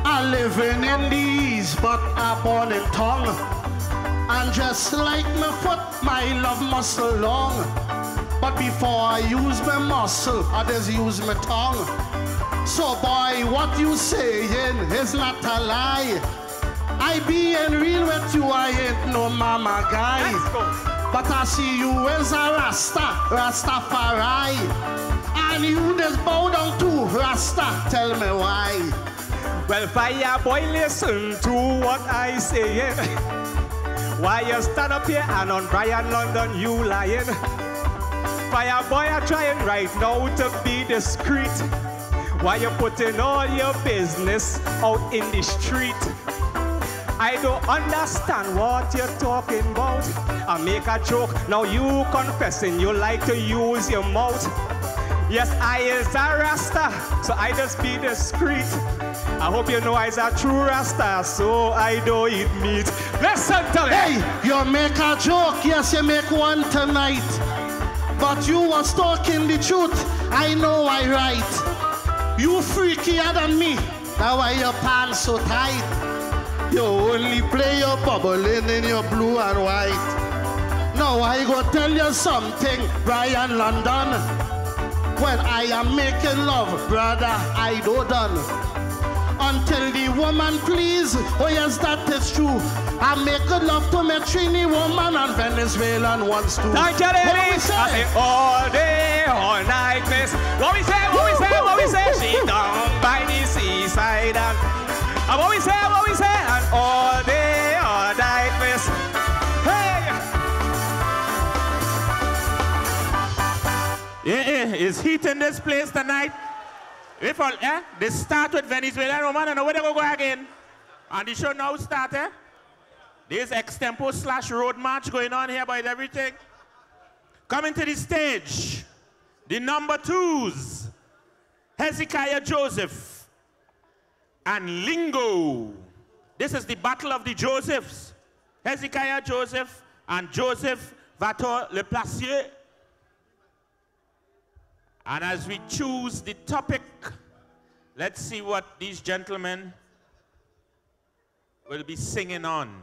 I living in the east, but I born in tongue. And just like my foot, my love muscle long. But before I use my muscle, I just use my tongue. So boy, what you saying is not a lie. I being real with you, I ain't no mama guy. But I see you as a Rastafari. And you just bow down to Rasta, tell me why. Well, Fireboy, listen to what I say. Why you stand up here and on Brian London you lying? Fireboy, I'm trying right now to be discreet. Why you putting all your business out in the street? I don't understand what you're talking about. I make a joke, now you confessing you like to use your mouth. Yes, I is a Rasta, so I just be discreet. I hope you know I's a true Rasta, so I don't eat meat. Listen to me. Hey, you make a joke, yes, you make one tonight. But you was talking the truth, I know I right. You freakier than me, that's why your pants so tight. You only play your bubbling in your blue and white. Now I go tell you something, Brian London. When I am making love, brother, I do done. until the woman please. Oh yes, that is true. I make good love to my Trini woman and Venezuelan ones too. Thank you, ladies. I say all day, all night, miss. What we say, what we say, what we say. She down by the seaside and what we say, and all day, all night, miss. It's heat in this place tonight. If all, they start with Venezuelan woman and where they go again. And the show now start, There's extempo / road march going on here by everything. Coming to the stage, the number 2s, Hezekiah Joseph and Lingo. This is the battle of the Josephs. Hezekiah Joseph and Joseph Vator Le Placier. And as we choose the topic, let's see what these gentlemen will be singing on.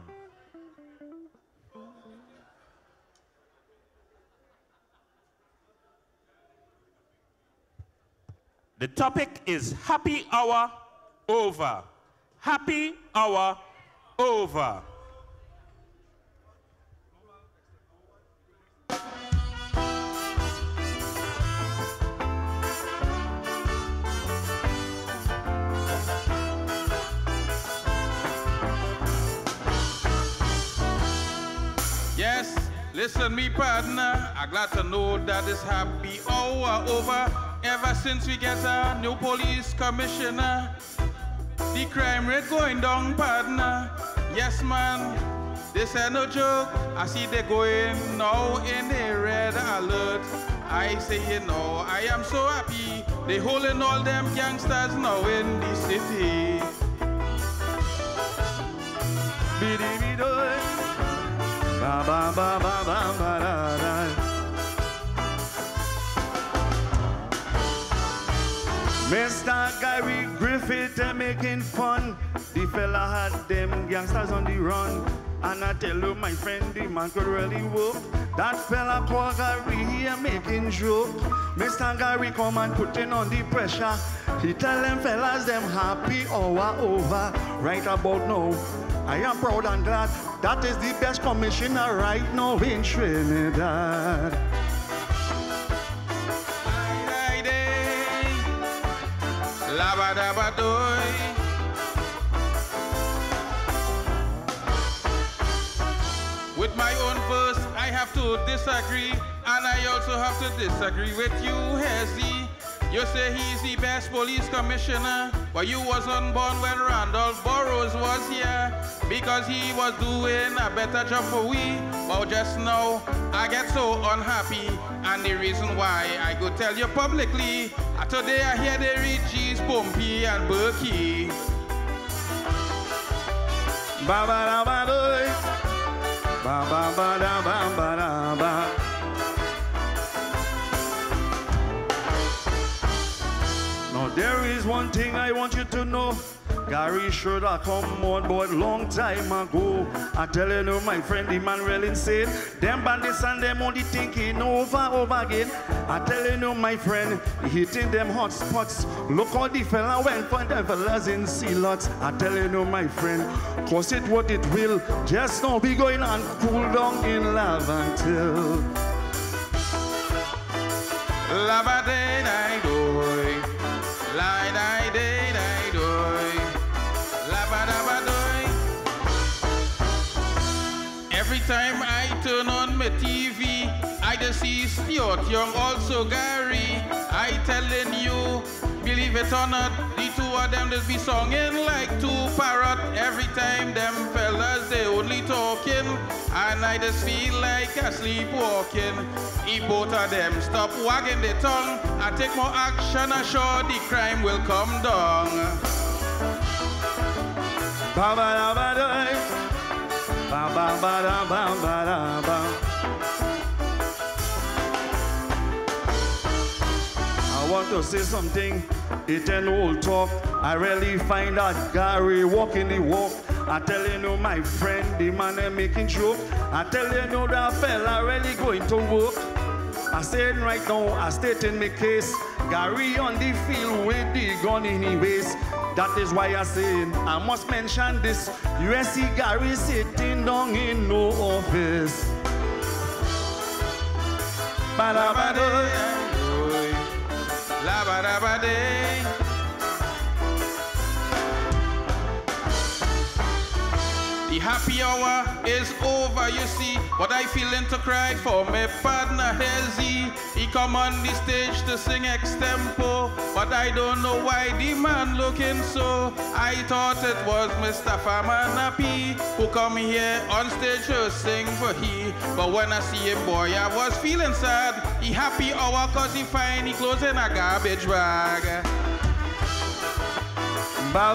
The topic is Happy Hour Over. Happy Hour Over. Yes, listen me partner, I'm glad to know that this happy hour over. Ever since we get a new police commissioner, the crime rate going down partner. Yes man, this ain't no joke. I see they going now in the red alert. I say you know, I am so happy. They holding all them gangsters now in the city. Ba ba ba ba ba ba da da. Mr. Gary Griffith making fun. The fella had them gangsters on the run. And I tell you, my friend, the man could really work. That fella called Gary here making joke. Mr. Gary come and putting on the pressure. He tell them fellas them happy hour over. Right about now, I am proud and glad that is the best commissioner right now in Trinidad. With my own verse, I have to disagree, and I also have to disagree with you, Hezzy. You say he's the best police commissioner, but you wasn't born when Randolph Burroughs was here, because he was doing a better job for we. But just now, I get so unhappy, and the reason why I go tell you publicly, today I hear they read G's, Pompey, and Berkey. Ba ba da ba do, ba ba ba da ba ba da ba. Now there is one thing I want you to know. Gary should have come on board long time ago. I tell you now, my friend, the man really insane. Them bandits and them only thinking over again. I tell you now, my friend, hitting them hot spots. Look how the fella went for them fellas in sea-lots. I tell you now, my friend, cause it what it will. Just now be going and cool down in love until Lava day night doy, lie die day night doy, lava daba doy. Every time I turn on my TV, I just see Stuart Young, also Gary. I telling you, believe it or not, the two of them just be singing like two parrot. Every time them fellas they only talking, and I just feel like a sleepwalking. If both of them stop wagging their tongue, I take more action, assure the crime will come down. ba ba da ba da, ba ba ba da ba ba da ba. I want to say something, it ain't old talk. I really find that Gary walking the walk. I tell you no, my friend, the man ain't making joke. I tell you no, that fella really going to work. I said right now, I state in my case, Gary on the field with the gun in his waist. That is why I say I must mention this. You see Gary sitting down in no office. The happy hour is over, you see, but I feeling to cry for my partner Hezzy. He come on the stage to sing extempo, but I don't know why the man looking so. I thought it was Mr. Famanapi who come here on stage to sing for he. But when I see him, boy, I was feeling sad. He happy hour cause he find he clothes in a garbage bag. Ba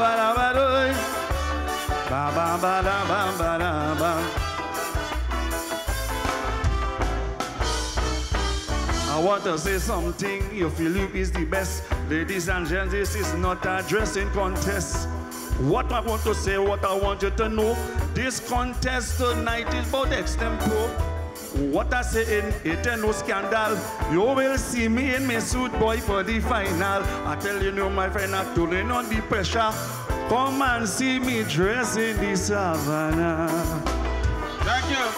ba ba da ba ba da ba. I want to say something. Your Phillips is the best. Ladies and gents, this is not a dressing contest. What I want to say, what I want you to know, this contest tonight is about extempo. What I say it ain't no scandal. You will see me in my suit, boy, for the final. I tell you, no, my friend, I'm totally on the pressure. Come and see me dress in the savannah. Thank you.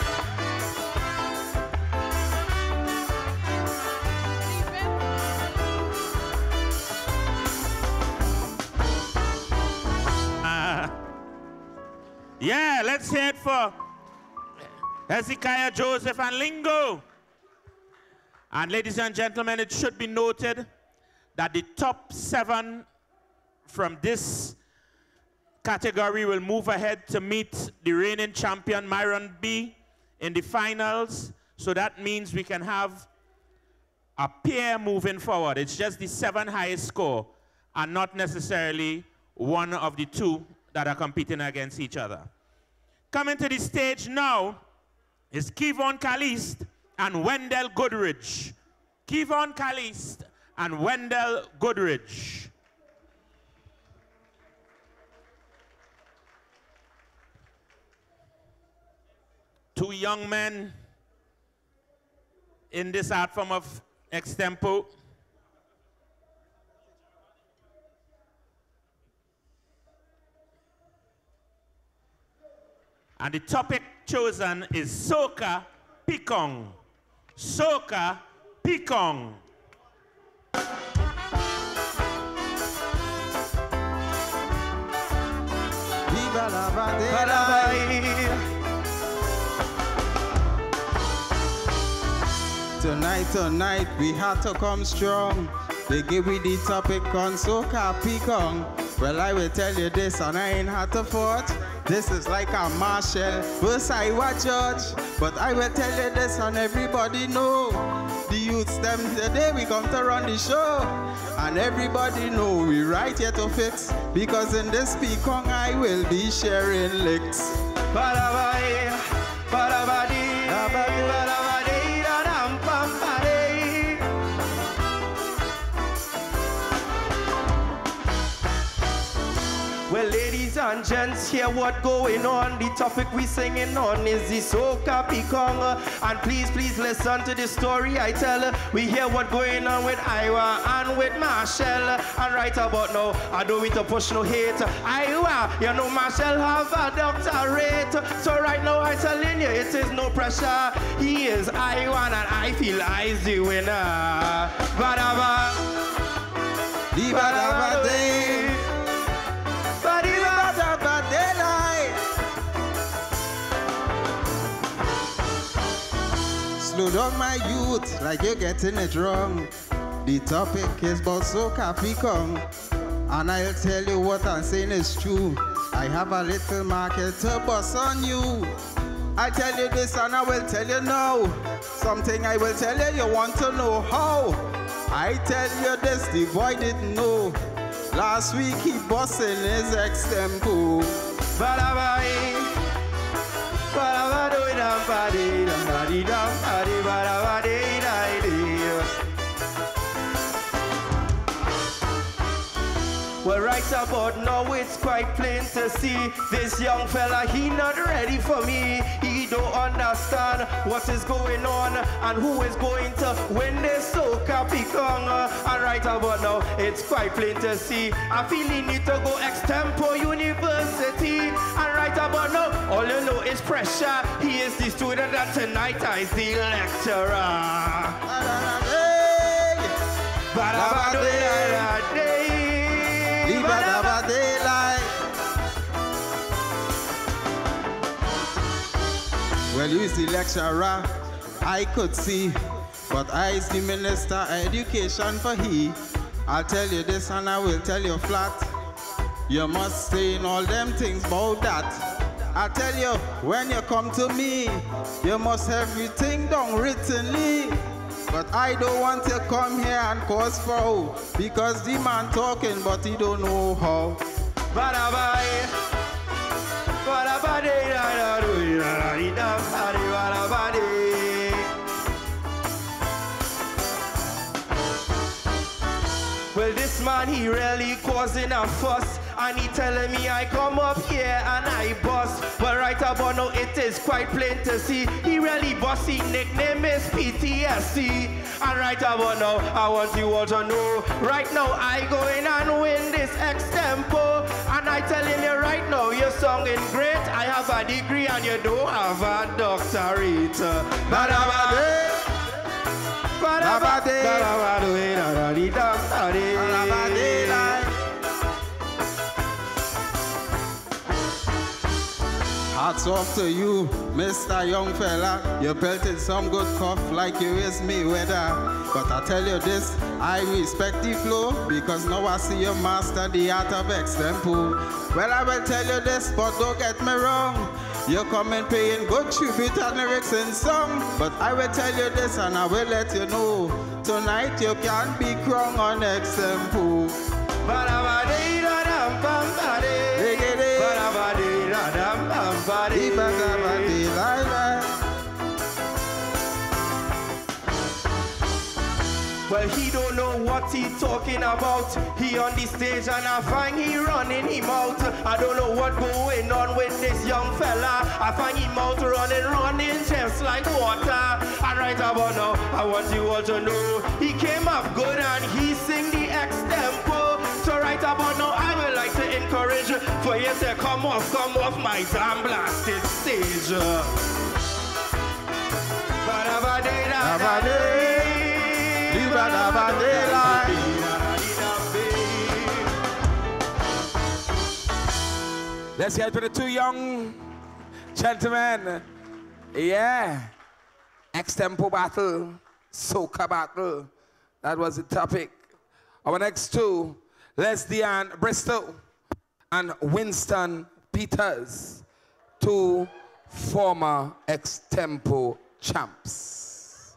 Yeah, let's hear it for Hezekiah, Joseph, and Lingo. And ladies and gentlemen, it should be noted that the top 7 from this category will move ahead to meet the reigning champion Myron B in the finals. So that means we can have a pair moving forward. It's just the 7 highest score and not necessarily one of the 2 that are competing against each other. Coming to the stage now is Kevon Caliste and Wendell Goodrich. Kevon Caliste and Wendell Goodrich. Two young men in this art form of extempo. And the topic chosen is Soca Pikong. Soca Pikong. Viva la bandera. Tonight, we had to come strong. They give me the topic on Soca Pikong. Well, I will tell you this, and I ain't had to fight. This is like a marshal versus Iowa judge. But I will tell you this, and everybody know. The youths them today, we come to run the show. And everybody know we right here to fix. Because in this Pikong, I will be sharing licks. Ba-da-ba-dee, ba-da-ba-dee, ba-da-ba-dee. Well, ladies and gents, hear what going on. The topic we singing on is the Soca Pikong. And please listen to the story I tell. We hear what going on with Iowa and with Marshall. And right about now, I don't want to push no hate. Iowa, you know Marshall have a doctorate. So right now I telling you, it is no pressure. He is Iowa and I feel I's the winner. Ba-da-ba. Di-ba-da-ba-dee. Slow down, my youth, like you're getting it wrong. The topic is about Soca Pikong, and I'll tell you what I'm saying is true. I have a little market to bust on you. I tell you this and I will tell you now. Something I will tell you, you want to know how. I tell you this, the boy didn't know. Last week he busting his extempo. Ba-da-ba-ee, ba-da-ba-do-dum-ba-dee, dum-ba-dee-dum-ba-dee, ba-da-ba-dee-da-dee. Well, right about now it's quite plain to see this young fella, he not ready for me. He don't understand what is going on and who is going to win this soca picong. And right about now, it's quite plain to see. I feel he need to go extempo university. And right about now, all you know is pressure. He is the student and tonight I is the lecturer. Well, you is the lecturer, I could see, but I is the minister of education for he. I'll tell you this and I will tell you flat. You must say in all them things about that. I tell you, when you come to me, you must have everything done writtenly. But I don't want to come here and cause foul, because the man talking, but he don't know how. Well, this man, he really causing a fuss, and he telling me I come up here and I bust. But right about now, it is quite plain to see he really bossy. Nickname is PTSD. And right about now, I want you all to know, right now I go in and win this extempo. And I telling you right now, you're singing great. I have a degree and you don't have a doctorate. Hats off to you, Mr. Young Fella. You belted some good cough like you is Mayweather. But I tell you this, I respect the flow, because now I see you master the art of extempo. Well, I will tell you this, but don't get me wrong. You come in paying good tribute and lyrics in song. But I will tell you this and I will let you know, tonight you can't be crowned on extempo. Well, he don't know what he talking about. He on the stage and I find he running him out. I don't know what going on with this young fella. I find him out running just like water. And right about now, I want you all to know, he came up good and he sing the extempo. So right about now, I would like to encourage for you to come off my damn blasted stage. Let's get to the two young gentlemen. Yeah. Extempo battle, soca battle. That was the topic. Our next two, Leslie Ann Bristol and Winston Peters, two former extempo champs.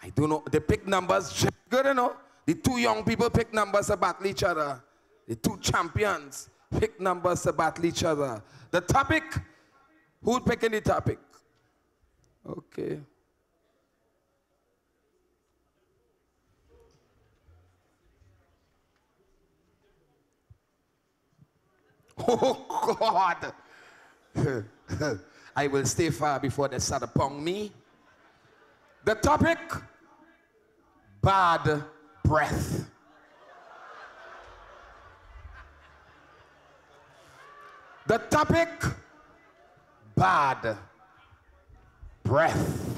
I don't know, they pick numbers, good enough. The two young people pick numbers to battle each other. The two champions pick numbers to battle each other. The topic, who's picking the topic? Okay. Oh, God. I will stay far before they start upon me. The topic, bad breath. The topic, bad breath.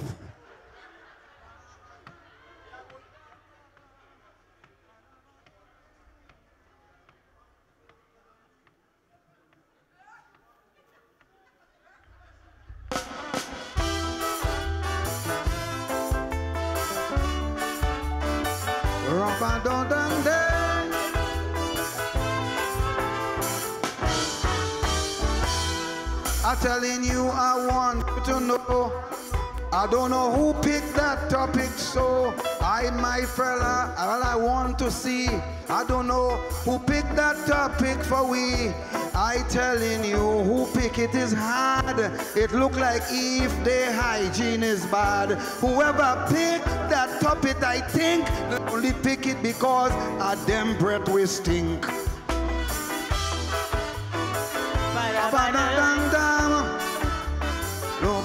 I'm telling you, I want you to know, I don't know who picked that topic, so my fella, all I want to see, I don't know who picked that topic for we. I telling you, who pick it is hard. It look like if their hygiene is bad. Whoever picked that topic, I think they only pick it because of them breath we stink.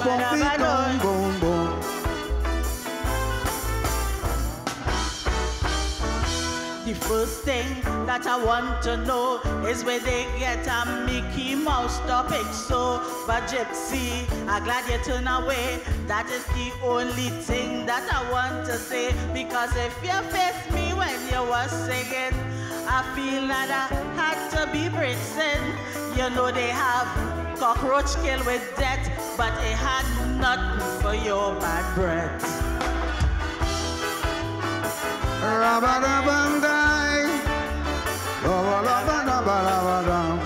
bump it down, boom, boom. The first thing that I want to know is where they get a Mickey Mouse topic. So, but Gypsy, I'm glad you turned away. That is the only thing that I want to say. Because if you faced me when you were singing, I feel that I had to be bracing. You know they have cockroach kill with death, but it had nothing for your bad breath. Rabadabandai, rabadabadabadabadam.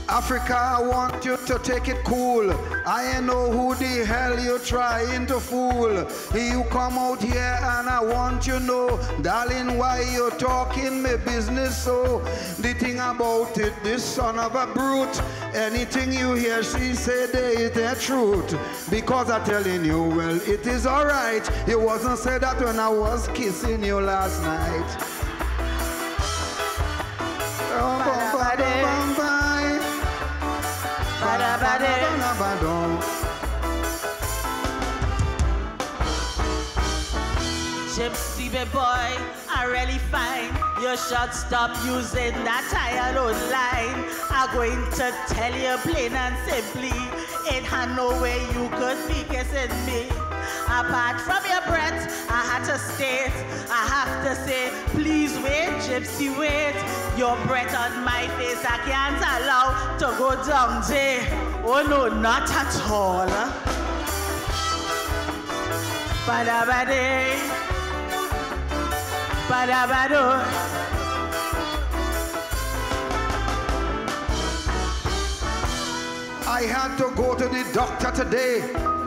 Africa, I want you to take it cool. I ain't know who the hell you trying to fool. You come out here and I want you know, darling, why you talking me business so? The thing about it, this son of a brute, anything you hear she say, there is the truth. Because I'm telling you, well, it is alright. You wasn't said that when I was kissing you last night. Gypsy boy, I really fine. You should stop using that tired old line. I'm going to tell you plain and simply, it had no way you could be kissing me. Apart from your breath, I had to state, I have to say, please wait, Gypsy, wait. Your breath on my face, I can't allow to go down there. Oh no, not at all. Badabade, badabado. I had to go to the doctor today.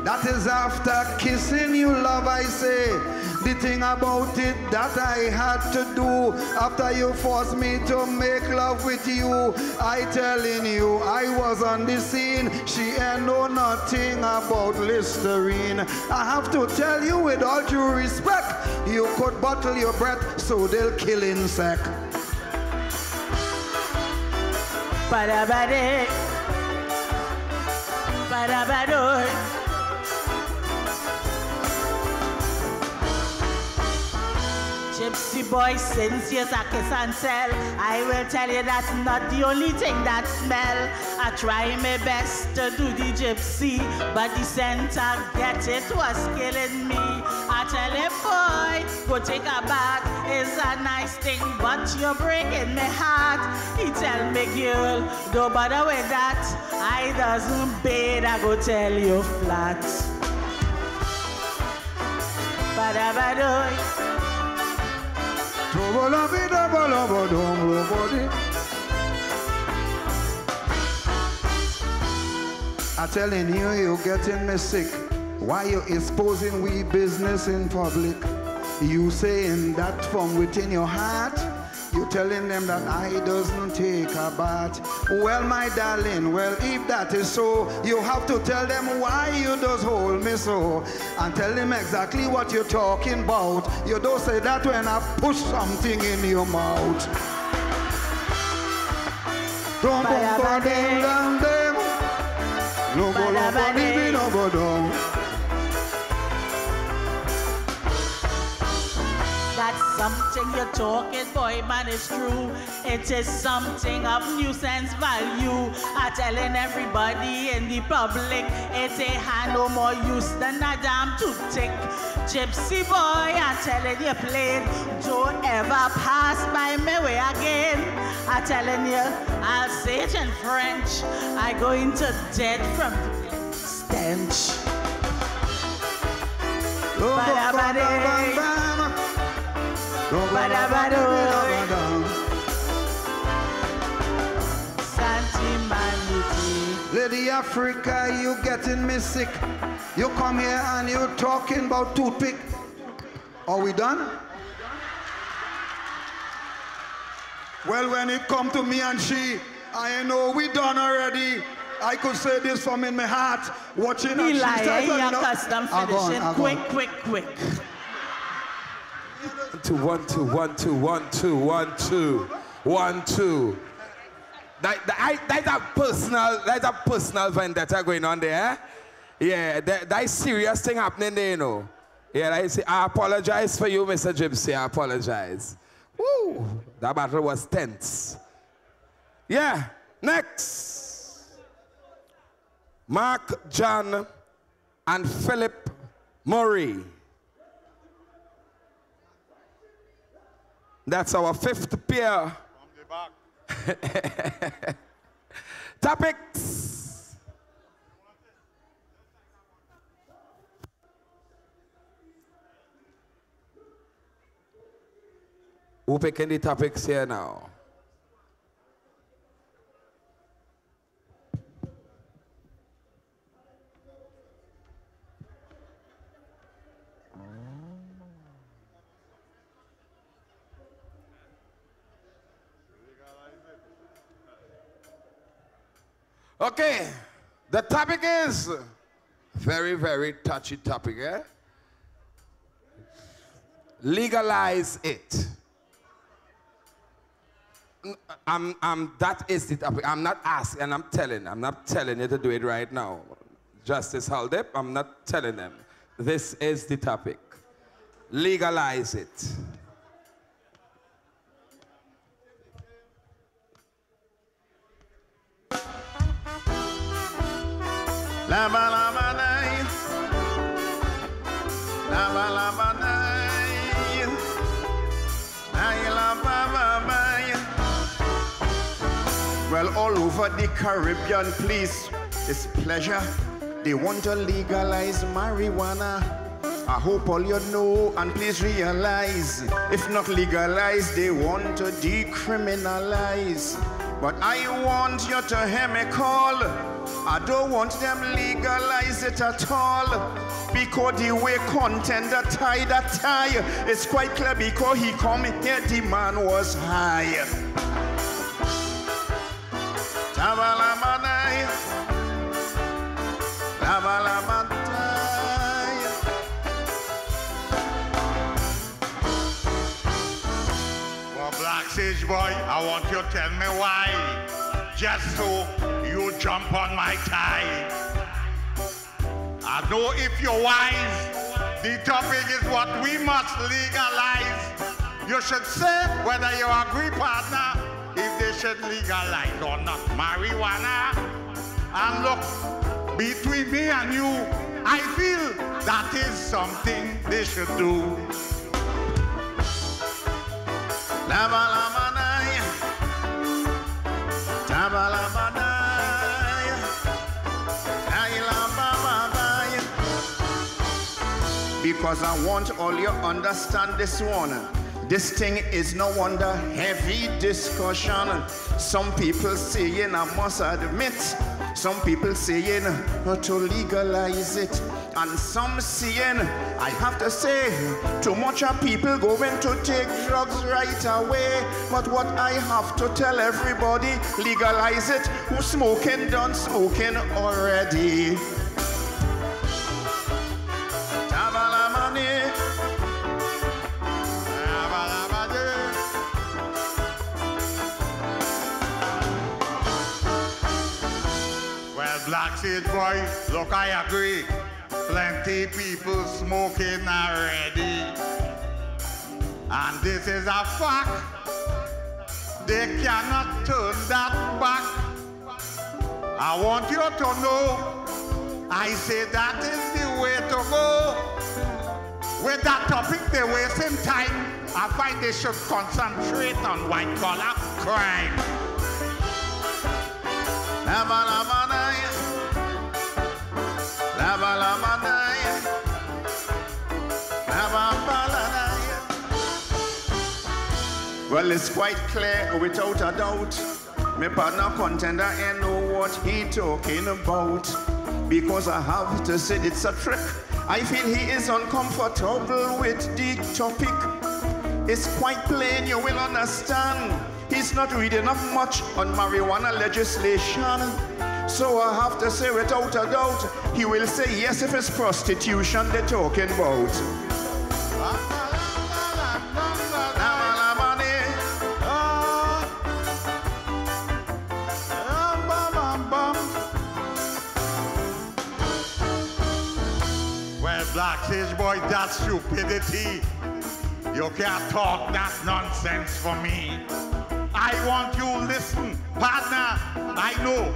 That is after kissing you, love, I say. The thing about it that I had to do after you forced me to make love with you, I telling you, I was on the scene. She ain't know nothing about Listerine. I have to tell you with all due respect, you could bottle your breath so they'll kill insect. Badabade, badabado. Gypsy boy, since you're a kiss and sell, I will tell you that's not the only thing that smell. I try my best to do the gypsy, but the scent I get it was killing me. I tell him, boy, go take a bath, it's a nice thing, but you're breaking my heart. He tell me, girl, don't bother with that. I doesn't bait, I go tell you flat. Badabado. I'm telling you, you're getting me sick. Why you exposing we business in public? You saying that from within your heart? You telling them that I doesn't take a bath. Well, my darling, well, if that is so, you have to tell them why you does hold me so. And tell them exactly what you're talking about. You don't say that when I push something in your mouth. Don't go down them. No go down. That's something you're talking, boy, man, it's true. It is something of nuisance value. I'm telling everybody in the public, it's a hand no more use than a damn toothpick. Gypsy boy, I'm telling you plain, don't ever pass by me way again. I'm telling you, I'll say it in French, I go into dead from the stench. Lady Africa, you getting me sick. You come here and you talking about toothpick. Are we done? Well, when it come to me and she, I know we done already. I could say this from in my heart, watching and she starts your custom finishing. Quick. 1 2 1 2 1 2 1 2 1 2. That's a personal vendetta going on there. Yeah, that is serious thing happening there, you know. Yeah, I apologize for you, Mr. Gypsy. I apologize. Woo! That battle was tense. Yeah, next. Mark, John, and Philip Murray. That's our fifth pair. Topics. Who picking the topics here now? Okay, the topic is very, very touchy topic, eh? Legalize it. That is the topic. I'm not asking, and I'm not telling you to do it right now. Justice Haldip, I'm not telling them. This is the topic. Legalize it. Lava lava day, lava lava day, well, all over the Caribbean, please, it's pleasure. They want to legalize marijuana. I hope all you know and please realize, if not legalize, they want to decriminalize. But I want you to hear me call. I don't want them legalize it at all. Because the way contender tie that tie, it's quite clear because he come here, the man was high. Tabalamanai, Tabalamanai. Well, Black Sage Boy, I want you to tell me why. Just so you jump on my tie. I know if you're wise, the topic is what we must legalize. You should say whether you agree, partner, if they should legalize or not marijuana. And look, between me and you, I feel that is something they should do. Lava lava day, lava lava day. Because I want all you understand this one. This thing is no wonder heavy discussion. Some people saying, I must admit, some people saying to legalize it. And some saying, I have to say, too much of people going to take drugs right away. But what I have to tell everybody, legalize it. Who's smoking, done smoking already. Black Sage Boy, look, I agree. Plenty people smoking already. And this is a fact. They cannot turn that back. I want you to know, I say that is the way to go. With that topic, they're wasting time. I find they should concentrate on white-collar crime. Lava lava day, lava lava day, lava day. Well, it's quite clear without a doubt. My partner contender ain't know what he talking about. Because I have to say it's a trick. I feel he is uncomfortable with the topic. It's quite plain, you will understand. He's not reading up much on marijuana legislation. So I have to say without a doubt, he will say yes if it's prostitution they're talking about. Black Sage boy, that's stupidity. You can't talk that nonsense for me. I want you listen, partner. I know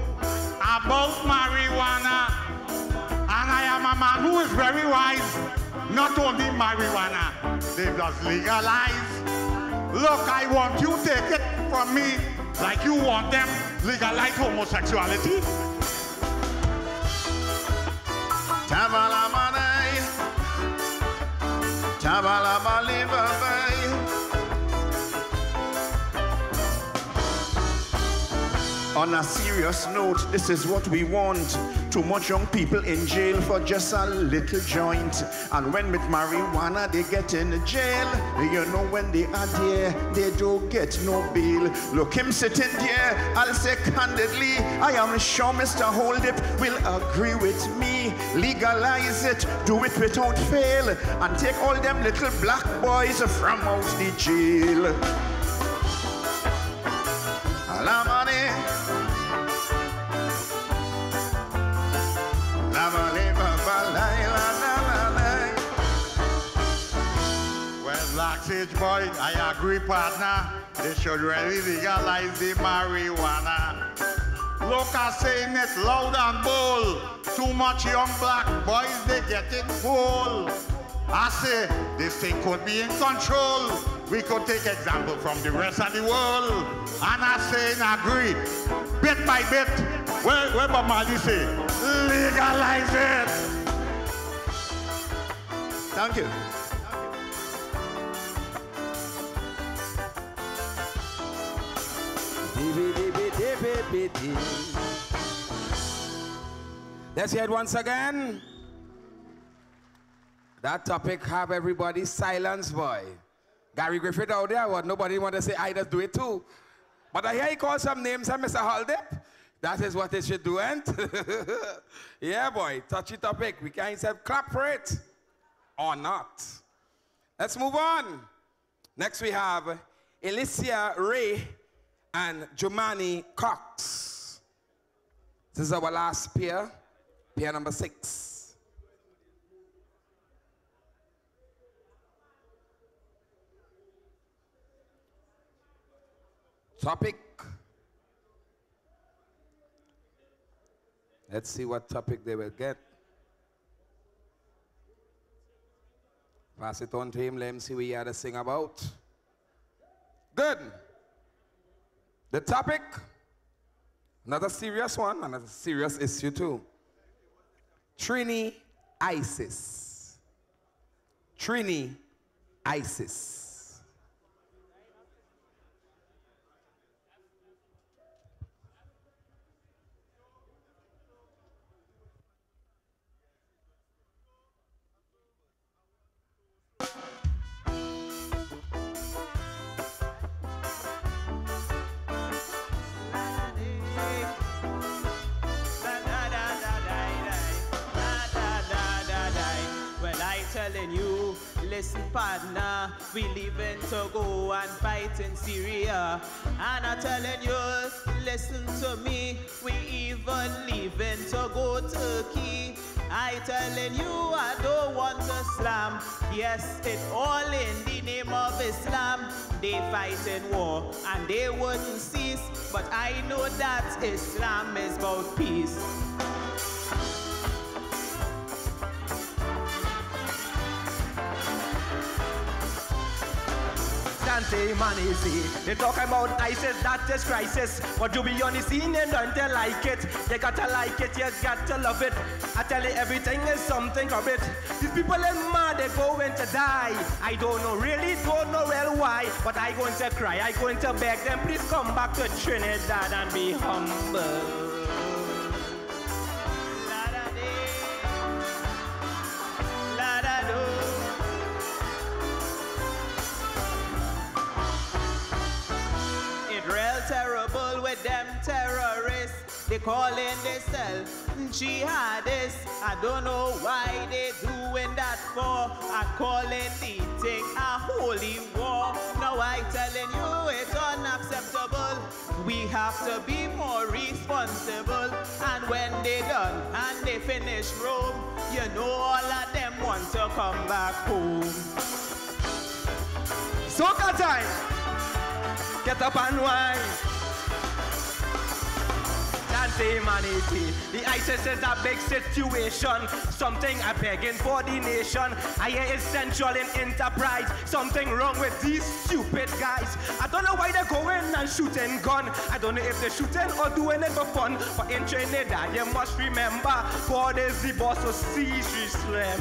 about marijuana, and I am a man who is very wise. Not only marijuana, they just legalize. Look, I want you take it from me like you want them legalize homosexuality. Tabalamanai, Tabalabalibabai. On a serious note, this is what we want. Too much young people in jail for just a little joint. And when with marijuana they get in jail, you know when they are there, they don't get no bail. Look, him sitting there, I'll say candidly, I am sure Mr. Holdip will agree with me. Legalize it, do it without fail, and take all them little black boys from out the jail. Alamani. Well, Black Sage boy, I agree, partner. They should really legalize the marijuana. Look, I'm saying it loud and bold. Too much young black boys, they getting full. I say, this thing could be in control. We could take example from the rest of the world. And I say, agree, bit by bit. Where Bob Marley say, legalize it. Thank you. Let's hear it once again. That topic have everybody silence, boy. Gary Griffith out there, what nobody want to say, I just do it too. But I hear he call some names, and Mr. Holdip. That is what they should do, ain't? Yeah, boy, touchy topic. We can't say clap for it or not. Let's move on. Next we have Alicia Ray and Jumani Cox. This is our last pair, pair number 6. Topic. Let's see what topic they will get. Pass it on to him, let him see what he had to sing about. Good. The topic, another serious one, another serious issue too. Trini ISIS. Trini ISIS. Telling you, listen partner, we leaving to go and fight in Syria. And I'm telling you, listen to me, we even leaving to go Turkey. I telling you, I don't want to slam. Yes, it all in the name of Islam. They fight in war and they wouldn't cease. But I know that Islam is about peace. Say money, see. They talk about ISIS, that is crisis. But you be on the scene and don't they like it. You gotta like it, you gotta love it. I tell you, everything is something of it. These people are mad, they're going to die. I don't know, really don't know well why. But I going to cry, I going to beg them, please come back to Trinidad and be humble. Terrible with them terrorists. They calling themselves jihadists. I don't know why they doing that for. I calling the thing a holy war. Now I telling you it's unacceptable. We have to be more responsible. And when they done and they finish Rome, you know all of them want to come back home. Soca time! Get up and wine. Dance humanity. The ISIS is a big situation. Something I'm begging for the nation. I hear it's central in enterprise. Something wrong with these stupid guys. I don't know why they're going and shooting gun. I don't know if they're shooting or doing it for fun. But in Trinidad, you must remember, God is the boss of Caesar Slam.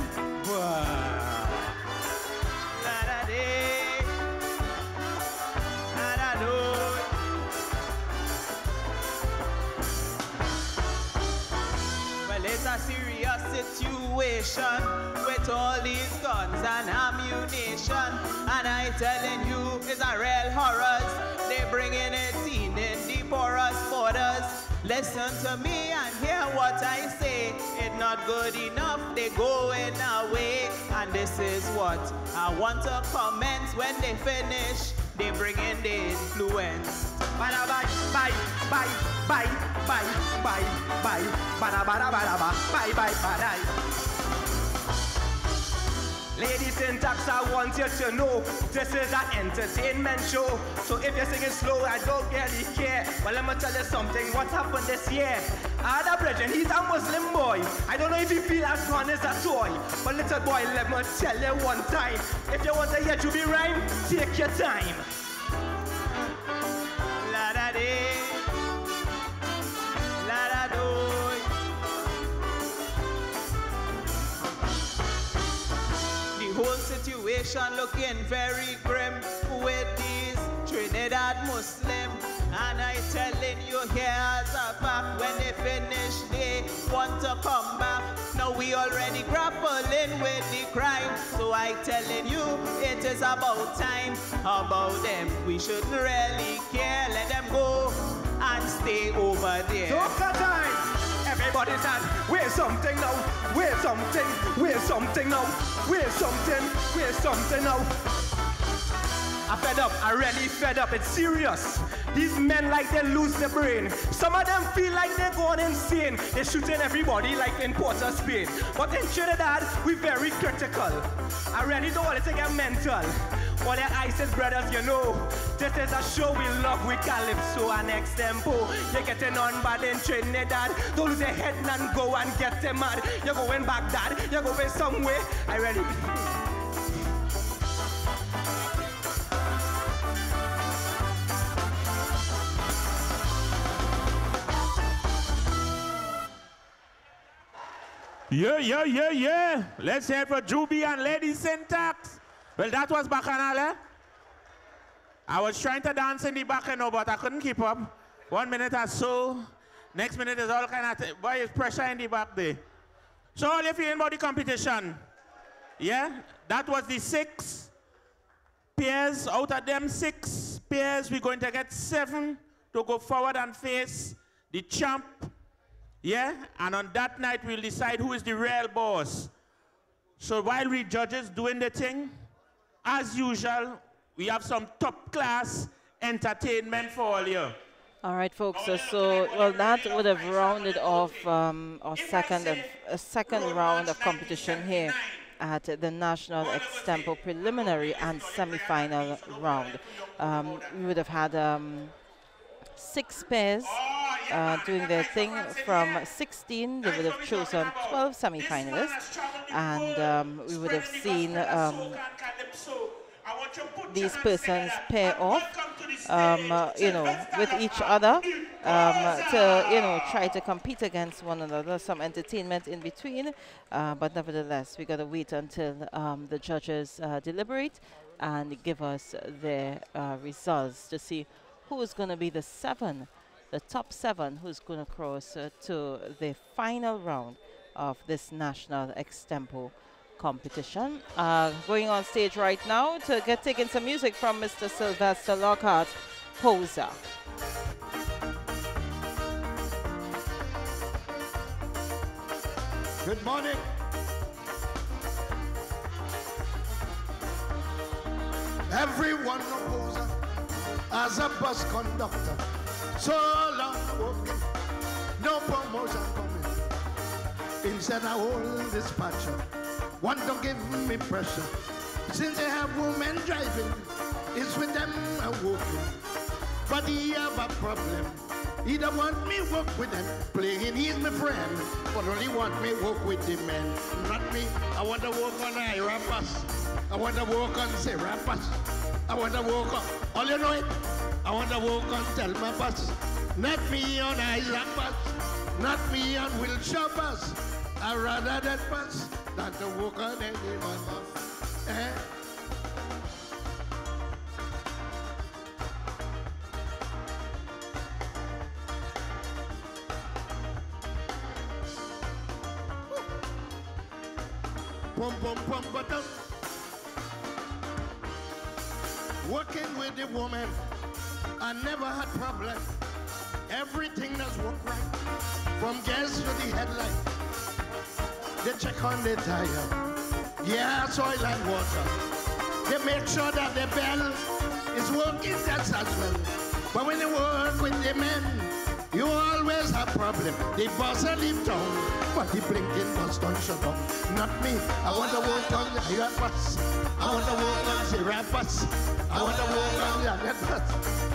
It's a serious situation with all these guns and ammunition. And I telling you, it's a real horrors. They bringing it in the porous borders. Listen to me and hear what I say. It's not good enough, they going away. And this is what I want to comment when they finish. They bring in the influence. Bye, bye, bye, bye, bye, bye, bye, bye, bada, bada, bada, bye, bye, bye. Ladies in tax, I want you to know this is an entertainment show. So if you're singing slow, I don't really care. But let me tell you something, what happened this year? I had a brethren, he's a Muslim boy. I don't know if he feel as gone as a toy. But little boy, let me tell you one time. If you want to hear Juby rhyme, take your time. La da dee, la da do. The whole situation looking very grim with these Trinidad Muslim. And I telling you here as a fact, when they finish, they want to come back. Now we already grappling with the crime. So I telling you, it is about time. About them, we shouldn't really care. Let them go and stay over there. Soca time! Everybody stand, wear something now, wear something, wear something now, wear something, wear something now. I'm fed up, I'm really fed up, it's serious. These men like they lose their brain. Some of them feel like they're going insane. They're shooting everybody like in Port of Spain. But in Trinidad, we're very critical. I really don't want it to get mental. All the ISIS brothers, you know, this is a show we love with Calypso and Extempo. You're getting on bad in Trinidad. Don't lose your head and go and get them mad. You're going Baghdad, you're going somewhere. I really... Yeah. Let's hear it for Juby and Lady Syntax. Well, that was Bacchanal. I was trying to dance in the Bacchanal, but I couldn't keep up. 1 minute or so. Next minute is all kind of... Boy, it's pressure in the back there. So all you feeling about the competition? Yeah? That was the 6 pairs. Out of them 6 pairs, we're going to get 7 to go forward and face the champ. Yeah, and on that night we'll decide who is the real boss. So while we judges doing the thing, as usual, we have some top class entertainment for all you. All right, folks. So that would have rounded off our second round of competition here at the National Extempo preliminary and semi-final round. We would have had 6 pairs doing their thing. From 16, they would have chosen 12 semi-finalists, and we would have seen these persons pair off, with each other to, try to compete against one another. Some entertainment in between, but nevertheless, we got to wait until the judges deliberate and give us their results to see who's going to be the top 7 who's going to cross to the final round of this National Extempo competition. Going on stage right now to taking some music from Mr. Sylvester Lockhart, Poser. Good morning. Everyone a poser. as a bus conductor. So long working, no promotion coming. Instead I hold dispatcher, want to give me pressure. Since they have women driving, it's with them I'm working. But he have a problem. He don't want me work with them, playing he's my friend, but only want me work with the men. Not me. I want to work on a rappers. I want to work on the rappers. I want to work on, all you know it, I want to work on Telma bus. Not me on Isaac bus. Not me on Wilshire bus. I rather that bus than to work on any man bus. Eh? Pum pum pum button. Working with the woman, I never had problem. Everything does work right. From gas to the headlight. They check on the tire. Gas, oil and water. They make sure that the bell is working just as well. But when you work with the men, you always have problem. The bus will leave town, but the blinking bus don't shut up. Not me. I want to work on the higher bus. I want to work on the rap bus. I want to work on the net bus.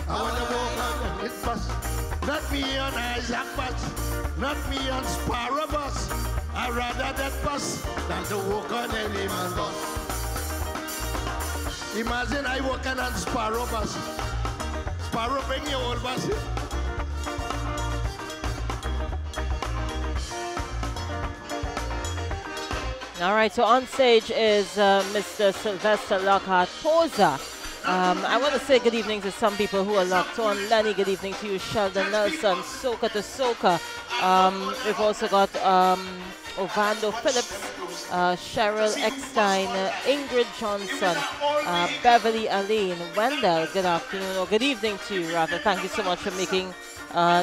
I want to work on the net bus. Not me on Isaac bus. Not me on Sparrow bus. I rather that bus than to work on any man bus. Imagine I working on Sparrow bus. Sparrow bring your old bus here. All right, so on stage is Mr. Sylvester Lockhart Posa. I want to say good evening to some people who are locked on. Lenny, good evening to you. Sheldon Nelson, Soca to Soca. We've also got Ovando Phillips, Cheryl Eckstein, Ingrid Johnson, Beverly Aline, Wendell, good afternoon, or good evening to you, rather. Thank you so much for making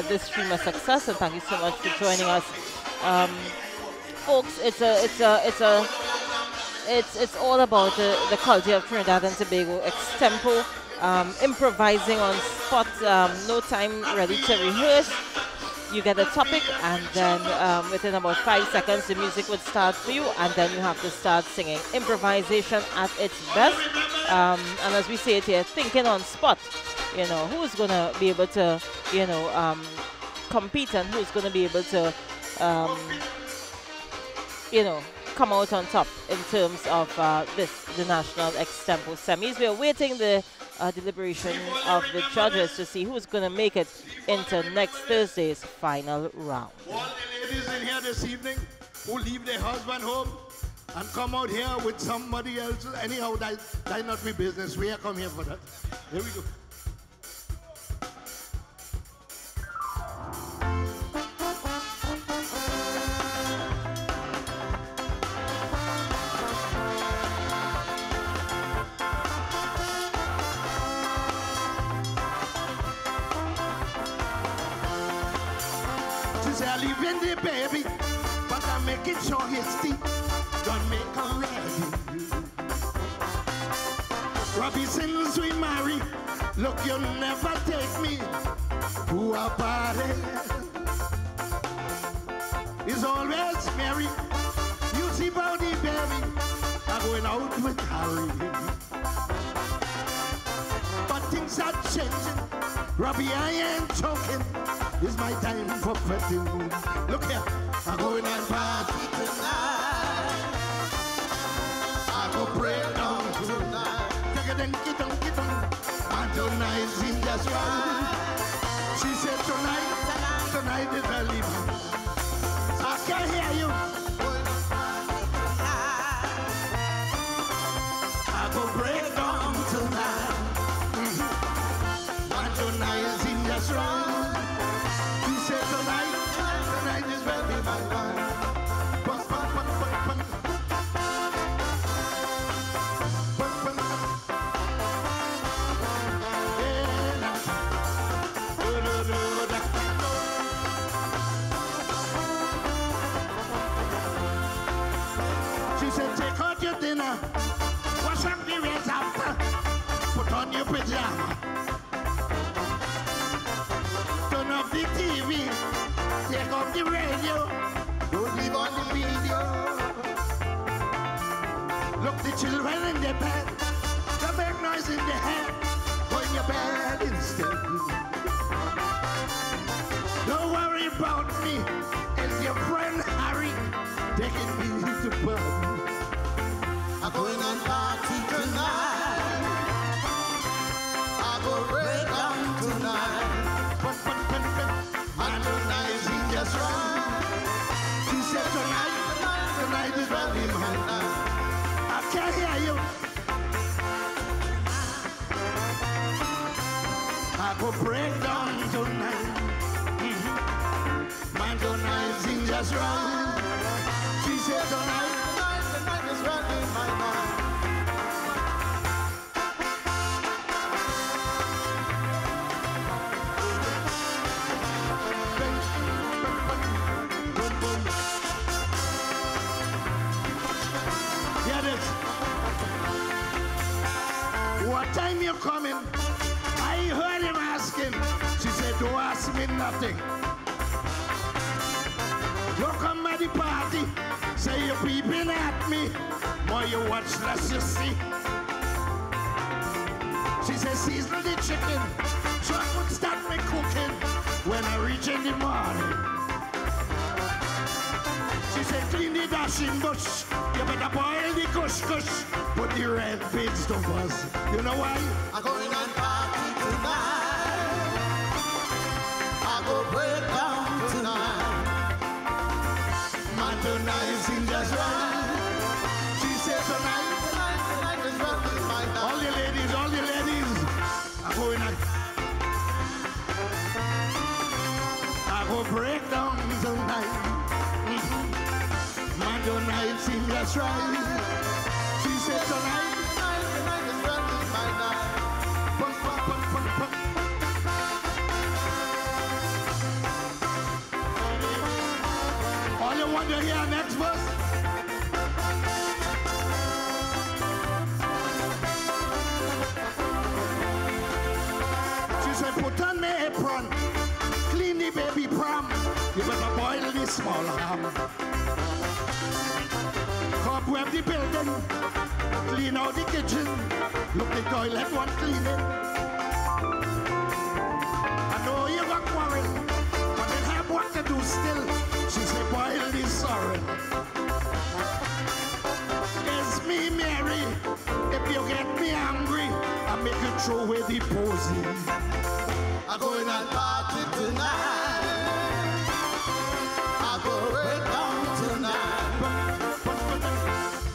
this stream a success, and thank you so much for joining us. Folks, it's all about the culture of Trinidad and Tobago. Extempo, improvising on spot, no time ready to rehearse. You get a topic, and then within about 5 seconds, the music would start for you, and then you have to start singing. Improvisation at its best, and as we say it here, thinking on spot. You know, who's gonna be able to, you know, compete, and who's gonna be able to, you know, come out on top in terms of the national extempo semis. We are waiting the deliberation of the judges to see who's going to make it into next Thursday's final round. All the ladies in here this evening who leave their husband home and come out here with somebody else, anyhow, that not be business. We are come here for that. Here we go. I live in the baby, but I'm making sure his teeth don't make her ready. Robbie, since we married, look, you never take me to a party. It's always Mary. You see about the baby, I'm going out with Harry. But things are changing. Robbie, I ain't joking. It's my time for fretting. Look here, I'm going and party tonight. I go pray down tonight. Take a dinky donkey donk. And tonight seems just right. She said tonight is her leaving. I can't hear you. I go pray down tonight. And tonight seems just right. Tonight is where we might find. the bed. Don't make noise in the head. Go in your bed instead. Don't worry about me. It's your friend Harry taking me to bed. I'm going on party tonight. I go break down tonight. And tonight is just right. She said tonight is really my night. I can't hear you. I go break down tonight. Man, tonight is just right. She said tonight is really my night. What time you coming? I heard him asking. She said, don't ask me nothing. You come at the party, say you're peeping at me. More you watch, less you see. She said, season the chicken. So I could start me cooking when I reach in the morning. She said, clean the dashing bush. You better boil the kush-kush. Put the red beans to us. You know why? I'm going on party tonight. I go break down tonight. Man, tonight seems just right. She said tonight is really my night. All the ladies, I'm going on. I go break down tonight. Man, tonight seems just right. She said tonight is really my night. All you want to hear next verse? She said, put on my apron, clean the baby pram. You better boil the small ham. Cobweb the building, clean out the kitchen. Look the toilet, one cleaning. I know you got quarrel, but they have what to do still. She said, boil the sorrel. It's me, Mary. If you get me angry, I make you throw away the posy. I'm going on party tonight. I go break down tonight.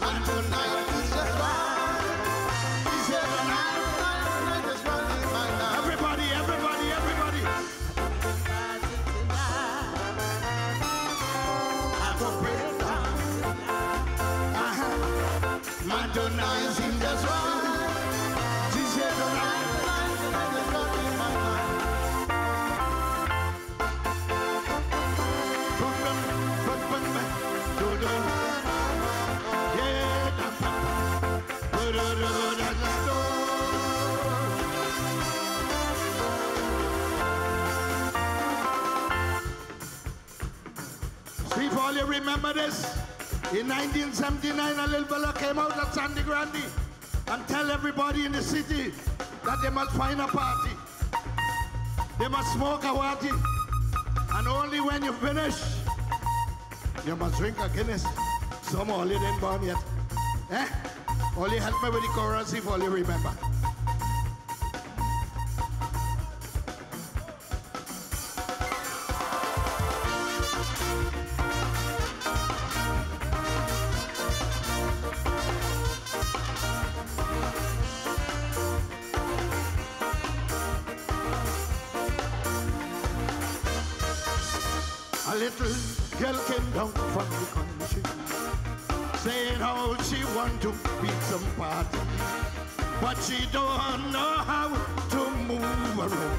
And tonight is just right. He said tonight is really my night. Everybody. I go break down tonight. Man, tonight seems just right. She said tonight is really my night. People, you remember this? In 1979, a little fella came out at Sandy Grande and tell everybody in the city that they must find a party. They must smoke a watty. And only when you finish, you must drink a Guinness. Some all you didn't born yet. Eh? Only help me with the chorus if all you remember. A little girl came down from the country, saying how she want to beat some party, but she don't know how to move around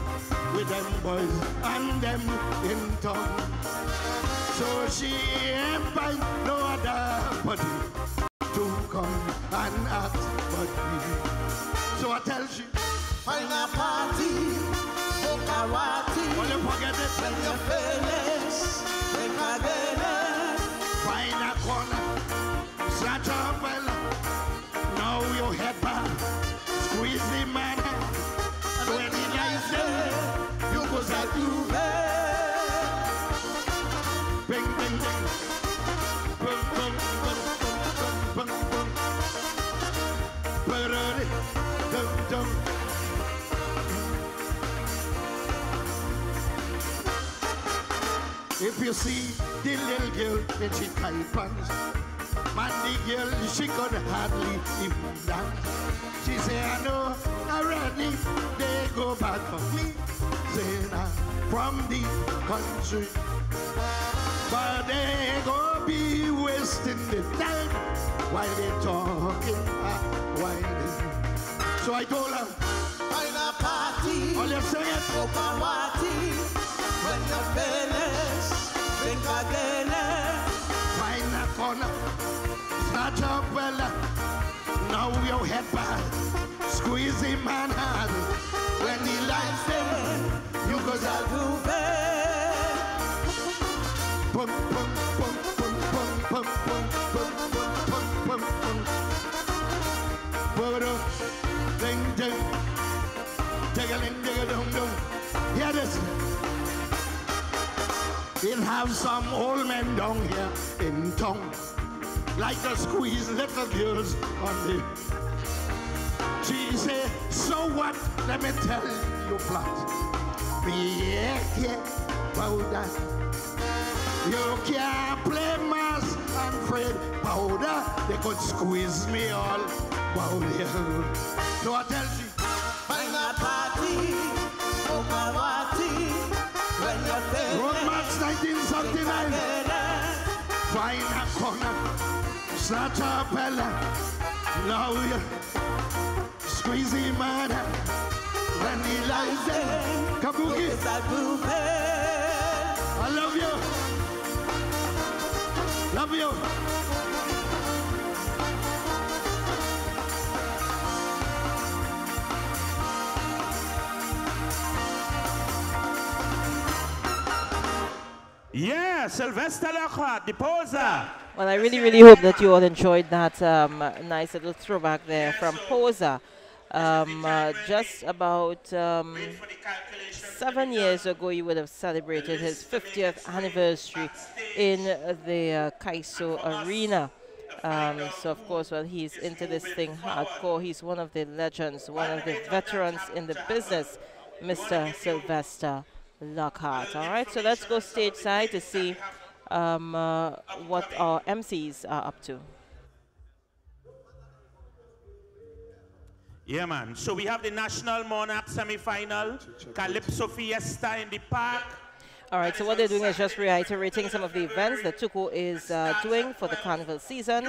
with them boys and them in town. So she ain't find no other body to come and act but me. So I tell she, find a party, make a party. Well, you forget it. When you finish, make a Guinness. Find a corner, start a fella. Now you head If you see the little girl in she tight pants, man, the girl, she could hardly even dance. She say, I know already they go back for me. Saying I'm from the country, but they go be wasting the time while they talking, while they. So I told her, Find a party. all you sing it. Open party. When you're finished, think again. Find a corner, start up fella. Now your head back, squeeze him man hard. When he likes them, you go to groove it. Pum pum pum pum pum pum pum pum pum pum pum. Put up, ding ding, diggling digga dum. Hear this. We'll have some old men down here in town, like to squeeze little girls on the. She say, so what? Let me tell you flat. Yeah, about that. You can't play mass and Fred powder. They could squeeze me all about you. So I tell you, Find a party. Open party. When you're finished. Road March 1979. Find a corner. Start a fella. Now you squeeze him man. When he lies there, Kabuki. I love you. Love you. Yeah, Sylvester Lockhart, the poser. Well, I really, really hope that you all enjoyed that nice little throwback there from Poser. Just about 7 years ago, you would have celebrated his 50th anniversary in the Kaiso Arena. So, of course, well, he's into this thing hardcore. He's one of the legends, one of the veterans in the business, Mr. Sylvester Lockhart. All right, so let's go stage side to see what our MCs are up to. Yeah, man. So we have the National Monarch semi-final, Calypso Fiesta in the park. All right, so what they're doing is just reiterating some of the events that Tuko is doing for the carnival season.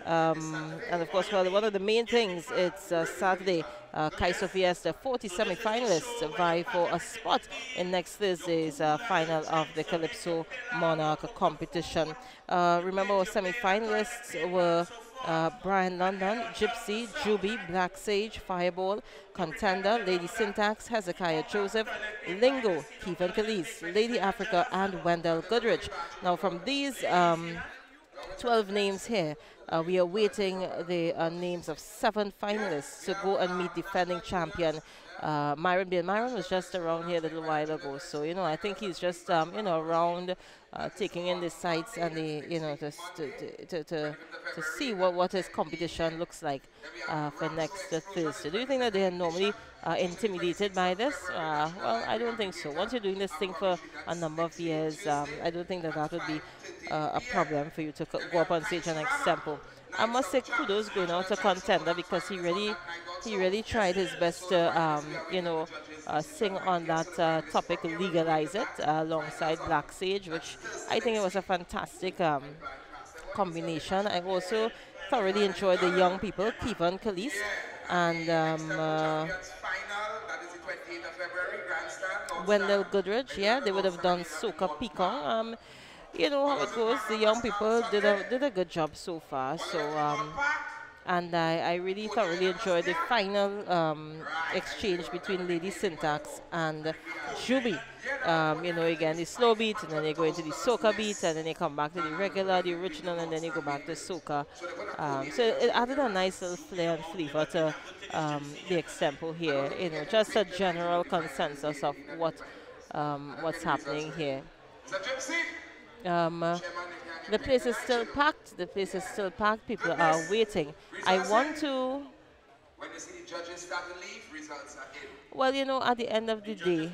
And of course, well, one of the main things, it's Saturday, Kaiso Fiesta, 40 semi-finalists vie for a spot in next Thursday's final of the Calypso Monarch competition. Remember, our semi-finalists were Brian London, Gypsy, Juby, Black Sage, Fireball, Contender, Lady Syntax, Hezekiah Joseph, Lingo, Kevin Calise, Lady Africa, and Wendell Goodrich. Now, from these 12 names here, we are waiting the names of 7 finalists to go and meet defending champion Myron Bill. Myron was just around here a little while ago, so you know, I think he's just you know, around taking in the sights and the, you know, to see what his competition looks like for next Thursday. Do you think that they are normally intimidated by this? Well, I don't think so. Once you're doing this thing for a number of years, I don't think that that would be a problem for you to go up on stage and extempo. I must say kudos going out to Contender, because he really tried his best to you know, sing on that topic, legalize it, alongside Black Sage, which I think it was a fantastic combination. I also thoroughly enjoyed the young people, Kevin Calise and Wendell Goodrich. Yeah, they would have done Soca Picon. You know how it goes. The young people did a good job so far. So and I really thoroughly enjoyed the final exchange between Lady Syntax and Juby. You know, again, the slow beat, and then they go into the soca beat, and then they come back to the regular, the original, and then they go back to soca. So it added a nice little flair and flavor to the extempo here. You know, just a general consensus of what's happening here. The place is still packed. The place is still packed. People are waiting. I want to. When you see the judges start to leave, results are in. Well, you know, at the end of the day,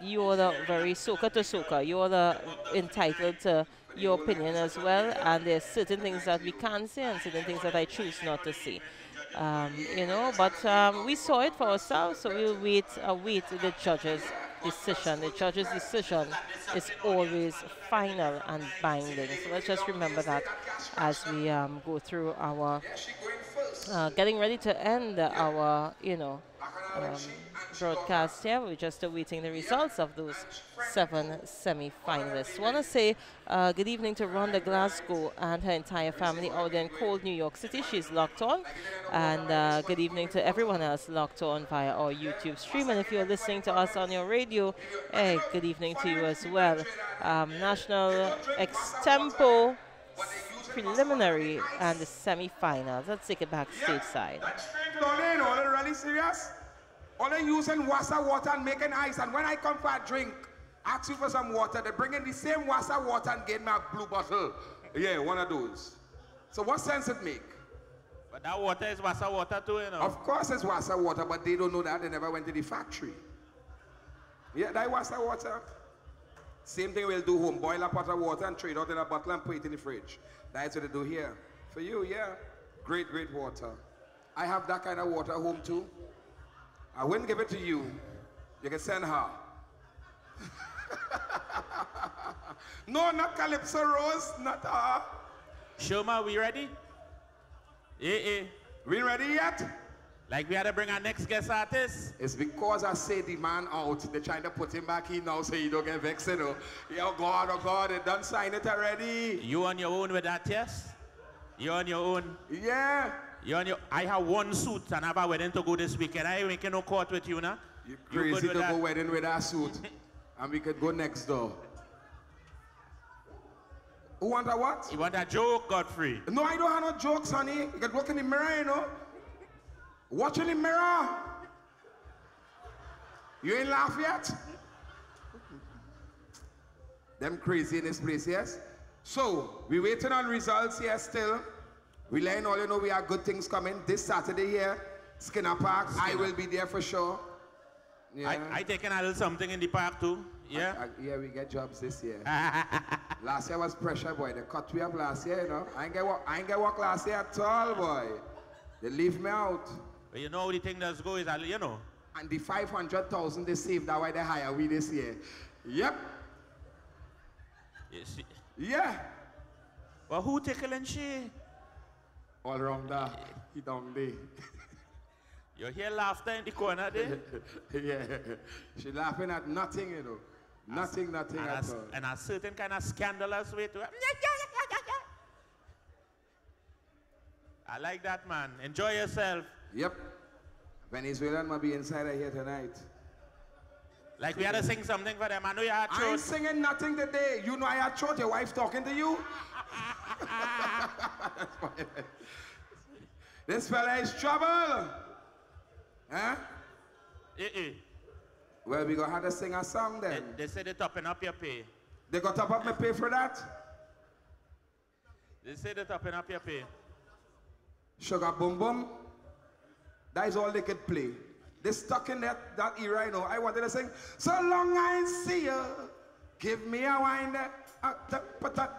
you're the very soaker to soaker. You're the entitled to your opinion as well. And there's certain things that we can't say and certain things that I choose not to say. You know, but we saw it for ourselves, so we'll await the judge's decision. The judge's decision is always final and binding. So let's just remember that as we go through our getting ready to end our, you know, broadcast here. We're just awaiting the results of those 7 semi-finalists. Want to say good evening to Rhonda Glasgow and her entire family out there in cold New York City. She's locked on. And good evening to everyone else locked on via our YouTube stream. And if you're listening to us on your radio, hey, good evening to you as well. National Extempo preliminary and the semi-finals. Let's take it back stateside. All really serious? Only using water and making ice. And when I come for a drink, ask you for some water, they bring in the same water and get me a blue bottle. Yeah, one of those. So what sense it make? But that water is water too, you know. Of course it's water, but they don't know that. They never went to the factory. Yeah, that water. Same thing we'll do home. Boil a pot of water and throw it out in a bottle and put it in the fridge. That's what they do here. For you, yeah. Great water. I have that kind of water at home too. I wouldn't give it to you. You can send her. No, not Calypso Rose, not her. Shoma, we ready? We ready yet? Like we had to bring our next guest artist? It's because I say the man out. They're trying to put him back in now so you don't get vexed, you know. Oh God, they done sign it already. You on your own with that, yes? You on your own? Yeah. You on your, I have one suit and I have a wedding to go this weekend. I ain't making no court with you now. You're crazy to go wedding with that suit. And we could go next door. Who want a what? You want a joke, Godfrey? No, I don't have no jokes, honey. You can look in the mirror, you know. Watch in the mirror. You ain't laugh yet? Them crazy in this place, yes? So, we waiting on results here still. We letting all you know we have good things coming. This Saturday here, Skinner Park. I will be there for sure. Yeah. I taking a little something in the park too. Yeah? Yeah, we get jobs this year. Last year was pressure, boy. They cut me up last year, you know. I ain't get work last year at all, boy. They leave me out. But you know the thing that's go is, you know. And the 500,000 they saved, that's why they hire we this year. Yep. Yes. Yeah. Well, who tickling she? All around that. He down there. You hear laughter in the corner there? Yeah. She laughing at nothing, you know. Nothing at all. And a certain kind of scandalous way to it. I like that, man. Enjoy yourself. Yep. Venezuelan might be inside here tonight. Like we had to sing something for them. I know you had I ain't singing nothing today. You know I had church. Your wife talking to you? This fella is trouble. Huh? Well, we gonna have to sing a song then. They say they're topping up your pay. They got top up my pay for that? They say they're topping up your pay. Sugar Boom Boom. That is all they could play. They stuck in that era, you know. I wanted to sing, so long I see you, give me a wine there.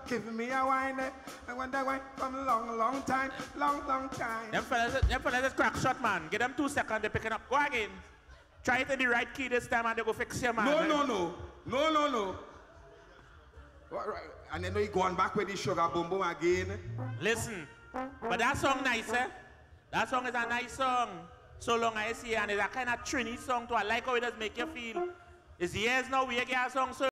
Give me a wine there. I want that wine from a long time. Them fellas is crack shot, man. Give them 2 seconds, they're picking up. Go again. Try it in the right key this time and they go fix your man. No. Right. And then we going back with the Sugar Boom Boom again. Listen, but that song nice, eh? That song is a nice song. So long I see, and it's a kind of Trini song too. I like how it does make you feel. It's years now we get a song so